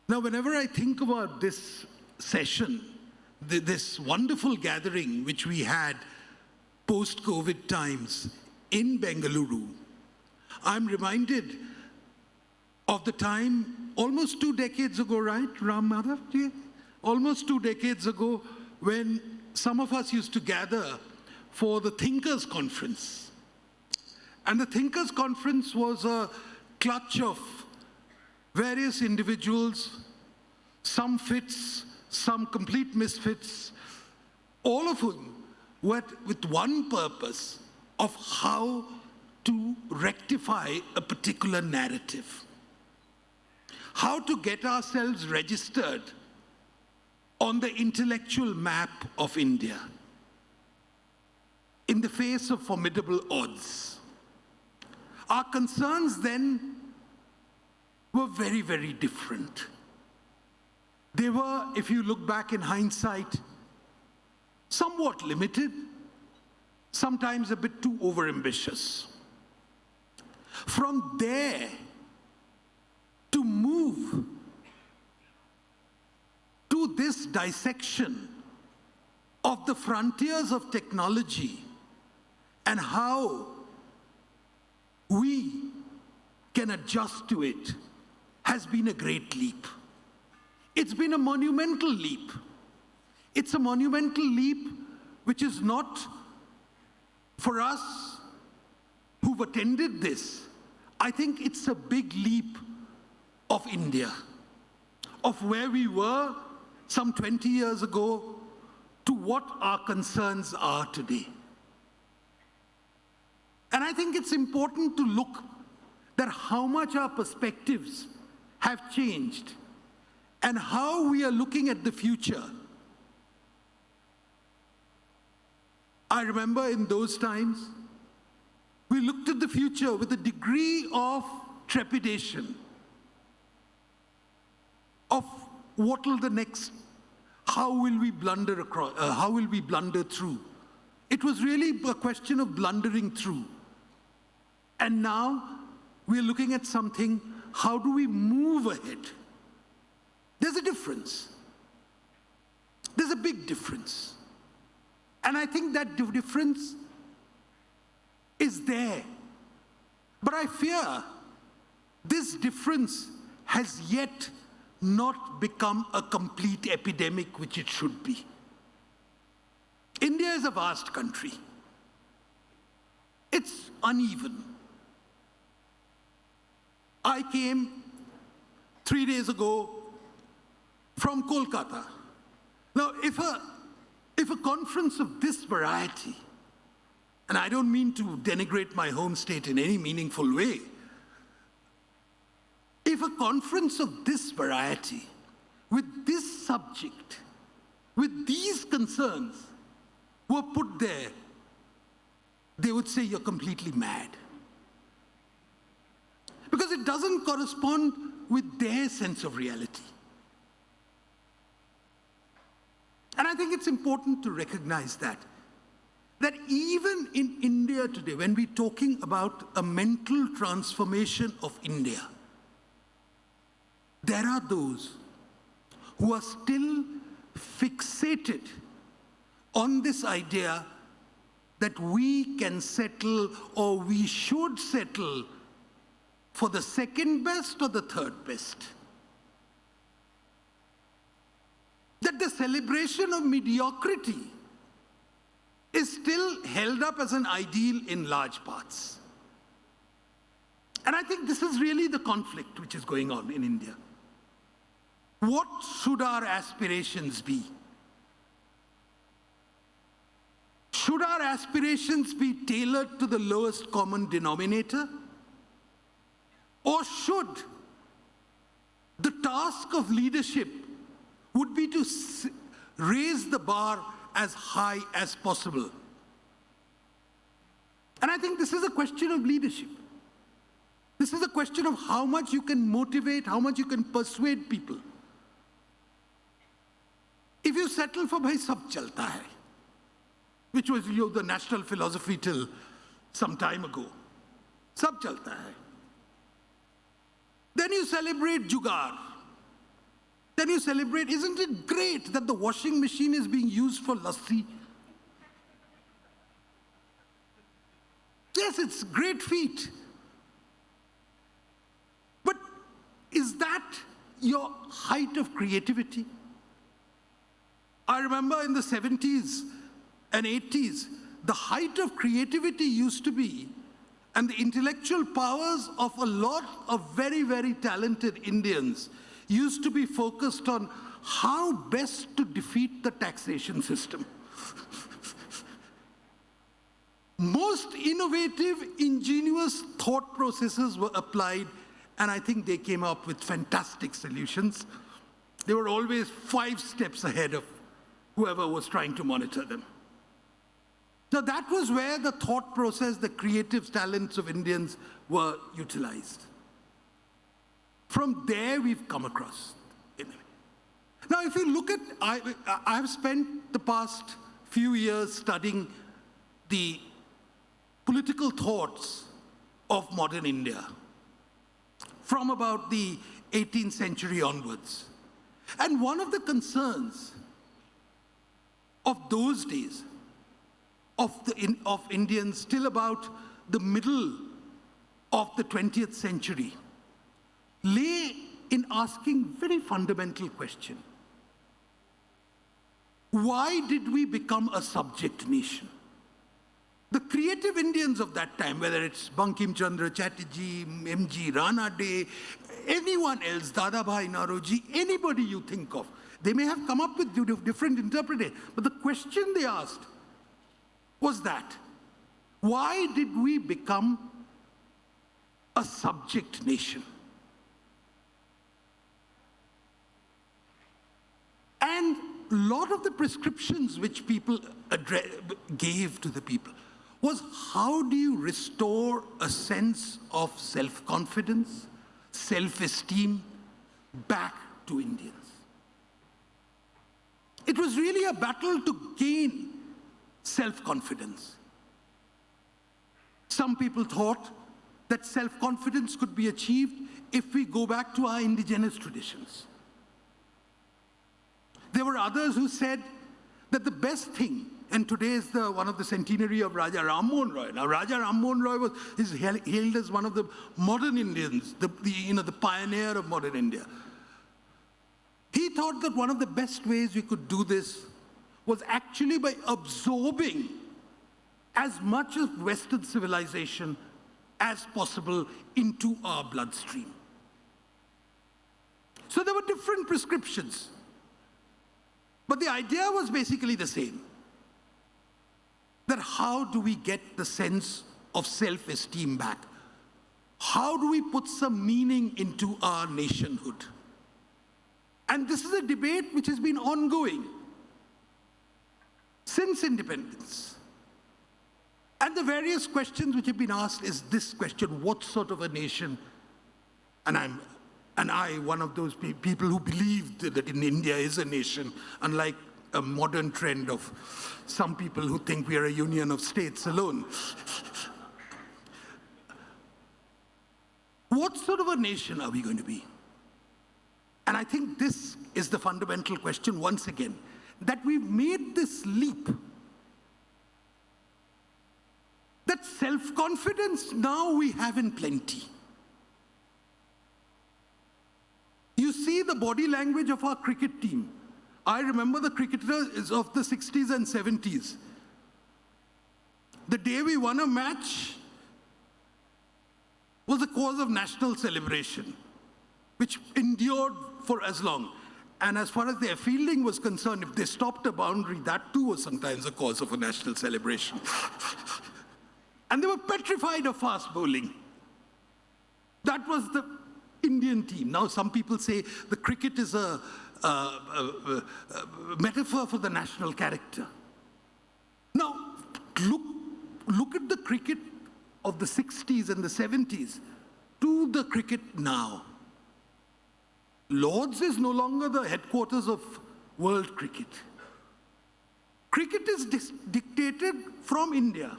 Now, whenever I think about this session, this wonderful gathering which we had post-COVID times in Bengaluru, I'm reminded of the time almost 2 decades ago, right, Ram Madhav? Almost 2 decades ago, when some of us used to gather for the Thinkers Conference. And the Thinkers Conference was a clutch of various individuals, some fits, some complete misfits, all of whom were with one purpose of how to rectify a particular narrative, how to get ourselves registered on the intellectual map of India in the face of formidable odds. Our concerns then were very, very different. They were, if you look back in hindsight, somewhat limited, sometimes a bit too overambitious. From there, to move to this dissection of the frontiers of technology and how we can adjust to it has been a great leap. It's been a monumental leap. It's a monumental leap which is not for us who've attended this. I think it's a big leap of India, of where we were some 20 years ago to what our concerns are today. And I think it's important to look at how much our perspectives have changed and how we are looking at the future. I remember in those times, we looked at the future with a degree of trepidation, of what will the next, how will we blunder across, how will we blunder through? It was really a question of blundering through. And now we're looking at something, how do we move ahead? There's a difference. There's a big difference. And I think that difference is there. But I fear this difference has yet not become a complete epidemic, which it should be. India is a vast country. It's uneven. I came 3 days ago from Kolkata. Now, if a conference of this variety, and I don't mean to denigrate my home state in any meaningful way, if a conference of this variety, with this subject, with these concerns, were put there, they would say you're completely mad. Because it doesn't correspond with their sense of reality. And I think it's important to recognize that even in India today, when we're talking about a mental transformation of India, there are those who are still fixated on this idea that we can settle or we should settle for the second best or the third best. That the celebration of mediocrity is still held up as an ideal in large parts. And I think this is really the conflict which is going on in India. What should our aspirations be? Should our aspirations be tailored to the lowest common denominator? Or should the task of leadership would be to raise the bar as high as possible? And I think this is a question of leadership. This is a question of how much you can motivate, how much you can persuade people. If you settle for bhai sab chalta hai, which was the national philosophy till some time ago. Sab chalta hai. Then you celebrate Jugaad. Then you celebrate, isn't it great that the washing machine is being used for lassi? Yes, it's a great feat. But is that your height of creativity? I remember in the 70s and 80s, the height of creativity used to be, and the intellectual powers of a lot of very, very talented Indians used to be focused on how best to defeat the taxation system. Most innovative, ingenious thought processes were applied, and I think they came up with fantastic solutions. They were always 5 steps ahead of whoever was trying to monitor them. So that was where the thought process, the creative talents of Indians were utilized. From there, we've come across. Now, if you look at, I've spent the past few years studying the political thoughts of modern India from about the 18th century onwards. And one of the concerns of those days of Indians till about the middle of the 20th century lay in asking very fundamental question. Why did we become a subject nation? The creative Indians of that time, whether it's Bankim Chandra Chatterjee, M.G. Ranade, anyone else, Dadabhai Naoroji, anybody you think of, they may have come up with different interpretations, but the question they asked was that, why did we become a subject nation? And a lot of the prescriptions which people gave to the people was, how do you restore a sense of self-confidence, self-esteem back to Indians? It was really a battle to gain self-confidence. Some people thought that self-confidence could be achieved if we go back to our indigenous traditions. There were others who said that the best thing, and today is one of the centenary of Raja Ram Mohan Roy. Now, Raja Ram Mohan Roy is hailed as one of the modern Indians, the pioneer of modern India. He thought that one of the best ways we could do this was actually by absorbing as much of Western civilization as possible into our bloodstream. So there were different prescriptions, but the idea was basically the same. That how do we get the sense of self-esteem back? How do we put some meaning into our nationhood? And this is a debate which has been ongoing since independence. And the various questions which have been asked is this question: what sort of a nation? And I, one of those people who believed that in India is a nation, unlike a modern trend of some people who think we are a union of states alone. What sort of a nation are we going to be? And I think this is the fundamental question once again, that we've made this leap. That self-confidence now we have in plenty. You see the body language of our cricket team. I remember the cricketers of the 60s and 70s. The day we won a match was a cause of national celebration, which endured for as long. And as far as their fielding was concerned, if they stopped a boundary, that too was sometimes a cause of a national celebration. And they were petrified of fast bowling. That was the Indian team. Now some people say the cricket is a metaphor for the national character. Now, look at the cricket of the 60s and the 70s to the cricket now. Lord's is no longer the headquarters of world cricket. Cricket is dictated from India.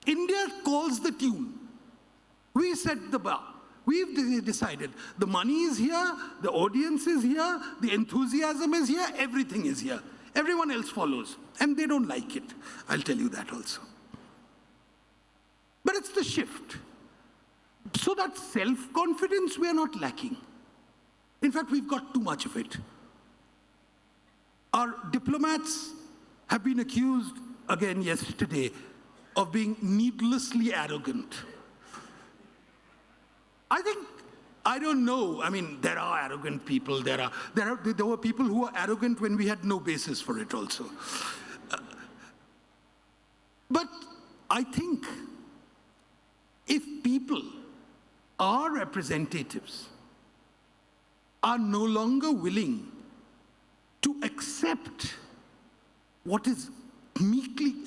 India calls the tune. We set the bar. We've decided the money is here, the audience is here, the enthusiasm is here, everything is here. Everyone else follows, and they don't like it. I'll tell you that also. But it's the shift. So that self-confidence we are not lacking. In fact, we've got too much of it. Our diplomats have been accused, again yesterday, of being needlessly arrogant. I don't know. I mean, there are arrogant people. There were people who were arrogant when we had no basis for it also. But I think if people, our representatives, are no longer willing to accept what is meekly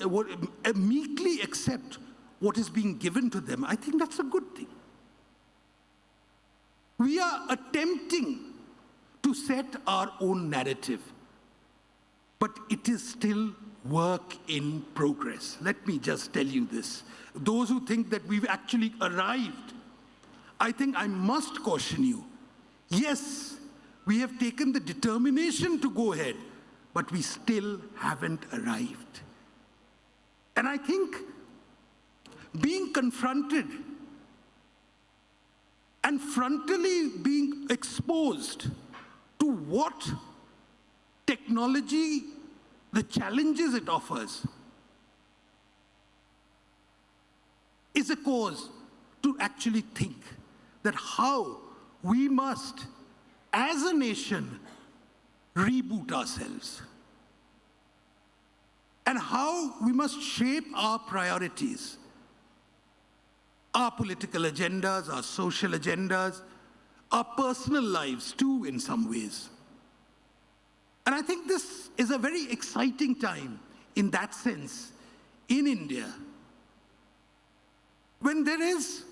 accept what is being given to them, I think that's a good thing. We are attempting to set our own narrative, but it is still work in progress. Let me just tell you this. Those who think that we've actually arrived, I think I must caution you. Yes, we have taken the determination to go ahead, but we still haven't arrived. And I think being confronted and frontally being exposed to what technology, the challenges it offers, is a cause to actually think that how we must, as a nation, reboot ourselves, and how we must shape our priorities, our political agendas, our social agendas, our personal lives too in some ways. And I think this is a very exciting time in that sense in India, when there is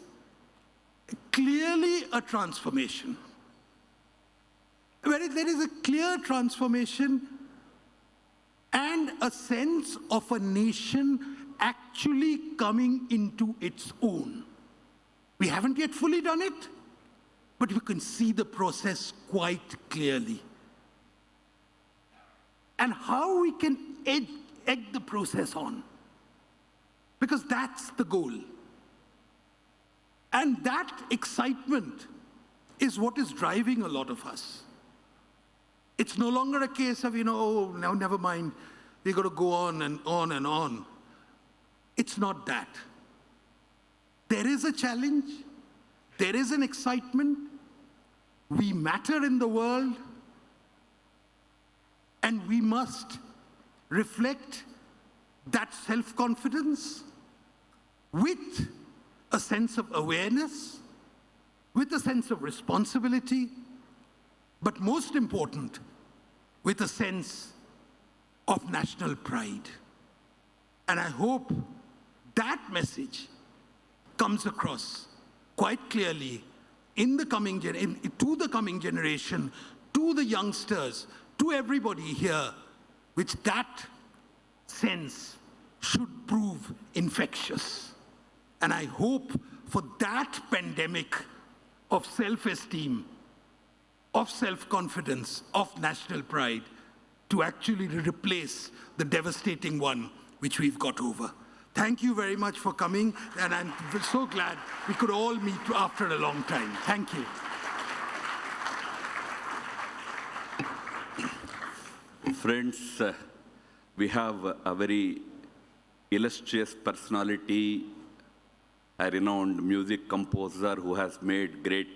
clearly a transformation, where there is a clear transformation and a sense of a nation actually coming into its own. We haven't yet fully done it, but we can see the process quite clearly. And how we can egg the process on, because that's the goal. And that excitement is what is driving a lot of us. It's no longer a case of, oh, now never mind, we've got to go on and on and on. It's not that. There is a challenge. There is an excitement. We matter in the world. And we must reflect that self-confidence with a sense of awareness, with a sense of responsibility, but most important, with a sense of national pride. And I hope that message comes across quite clearly in the coming to the coming generation, to the youngsters, to everybody here, which that sense should prove infectious. And I hope for that pandemic of self-esteem, of self-confidence, of national pride, to actually replace the devastating one which we've got over. Thank you very much for coming, and I'm so glad we could all meet after a long time. Thank you. Friends, we have a very illustrious personality, a renowned music composer who has made great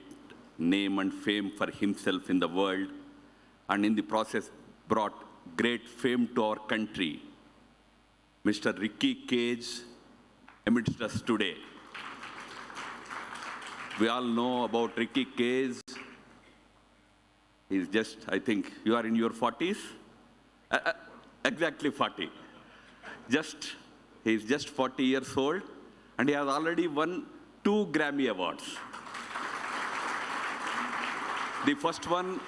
name and fame for himself in the world, and in the process brought great fame to our country, Mr. Ricky Cage, amidst us today. We all know about Ricky Cage. He's just, I think, you are in your 40s? Exactly 40. He's just 40 years old, and he has already won 2 Grammy Awards. The first one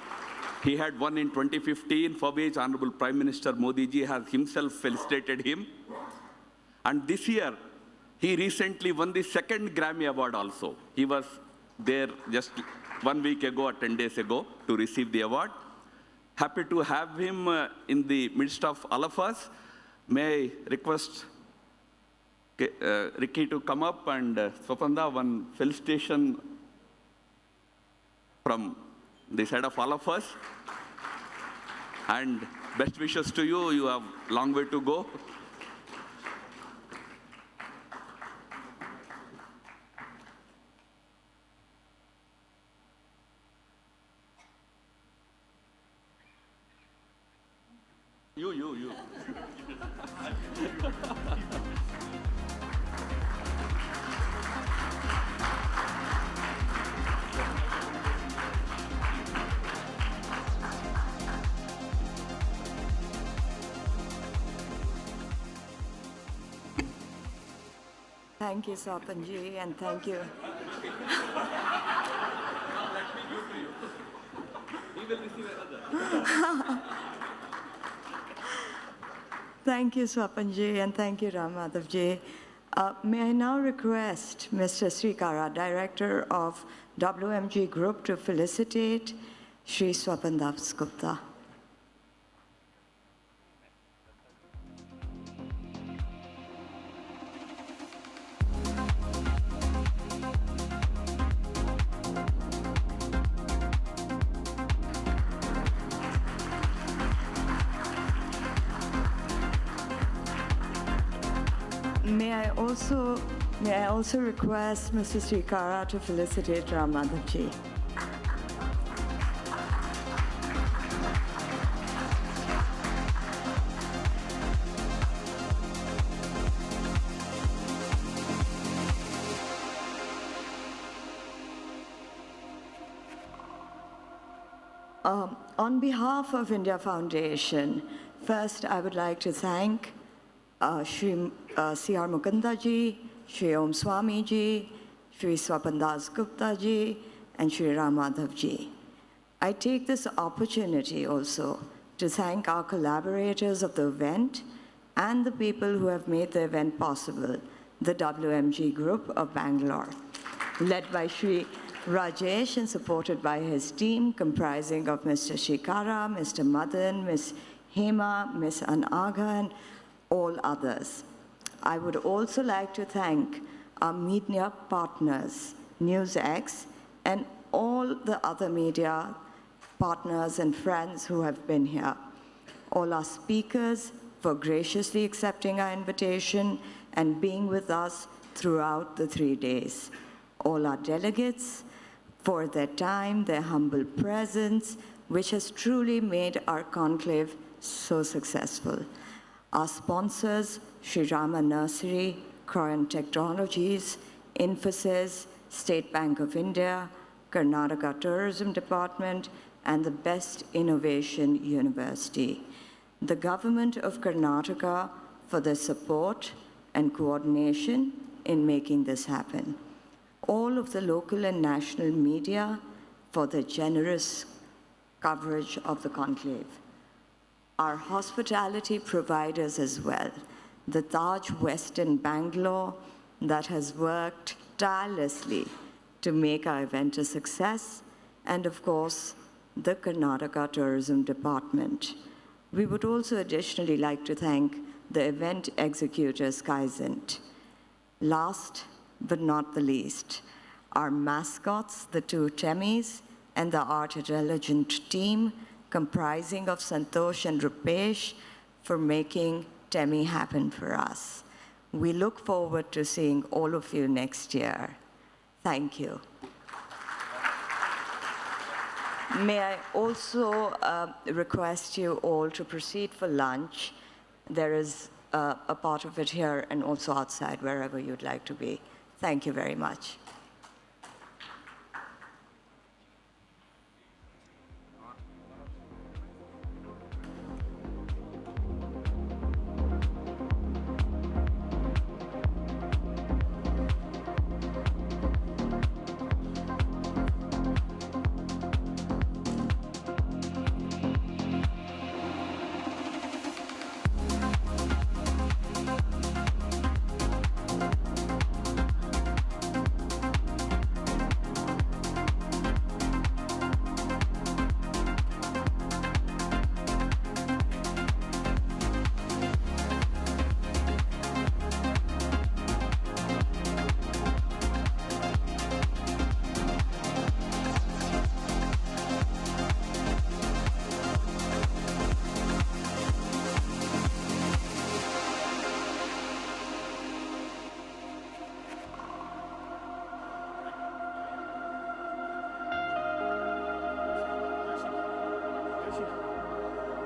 He had won in 2015, for which Honorable Prime Minister Modi ji has himself felicitated him. And this year, he recently won the second Grammy Award also. He was there just 1 week ago or 10 days ago to receive the award. Happy to have him in the midst of all of us. May I request Ricky to come up, and Swapanda, one felicitation from the side of all of us. And best wishes to you. You have a long way to go. You. Thank you, Swapanji, and thank you. He will receive another. Thank you, Swapanji, and thank you, Ram Madhavji. May I now request Mr. Srikara, Director of WMG Group, to felicitate Shri Swapan Das Gupta. May I also request Mr. Srikara to felicitate Ram Madhavji. On behalf of India Foundation, first I would like to thank Shri C.R. Mukunda ji, Shri Om Swami ji, Shri Swapan Das Gupta ji, and Shri Ram Madhav ji. I take this opportunity also to thank our collaborators of the event and the people who have made the event possible, the WMG Group of Bangalore, led by Shri Rajesh and supported by his team comprising of Mr. Shikara, Mr. Madan, Ms. Hema, Ms. Anaga, and all others. I would also like to thank our media partners, NewsX, and all the other media partners and friends who have been here. All our speakers for graciously accepting our invitation and being with us throughout the 3 days. All our delegates for their time, their humble presence, which has truly made our conclave so successful. Our sponsors, Sri Rama Nursery, Croyan Technologies, Infosys, State Bank of India, Karnataka Tourism Department, and the Best Innovation University. The government of Karnataka for their support and coordination in making this happen. All of the local and national media for their generous coverage of the conclave. Our hospitality providers as well, the Taj West in Bangalore that has worked tirelessly to make our event a success, and of course, the Karnataka Tourism Department. We would also additionally like to thank the event executor, Skysent. Last but not the least, our mascots, the two Temmies, and the art intelligent team comprising of Santosh and Rupesh for making Temi happen for us. We look forward to seeing all of you next year. Thank you. May I also request you all to proceed for lunch. There is a part of it here and also outside, wherever you'd like to be. Thank you very much.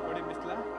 What did Miss La?